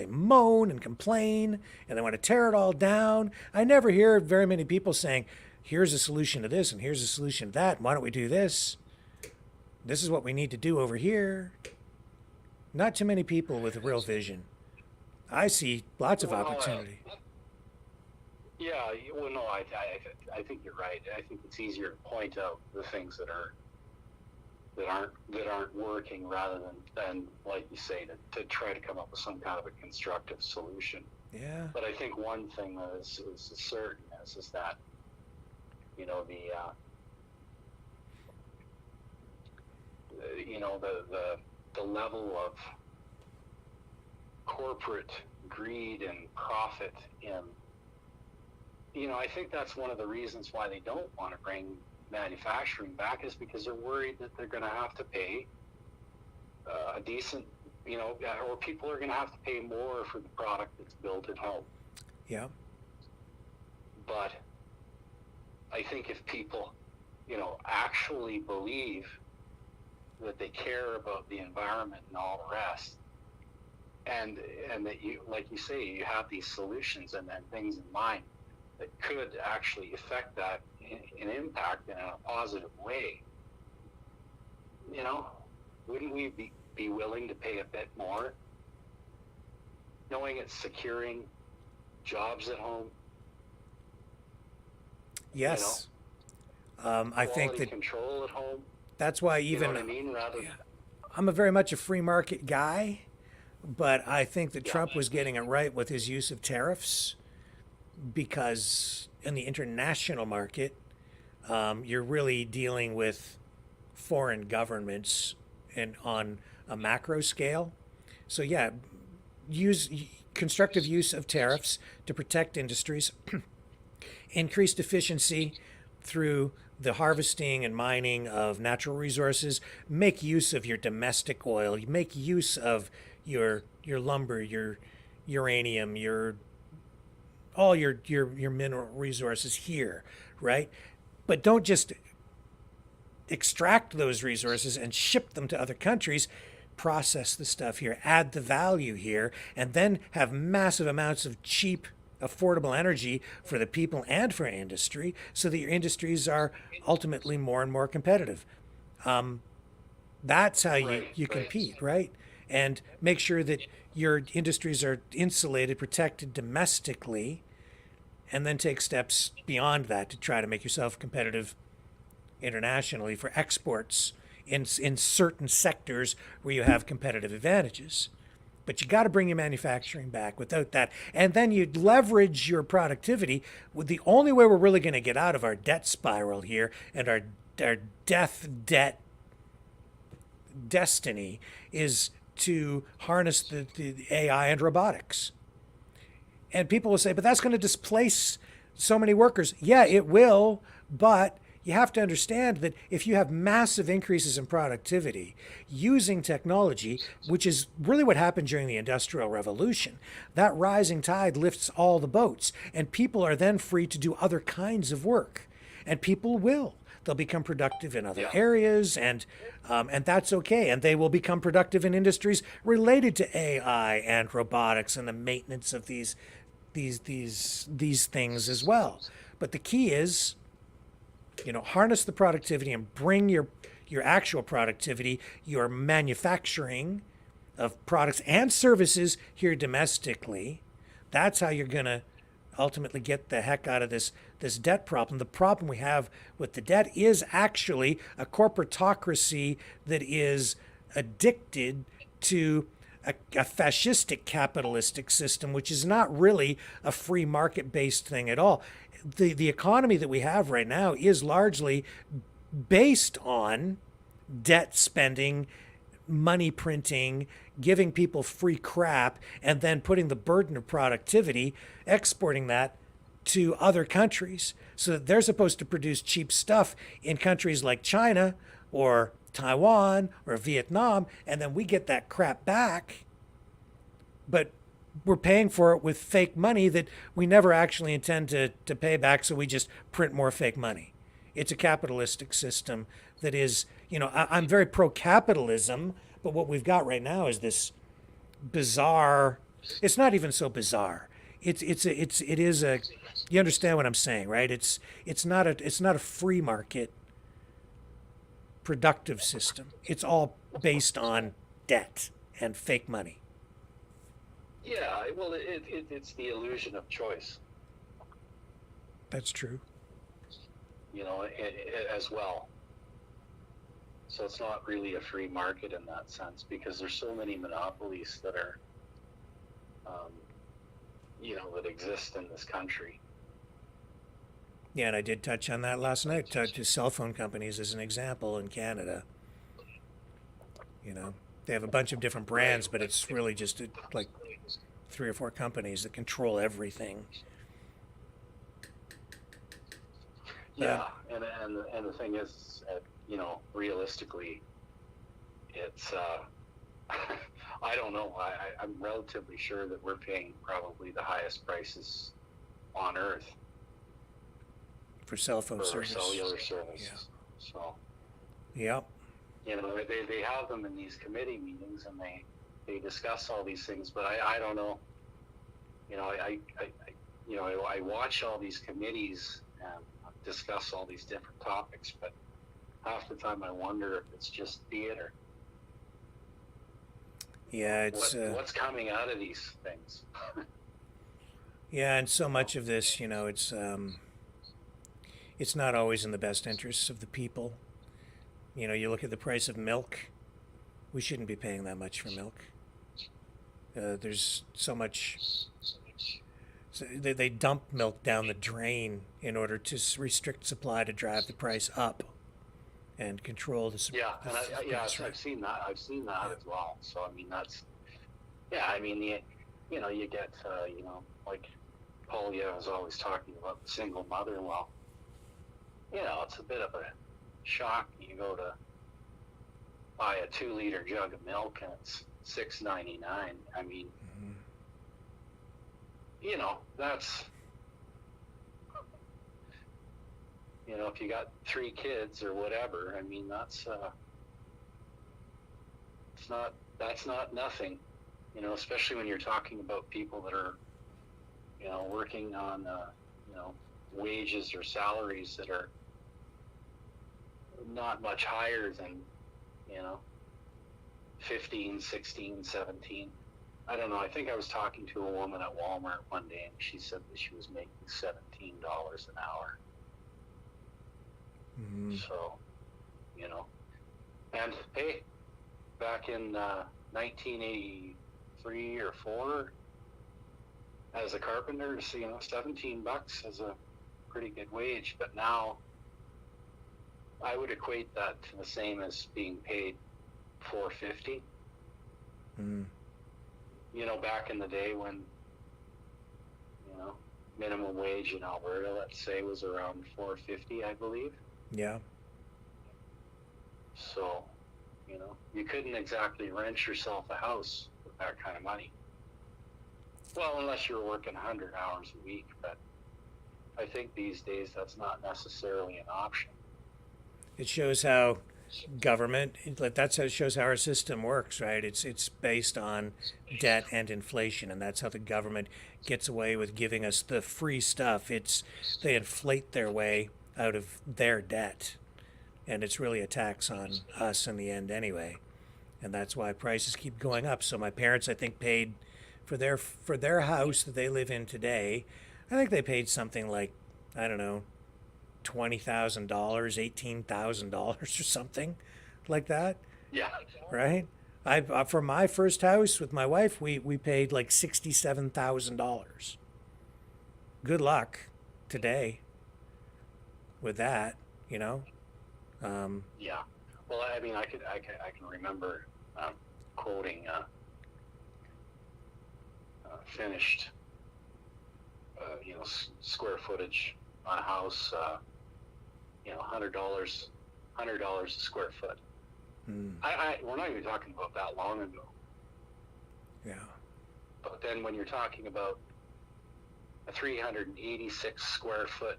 moan and complain and they want to tear it all down. I never hear very many people saying, here's a solution to this and here's a solution to that. Why don't we do this? This is what we need to do over here. Not too many people with a real vision. I see lots of opportunity. Yeah, well, no, I think you're right. I think it's easier to point out the things that aren't working rather than like you say, to try to come up with some kind of a constructive solution. Yeah. But I think one thing that is certain is that the level of corporate greed and profit I think that's one of the reasons why they don't want to bring manufacturing back, is because they're worried that they're going to have to pay a decent, or people are going to have to pay more for the product that's built at home. Yeah. But I think if people, actually believe that they care about the environment and all the rest, and that you, like you say, you have these solutions and things in mind that could actually affect that and impact in a positive way, wouldn't we be willing to pay a bit more, knowing it's securing jobs at home? Yes. I think that control at home. That's why even I'm a very much a free market guy, but I think that Trump was getting it right with his use of tariffs, because in the international market, you're really dealing with foreign governments and on a macro scale. So yeah, use constructive use of tariffs to protect industries, increased efficiency through the harvesting and mining of natural resources, make use of your domestic oil, make use of your lumber, your uranium, all your mineral resources here, right? But don't just extract those resources and ship them to other countries. Process the stuff here, add the value here, and then have massive amounts of cheap, affordable energy for the people and for industry, so that your industries are ultimately more and more competitive. That's how you compete, right? And make sure that your industries are insulated, protected domestically, and then take steps beyond that to try to make yourself competitive internationally for exports in certain sectors where you have competitive advantages. But you got to bring your manufacturing back. Without that, and then you leverage your productivity. With the only way we're really going to get out of our debt spiral here and our debt destiny is to harness the AI and robotics. And people will say, but that's going to displace so many workers. Yeah, it will, but you have to understand that if you have massive increases in productivity using technology, which is really what happened during the Industrial Revolution, that rising tide lifts all the boats, and people are then free to do other kinds of work. And people will. They'll become productive in other areas, and that's okay. And they will become productive in industries related to AI and robotics and the maintenance of these things as well. But the key is, harness the productivity and bring your actual productivity, your manufacturing of products and services here domestically. That's how you're going to ultimately get the heck out of this debt problem. The problem we have with the debt is actually a corporatocracy that is addicted to a fascistic capitalistic system, which is not really a free market-based thing at all. The economy that we have right now is largely based on debt spending, money printing, giving people free crap, and then putting the burden of productivity, exporting that to other countries so that they're supposed to produce cheap stuff in countries like China or Taiwan or Vietnam, and then we get that crap back, but we're paying for it with fake money that we never actually intend to pay back, so we just print more fake money. It's a capitalistic system that is, I'm very pro-capitalism, but what we've got right now is this bizarre, it's not even so bizarre. It is a, you understand what I'm saying, right? It's not a free market productive system. It's all based on debt and fake money. Yeah, well, it's the illusion of choice. That's true. As well. So it's not really a free market in that sense, because there's so many monopolies that are, that exist in this country. Yeah, and I did touch on that last night. To cell phone companies as an example in Canada. They have a bunch of different brands, but it's really just like 3 or 4 companies that control everything. Yeah, and the thing is, realistically, it's I don't know. I'm relatively sure that we're paying probably the highest prices on earth for cell phone service, cellular services. Yeah. So. Yep. They have them in these committee meetings, and they discuss all these things, but I don't know. I watch all these committees and discuss all these different topics, but half the time I wonder if it's just theater. Yeah, it's what's coming out of these things. Yeah, and so much of this, it's not always in the best interests of the people. You look at the price of milk. We shouldn't be paying that much for milk. There's so much. So they dump milk down the drain in order to restrict supply to drive the price up and control the supply. Yeah, I've seen that. I've seen that as well. So I mean, that's. Yeah, I mean, you get like Polya is always talking about the single mother. Well, it's a bit of a shock. You go to buy a 2-liter jug of milk and it's $6.99. I mean, that's, if you got 3 kids or whatever, I mean, that's that's not nothing, especially when you're talking about people that are, working on, wages or salaries that are not much higher than 15, 16, 17. I don't know. I think I was talking to a woman at Walmart one day, and she said that she was making $17 an hour. So, and hey, back in 1983 or 4, as a carpenter, $17 is a pretty good wage. But now, I would equate that to the same as being paid $4.50. Back in the day when You know, minimum wage in Alberta, let's say, was around $4.50, I believe. Yeah. So, you know, you couldn't exactly rent yourself a house with that kind of money. Well, unless you were working 100 hours a week, but I think these days that's not necessarily an option. It shows how government, that's how it shows how our system works, right? It's based on debt and inflation, and that's how the government gets away with giving us the free stuff. They inflate their way out of their debt, and it's really a tax on us in the end anyway. And that's why prices keep going up. So my parents, I think, paid for their house that they live in today. I think they paid something like, I don't know, $20,000, $18,000 or something like that. Yeah. Right. For my first house with my wife, we paid like $67,000. Good luck today with that, you know. Yeah. Well, I mean, I can remember quoting finished, you know, square footage on a house. You know, $100 a square foot. We're not even talking about that long ago. Yeah. But then when you're talking about a 386 square foot,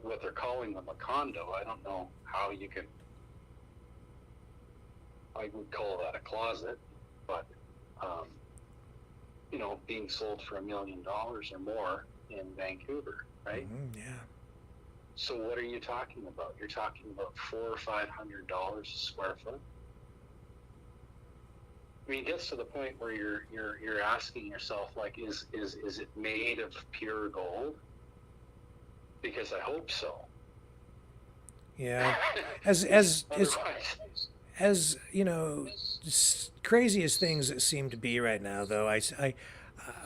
what they're calling them a condo, I don't know how you can. I would call that a closet, but you know, being sold for $1 million or more in Vancouver, right? Yeah. So what are you talking about? You're talking about $400 or $500 a square foot. I mean, it gets to the point where you're asking yourself, like, is it made of pure gold? Because I hope so. Yeah. As you know, crazy as things seem to be right now, though, I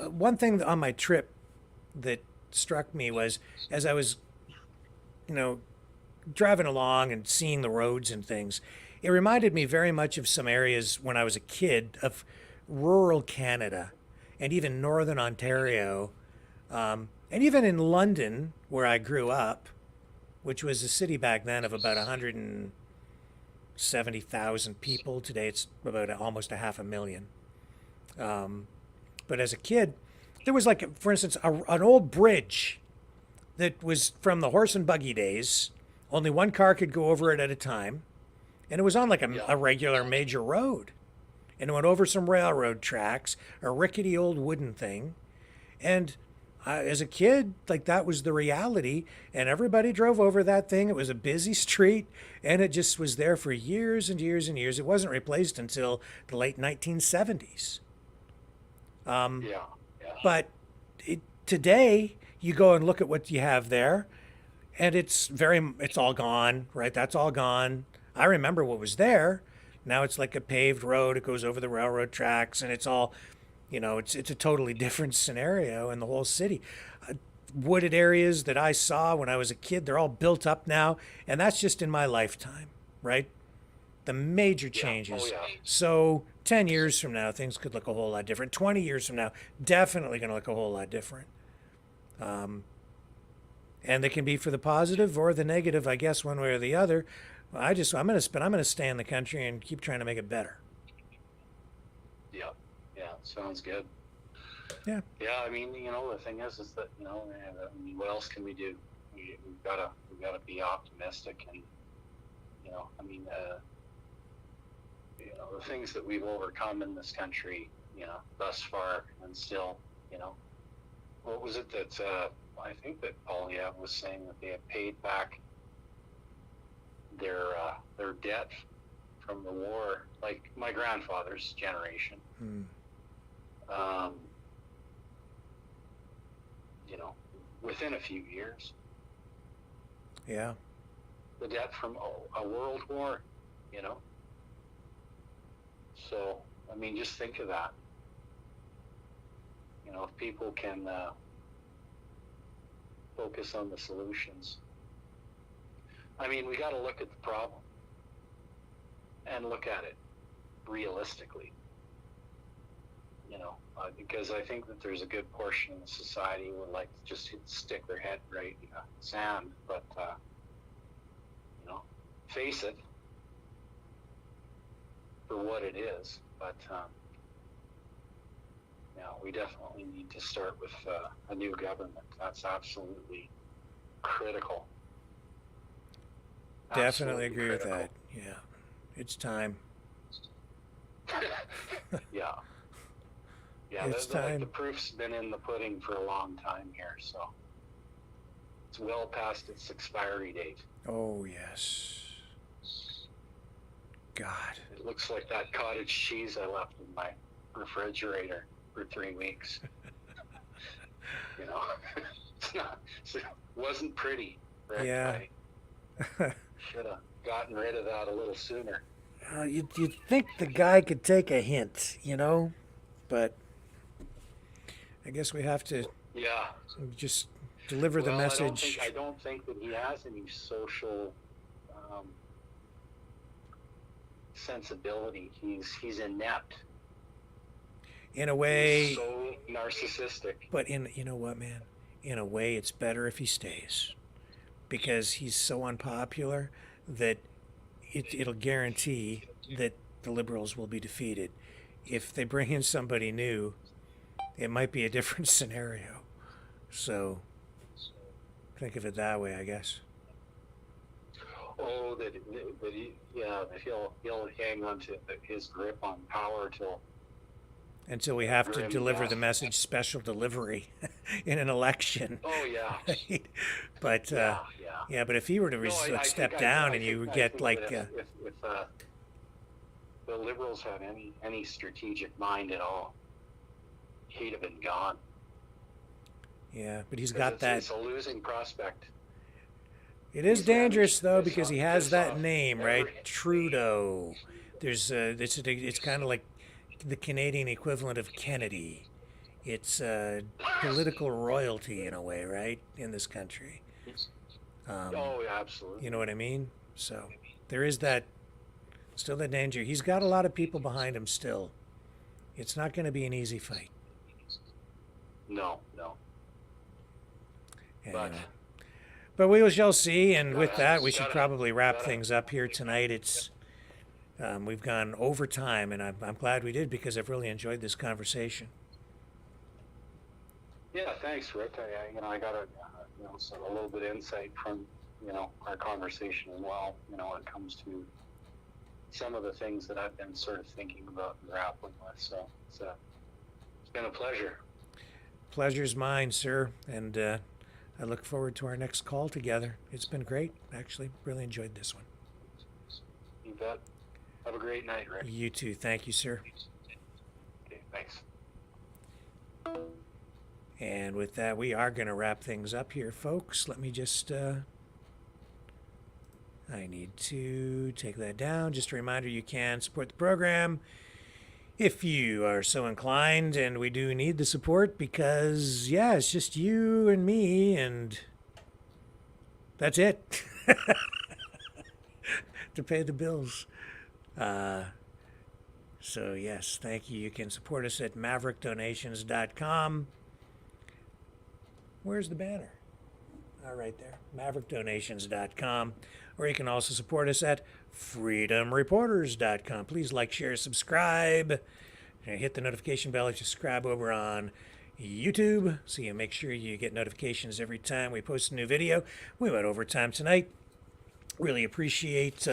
one thing on my trip that struck me was, as I was, you know, driving along and seeing the roads and things, it reminded me very much of some areas when I was a kid of rural Canada and even northern Ontario, and even in London, where I grew up, which was a city back then of about 170,000 people. Today it's about almost 500,000. But as a kid, there was, like, for instance, an old bridge that was from the horse and buggy days. Only one car could go over it at a time. And it was on like a regular major road. And it went over some railroad tracks, a rickety old wooden thing. And as a kid, like, that was the reality. And everybody drove over that thing. It was a busy street. And it just was there for years and years and years. It wasn't replaced until the late 1970s. But today, you go and look at what you have there, and it's all gone, right? That's all gone. I remember what was there. Now it's like a paved road. It goes over the railroad tracks, and it's all, you know, it's a totally different scenario in the whole city. Wooded areas that I saw when I was a kid, they're all built up now, and that's just in my lifetime, right? The major changes. Oh, yeah. So 10 years from now, things could look a whole lot different. 20 years from now, definitely going to look a whole lot different. And they can be for the positive or the negative, I guess, one way or the other. I'm going to stay in the country and keep trying to make it better. Yeah, sounds good. Yeah. Yeah, I mean, you know, the thing is that, you know, I mean, what else can we do? We've gotta be optimistic, and, you know, I mean, you know, the things that we've overcome in this country, you know, thus far, and still, you know, what was it that I think that Polyev was saying that they had paid back their debt from the war, like my grandfather's generation. You know, within a few years. Yeah. The debt from a world war, you know. So, I mean, just think of that. You know, if people can focus on the solutions. I mean, we got to look at the problem and look at it realistically. Because I think that there's a good portion of society who would like to just stick their head right in the sand, but face it for what it is. But we definitely need to start with a new government. That's absolutely critical. Definitely agree with that. Yeah, it's time. Yeah. Yeah, It's time. the proof's been in the pudding for a long time here, so it's well past its expiry date. Oh, yes. God. It looks like that cottage cheese I left in my refrigerator for 3 weeks. It wasn't pretty. Right? Yeah. I should have gotten rid of that a little sooner. You'd think the guy could take a hint, but I guess we have to just deliver the message. I don't think that he has any social sensibility. He's inept. In a way, he's so narcissistic. But you know what, man? In a way, it's better if he stays, because he's so unpopular that it'll guarantee that the Liberals will be defeated. If they bring in somebody new, it might be a different scenario. So think of it that way, I guess. Oh, that he'll hang on to his grip on power until we have to deliver the message, special delivery in an election. Oh yeah. Right? But but if he were to step down and you get like if the Liberals had any strategic mind at all, he'd have been gone. Yeah, but he's got that. It's a losing prospect. It is dangerous though, because he has that name, right? Trudeau. There's it's kind of like the Canadian equivalent of Kennedy. It's political royalty in a way, right? In this country. Oh, yeah, absolutely. You know what I mean? So there is still that danger. He's got a lot of people behind him still. It's not going to be an easy fight. No. But we shall see, and with that, we should probably wrap things up here tonight. It's we've gone over time, and I'm glad we did, because I've really enjoyed this conversation. Yeah, thanks, Rick. I got a little bit of insight from our conversation as well. When it comes to some of the things that I've been sort of thinking about and grappling with. So it's been a pleasure. Pleasure's mine, sir, and I look forward to our next call together. It's been great, actually. Really enjoyed this one. You bet. Have a great night, Rick. You too. Thank you, sir. Okay, thanks. And with that, we are going to wrap things up here, folks. Let me just... I need to take that down. Just a reminder, you can support the program if you are so inclined, and we do need the support because, it's just you and me, and that's it to pay the bills. So, yes, thank you. You can support us at MaverickDonations.com. Where's the banner? Right there, MaverickDonations.com. Or you can also support us at FreedomReporters.com. Please like, share, subscribe. And hit the notification bell if you subscribe over on YouTube, so you make sure you get notifications every time we post a new video. We went overtime tonight. Really appreciate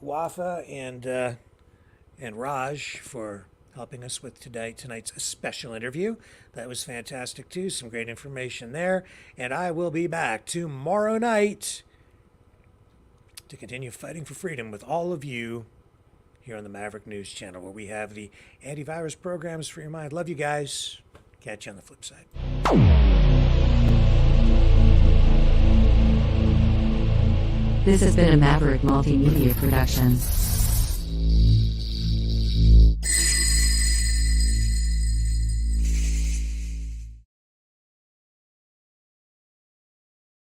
Wafa and Raj for helping us with tonight's special interview. That was fantastic too. Some great information there. And I will be back tomorrow night to continue fighting for freedom with all of you here on the Maverick News channel, where we have the antivirus programs for your mind. Love you guys. Catch you on the flip side. This has been a Maverick Multimedia production.